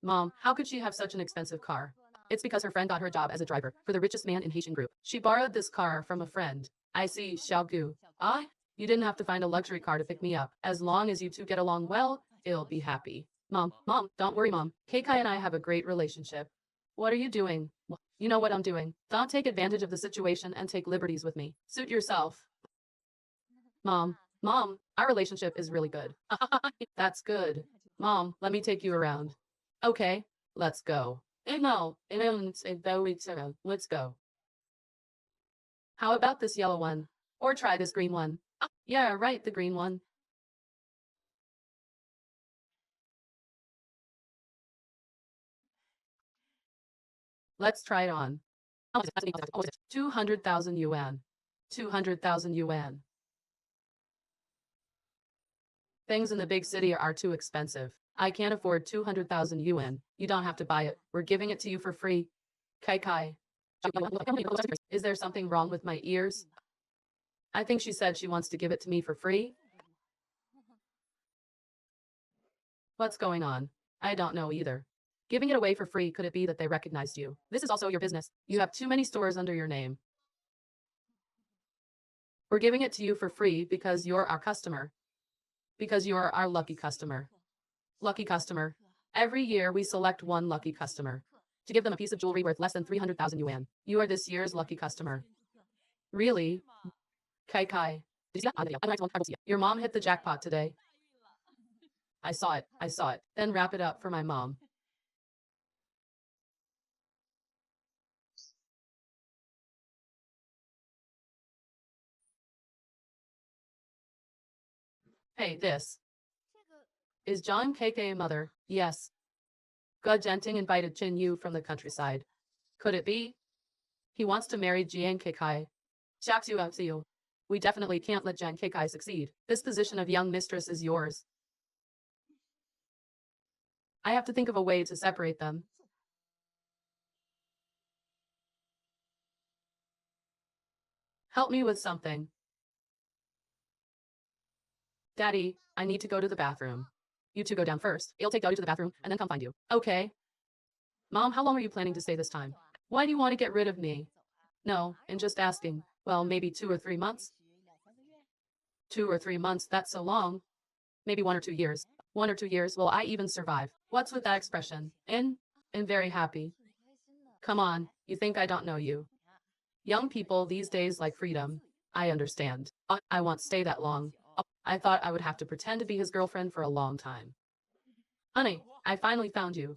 Mom, how could she have such an expensive car? It's because her friend got her a job as a driver for the richest man in Haitian group. She borrowed this car from a friend. I see, Xiaogu. Ah, you didn't have to find a luxury car to pick me up. As long as you two get along well, I'll be happy. Mom, don't worry, Mom. Keikai and I have a great relationship. What are you doing? You know what I'm doing. Don't take advantage of the situation and take liberties with me. Suit yourself. Mom, our relationship is really good. That's good. Mom, let me take you around. Okay, let's go. No, let's go. How about this yellow one? Or try this green one. Yeah, right, the green one. Let's try it on. 200,000 yuan. 200,000 yuan. Things in the big city are too expensive. I can't afford 200,000 yuan. You don't have to buy it. We're giving it to you for free. Kai. Is there something wrong with my ears? I think she said she wants to give it to me for free. What's going on? I don't know either. Giving it away for free, could it be that they recognized you? This is also your business. You have too many stores under your name. We're giving it to you for free because you're our customer. Because you're our lucky customer. Lucky customer. Every year we select one lucky customer to give them a piece of jewelry worth less than 300,000 yuan. You are this year's lucky customer. Really? Kai. Your mom hit the jackpot today. I saw it. Then wrap it up for my mom. Hey, this. Is John KK a mother? Yes. Gu Genting invited Chin Yu from the countryside. Could it be? He wants to marry Jiang Kekai. Xiaxiu. We definitely can't let Jiang Kekai succeed. This position of young mistress is yours. I have to think of a way to separate them. Help me with something. Daddy, I need to go to the bathroom. You two go down first. I'll take Daddy to the bathroom and then come find you. Okay. Mom, how long are you planning to stay this time? Why do you want to get rid of me? No, and just asking. Well, maybe 2 or 3 months. 2 or 3 months, that's so long. Maybe 1 or 2 years. 1 or 2 years, will I even survive? What's with that expression? And very happy. Come on, you think I don't know you. Young people these days like freedom. I understand. I won't stay that long. I thought I would have to pretend to be his girlfriend for a long time. Honey, I finally found you.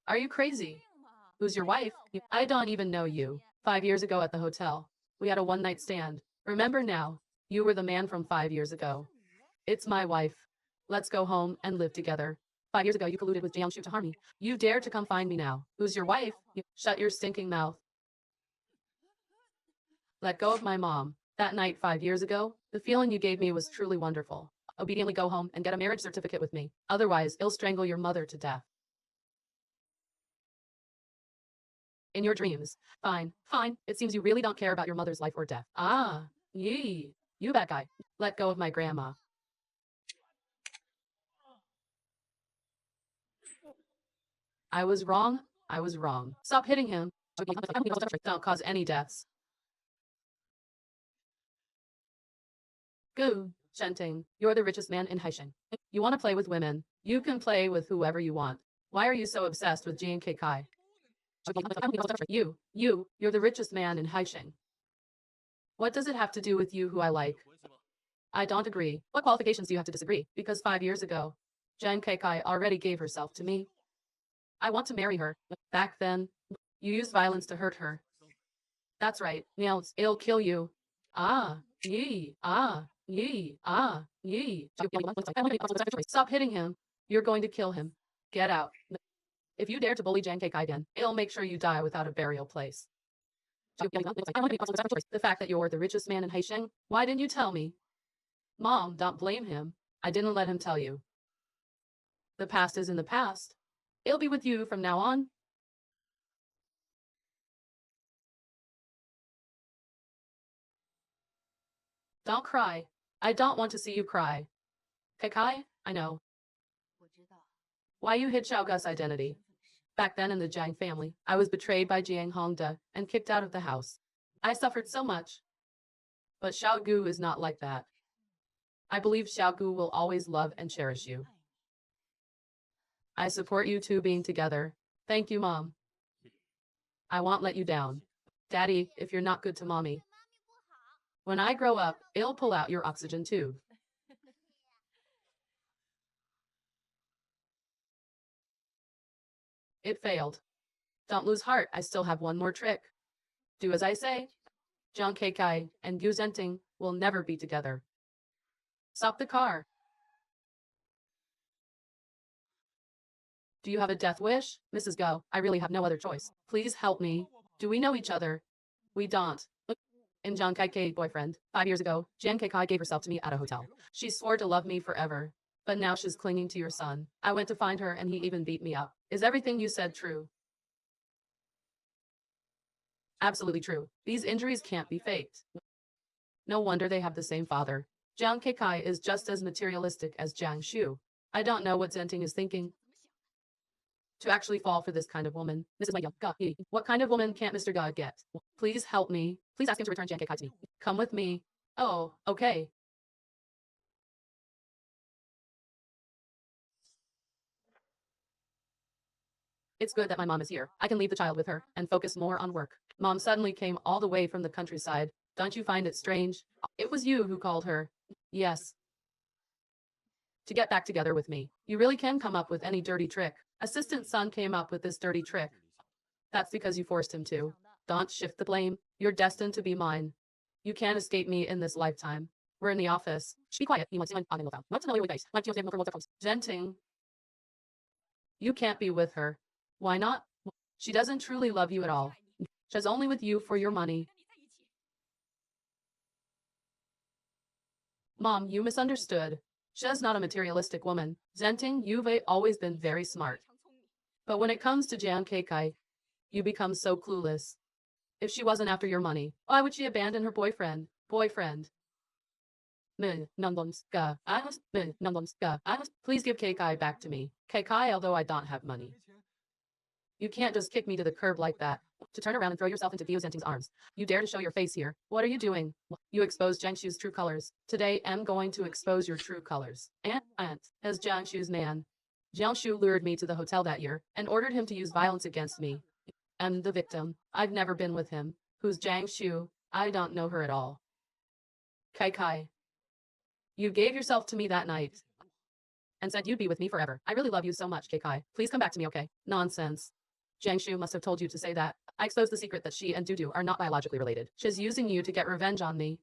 Are you crazy? Who's your wife? I don't even know you. 5 years ago at the hotel, we had a one-night stand. Remember now, you were the man from 5 years ago. It's my wife. Let's go home and live together. 5 years ago, you colluded with Jiangshu to harm me. You dare to come find me now. Who's your wife? Shut your stinking mouth. Let go of my mom. That night 5 years ago, the feeling you gave me was truly wonderful. Obediently go home and get a marriage certificate with me. Otherwise, I'll strangle your mother to death. In your dreams. Fine, fine. It seems you really don't care about your mother's life or death. Ah, yee. You bad guy. Let go of my grandma. I was wrong. I was wrong. Stop hitting him. Don't cause any deaths. Gu Shenting, you're the richest man in Haisheng. You want to play with women. You can play with whoever you want. Why are you so obsessed with Jian Kai? You're the richest man in Haisheng. What does it have to do with you who I like? I don't agree. What qualifications do you have to disagree? Because 5 years ago, Jian Kai already gave herself to me. I want to marry her. Back then, you used violence to hurt her. That's right. Nails, it'll kill you. Ah, yee, ah, yee, ah, yee. Stop hitting him. You're going to kill him. Get out. If you dare to bully Jiang Kai again, it'll make sure you die without a burial place. The fact that you're the richest man in Haisheng, why didn't you tell me? Mom, don't blame him. I didn't let him tell you. The past is in the past. It'll be with you from now on. Don't cry. I don't want to see you cry. Kekai, I know. Why you hid Xiaogu's identity. Back then in the Jiang family, I was betrayed by Jiang Hongda and kicked out of the house. I suffered so much. But Xiaogu is not like that. I believe Xiaogu will always love and cherish you. I support you two being together. Thank you, Mom. I won't let you down. Daddy, if you're not good to Mommy. When I grow up, I'll pull out your oxygen tube. It failed. Don't lose heart, I still have one more trick. Do as I say. Jiang Keikai and Gu Zenting will never be together. Stop the car. Do you have a death wish? Mrs. Go, I really have no other choice. Please help me. Do we know each other? We don't. And Jiang Keikai boyfriend. 5 years ago, Jiang Keikai gave herself to me at a hotel. She swore to love me forever. But now she's clinging to your son. I went to find her and he even beat me up. Is everything you said true? Absolutely true. These injuries can't be faked. No wonder they have the same father. Jiang Keikai is just as materialistic as Jiang Shu. I don't know what Zenting is thinking. To actually fall for this kind of woman. Mrs. Liang, what kind of woman can't Mr. Ga get? Please help me. Please ask him to return Jiang Keikai to me. Come with me. Oh, okay. It's good that my mom is here. I can leave the child with her and focus more on work. Mom suddenly came all the way from the countryside. Don't you find it strange? It was you who called her. Yes. To get back together with me. You really can come up with any dirty trick. Assistant son came up with this dirty trick. That's because you forced him to. Don't shift the blame. You're destined to be mine. You can't escape me in this lifetime. We're in the office. Be quiet. Genting. You can't be with her. Why not? She doesn't truly love you at all. She's only with you for your money. Mom, you misunderstood. She's not a materialistic woman. Zenting, you've always been very smart. But when it comes to Jiang Keikai, you become so clueless. If she wasn't after your money, why would she abandon her boyfriend? Please give Keikai back to me. Keikai, although I don't have money. You can't just kick me to the curb like that. To turn around and throw yourself into Vio Zenting's arms. You dare to show your face here. What are you doing? You exposed Jiangshu's true colors. Today, I'm going to expose your true colors. As Jiangshu's man. Jiangshu lured me to the hotel that year and ordered him to use violence against me. I'm the victim. I've never been with him. Who's Jiangshu? I don't know her at all. Kai. You gave yourself to me that night and said you'd be with me forever. I really love you so much, Kai. Please come back to me, okay? Nonsense. Jiangshu must have told you to say that. I exposed the secret that she and Dudu are not biologically related. She's using you to get revenge on me.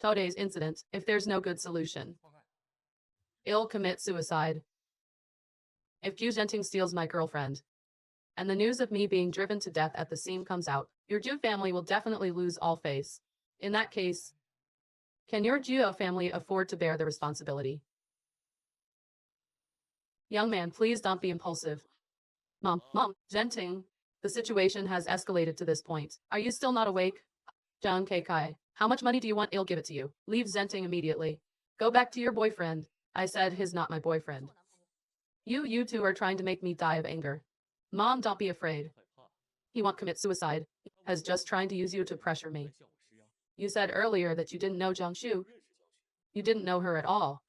Today's incident, if there's no good solution. I'll commit suicide. If Gu Zhenting steals my girlfriend, and the news of me being driven to death at the scene comes out, your Ju family will definitely lose all face. In that case, can your Juo family afford to bear the responsibility? Young man, please don't be impulsive. Mom, Zhenting, the situation has escalated to this point. Are you still not awake? Zhang Keikai, how much money do you want? I'll give it to you. Leave Zhenting immediately. Go back to your boyfriend. I said he's not my boyfriend. You two are trying to make me die of anger. Mom, don't be afraid. He won't commit suicide. He's just trying to use you to pressure me. You said earlier that you didn't know Jiangshu. You didn't know her at all.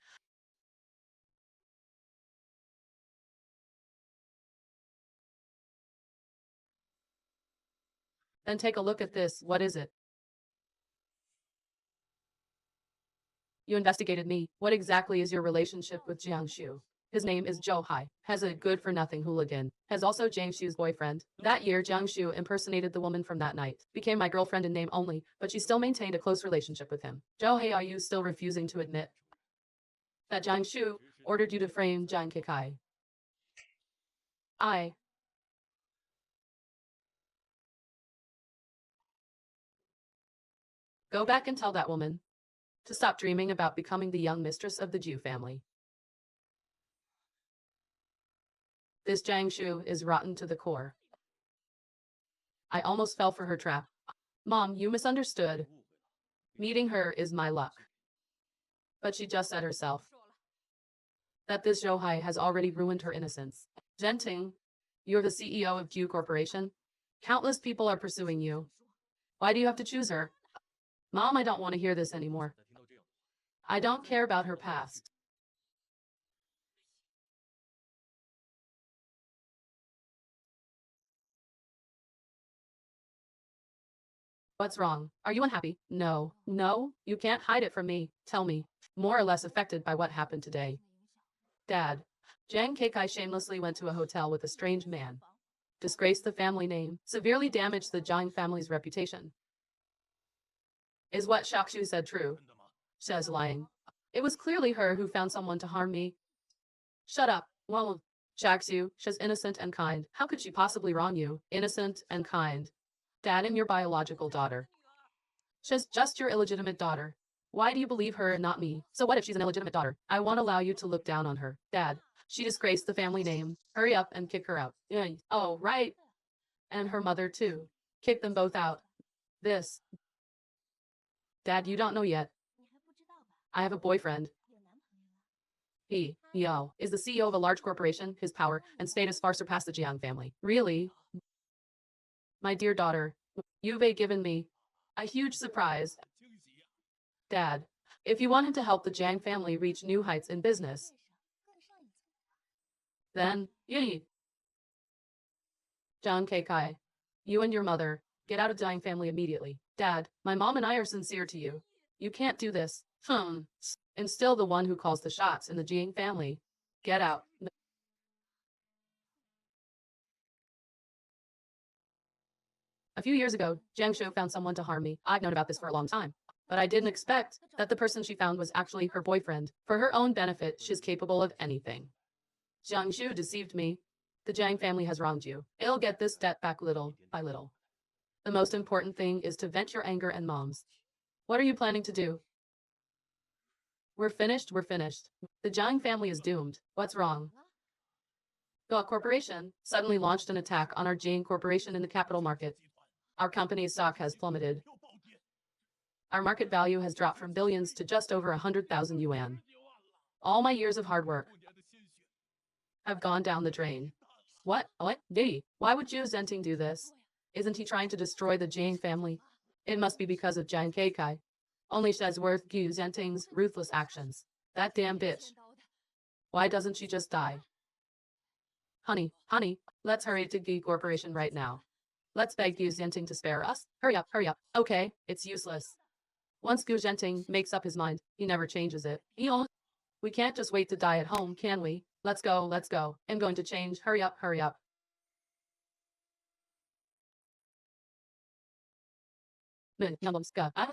Then take a look at this. What is it? You investigated me. What exactly is your relationship with Jiangshu? His name is Zhou Hai. Has a good-for-nothing hooligan. Has also Jiangshu's boyfriend. That year, Jiangshu impersonated the woman from that night. Became my girlfriend in name only, but she still maintained a close relationship with him. Zhou Hai, are you still refusing to admit that Jiangshu ordered you to frame Jiang Keikai? I. Go back and tell that woman to stop dreaming about becoming the young mistress of the Ju family. This Jiangshu is rotten to the core. I almost fell for her trap. Mom, you misunderstood. Meeting her is my luck. But she just said herself that this Zhou Hai has already ruined her innocence. Zhenting, you're the CEO of Q Corporation. Countless people are pursuing you. Why do you have to choose her? Mom, I don't want to hear this anymore. I don't care about her past. What's wrong? Are you unhappy? No, you can't hide it from me. Tell me. More or less affected by what happened today. Dad, Jiang Keikai shamelessly went to a hotel with a strange man. Disgraced the family name, severely damaged the Jiang family's reputation. Is what Shakshu said true? She's lying. It was clearly her who found someone to harm me. Shut up. Well, Shakshu, she's innocent and kind. How could she possibly wrong you? Innocent and kind. Dad and your biological daughter. She's just your illegitimate daughter. Why do you believe her and not me? So what if she's an illegitimate daughter? I won't allow you to look down on her. Dad, she disgraced the family name. Hurry up and kick her out. Oh, right. And her mother too. Kick them both out. This. Dad, you don't know yet. I have a boyfriend. He, Yao, is the CEO of a large corporation. His power and status far surpass the Jiang family. Really? My dear daughter, you've given me a huge surprise. Dad, if you wanted to help the Jiang family reach new heights in business, then, Jiang Keikai, you and your mother, get out of Jiang family immediately. Dad, my mom and I are sincere to you. You can't do this. And still the one who calls the shots in the Jiang family. Get out. A few years ago, Jiang Shou found someone to harm me. I've known about this for a long time. But I didn't expect that the person she found was actually her boyfriend. For her own benefit, she's capable of anything. Jiangshu deceived me. The Jiang family has wronged you. I'll get this debt back little by little. The most important thing is to vent your anger and Mom's. What are you planning to do? We're finished. The Jiang family is doomed. What's wrong? The corporation suddenly launched an attack on our Jiang corporation in the capital market. Our company's stock has plummeted. Our market value has dropped from billions to just over 100,000 yuan. All my years of hard work have gone down the drain. What? Diddy, why would Zhu Zenting do this? Isn't he trying to destroy the Jiang family? It must be because of Jiang Keikai. Only she's worth Zhu Zenting's ruthless actions. That damn bitch. Why doesn't she just die? Honey, let's hurry to G Corporation right now. Let's beg Gu Zenting to spare us. Hurry up. Okay, it's useless. Once Gu Zenting makes up his mind, he never changes it. We can't just wait to die at home, can we? Let's go. I'm going to change. Hurry up.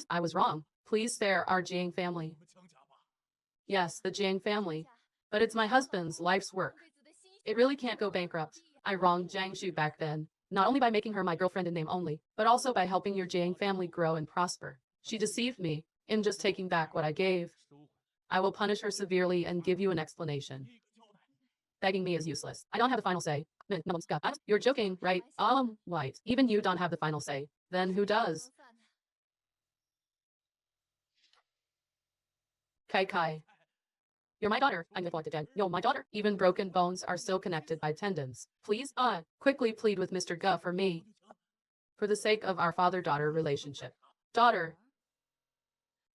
I was wrong. Please spare our Jiang family. Yes, the Jiang family. But it's my husband's life's work. It really can't go bankrupt. I wronged Jiang Shu back then, not only by making her my girlfriend in name only, but also by helping your Jiang family grow and prosper. She deceived me in just taking back what I gave. I will punish her severely and give you an explanation. Begging me is useless. I don't have the final say. You're joking, right? Right. Even you don't have the final say. Then who does? Kai. You're my daughter. I'm neglected dead. You're my daughter. Even broken bones are still connected by tendons. Please, quickly plead with Mr. Gu for me. For the sake of our father-daughter relationship. Daughter.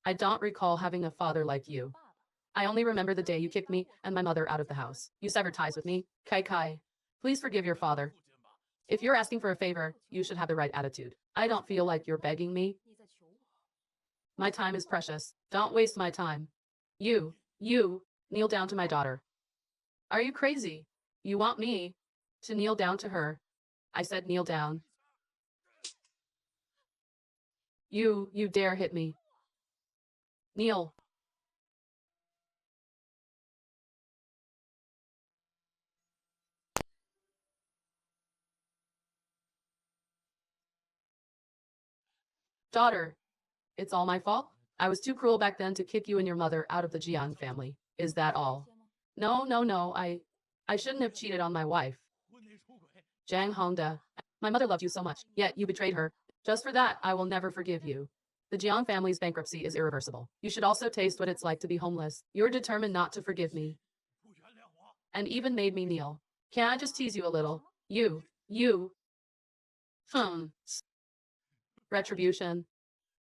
I don't recall having a father like you. I only remember the day you kicked me and my mother out of the house. You severed ties with me. Kai. Please forgive your father. If you're asking for a favor, you should have the right attitude. I don't feel like you're begging me. My time is precious. Don't waste my time. You, kneel down to my daughter. Are you crazy? You want me to kneel down to her? I said kneel down. You dare hit me. Kneel. Daughter, it's all my fault? I was too cruel back then to kick you and your mother out of the Jiang family. Is that all? No, I shouldn't have cheated on my wife. Jiang Hongda, my mother loved you so much, yet you betrayed her. Just for that, I will never forgive you. The Jiang family's bankruptcy is irreversible. You should also taste what it's like to be homeless. You're determined not to forgive me. And even made me kneel. Can I just tease you a little? You. Retribution.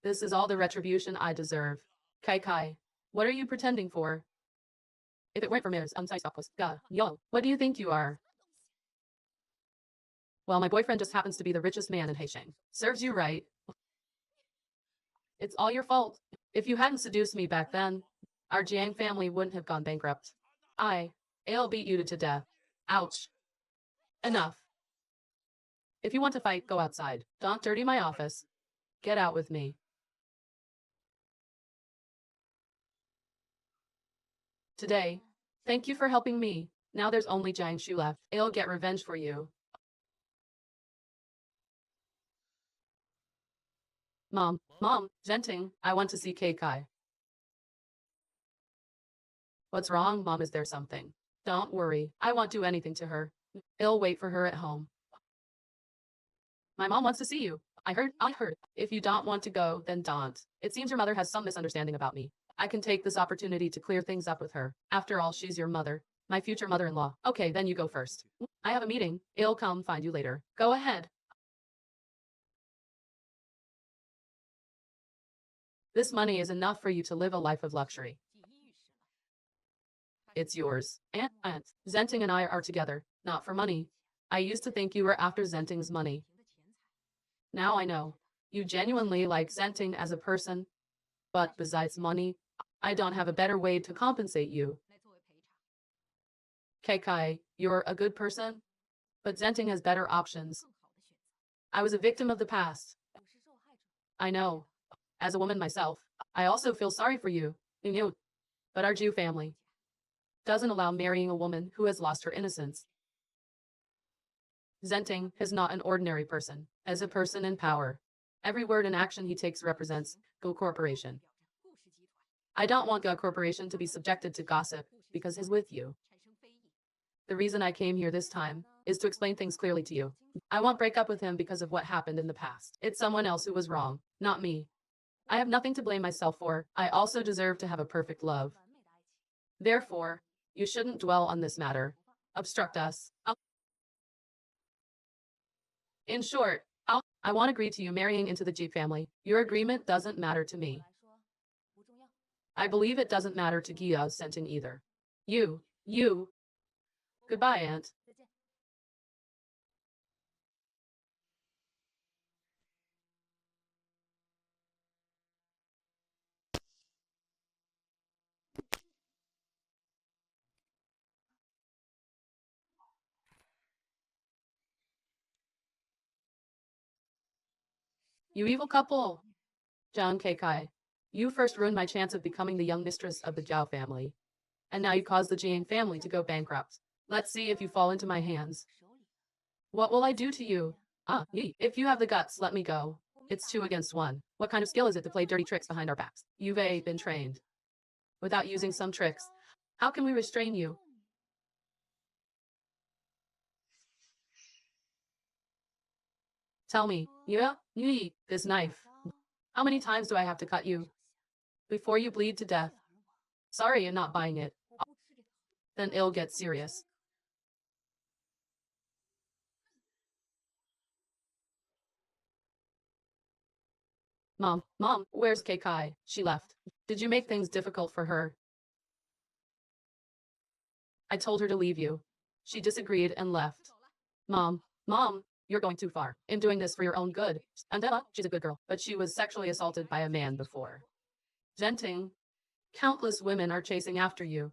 This is all the retribution I deserve. Kai, what are you pretending for? If it weren't for Mir's what do you think you are? Well, my boyfriend just happens to be the richest man in Heisheng. Serves you right. It's all your fault. If you hadn't seduced me back then, our Jiang family wouldn't have gone bankrupt. I'll beat you to death. Ouch. Enough. If you want to fight, go outside. Don't dirty my office. Get out with me. Today. Thank you for helping me. Now there's only Jiang Shu left. I'll get revenge for you. Mom, Zenting, I want to see Kai. What's wrong, Mom? Is there something? Don't worry, I won't do anything to her. I'll wait for her at home. My mom wants to see you. I heard. If you don't want to go, then don't. It seems your mother has some misunderstanding about me. I can take this opportunity to clear things up with her. After all, she's your mother. My future mother-in-law. Okay, then you go first. I have a meeting. I'll come find you later. Go ahead. This money is enough for you to live a life of luxury. It's yours. Aunt, Zenting and I are together, not for money. I used to think you were after Zenting's money. Now I know. You genuinely like Zenting as a person. But besides money, I don't have a better way to compensate you. Kai, you're a good person, but Zenting has better options. I was a victim of the past. I know. As a woman myself, I also feel sorry for you. But our Jew family doesn't allow marrying a woman who has lost her innocence. Zenting is not an ordinary person. As a person in power, every word and action he takes represents Go Corporation. I don't want Go Corporation to be subjected to gossip because he's with you. The reason I came here this time is to explain things clearly to you. I won't break up with him because of what happened in the past. It's someone else who was wrong, not me. I have nothing to blame myself for. I also deserve to have a perfect love. Therefore, you shouldn't dwell on this matter. Obstruct us. In short, I won't agree to you marrying into the G family. Your agreement doesn't matter to me. I believe it doesn't matter to Gia's Sentin either. You. Goodbye, Aunt. You evil couple. Jiang Keikai. You first ruined my chance of becoming the young mistress of the Jiao family. And now you caused the Jiang family to go bankrupt. Let's see if you fall into my hands. What will I do to you? If you have the guts, let me go. It's 2 against 1. What kind of skill is it to play dirty tricks behind our backs? You've been trained. Without using some tricks, how can we restrain you? Tell me, this knife. How many times do I have to cut you before you bleed to death? Sorry, I'm not buying it. Then it'll get serious. Mom, where's Keikai? She left. Did you make things difficult for her? I told her to leave you. She disagreed and left. Mom, you're going too far in doing this for your own good. And Emma, she's a good girl, but she was sexually assaulted by a man before. Genting, countless women are chasing after you.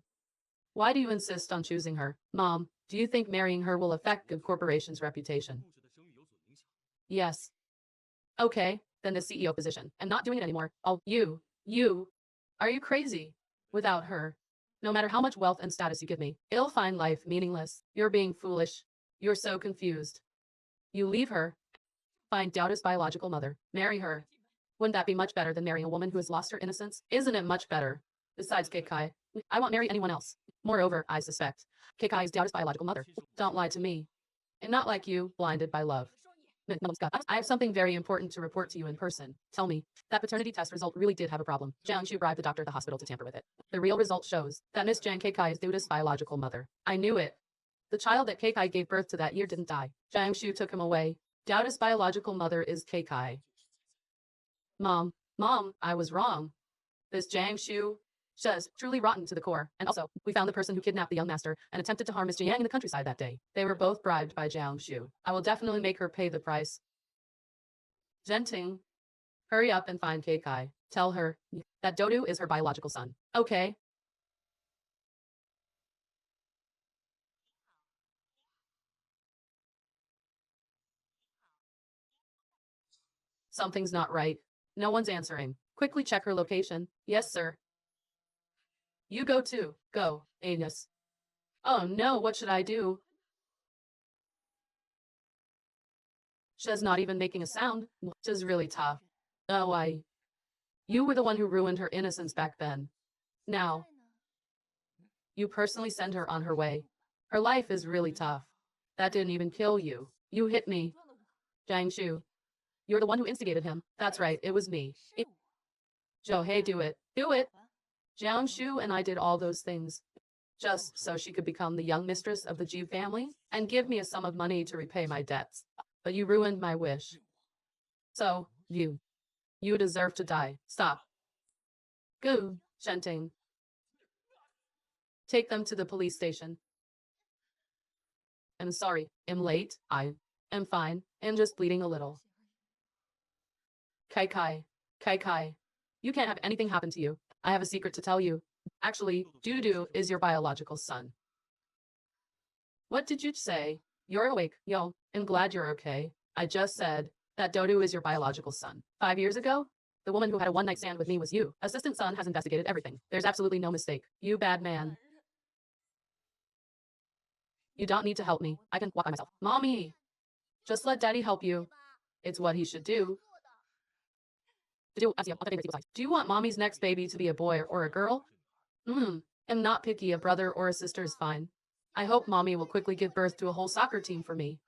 Why do you insist on choosing her? Mom, do you think marrying her will affect Good Corporation's reputation? Yes. Okay, then the CEO position. I'm not doing it anymore. You. Are you crazy? Without her, no matter how much wealth and status you give me, it'll find life meaningless. You're being foolish. You're so confused. You leave her. Find Doubta's biological mother. Marry her. Wouldn't that be much better than marrying a woman who has lost her innocence? Isn't it much better? Besides Keikai, I won't marry anyone else. Moreover, I suspect Keikai is Doubta's biological mother. Don't lie to me. And not like you, blinded by love. I have something very important to report to you in person. Tell me, that paternity test result really did have a problem. Jiang Shu bribed the doctor at the hospital to tamper with it. The real result shows that Miss Jiang Keikai is Doubta's biological mother. I knew it. The child that Keikai gave birth to that year didn't die. Jiang Shu took him away. Doubta's biological mother is Keikai. Mom, I was wrong. This Jiang Shu, she's truly rotten to the core. And also, we found the person who kidnapped the young master and attempted to harm Miss Jiang in the countryside that day. They were both bribed by Jiang Shu. I will definitely make her pay the price. Genting, hurry up and find Keikai. Tell her that Dodu is her biological son. Okay. Something's not right. No one's answering. Quickly check her location. Yes, sir. You go too. Go, Anus. Oh no, what should I do? She's not even making a sound. She's really tough. Oh, you were the one who ruined her innocence back then. Now, you personally send her on her way. Her life is really tough. That didn't even kill you. You hit me. Jiang Shu. You're the one who instigated him. That's right, it was me. Hey, do it. Do it! Jiang Shu and I did all those things. Just so she could become the young mistress of the Ji family and give me a sum of money to repay my debts. But you ruined my wish. So, you deserve to die. Stop. Go, Shenting. Take them to the police station. I'm sorry, I'm late. I am fine, and just bleeding a little. Kai, you can't have anything happen to you. I have a secret to tell you. Actually, Dudu is your biological son. What did you say? You're awake, yo. I'm glad you're okay. I just said that Dodu is your biological son. 5 years ago, the woman who had a one-night stand with me was you. Assistant Sun has investigated everything. There's absolutely no mistake. You bad man. You don't need to help me. I can walk by myself. Mommy, just let daddy help you. It's what he should do. Do you want mommy's next baby to be a boy or a girl? I'm not picky. A brother or a sister is fine. I hope mommy will quickly give birth to a whole soccer team for me.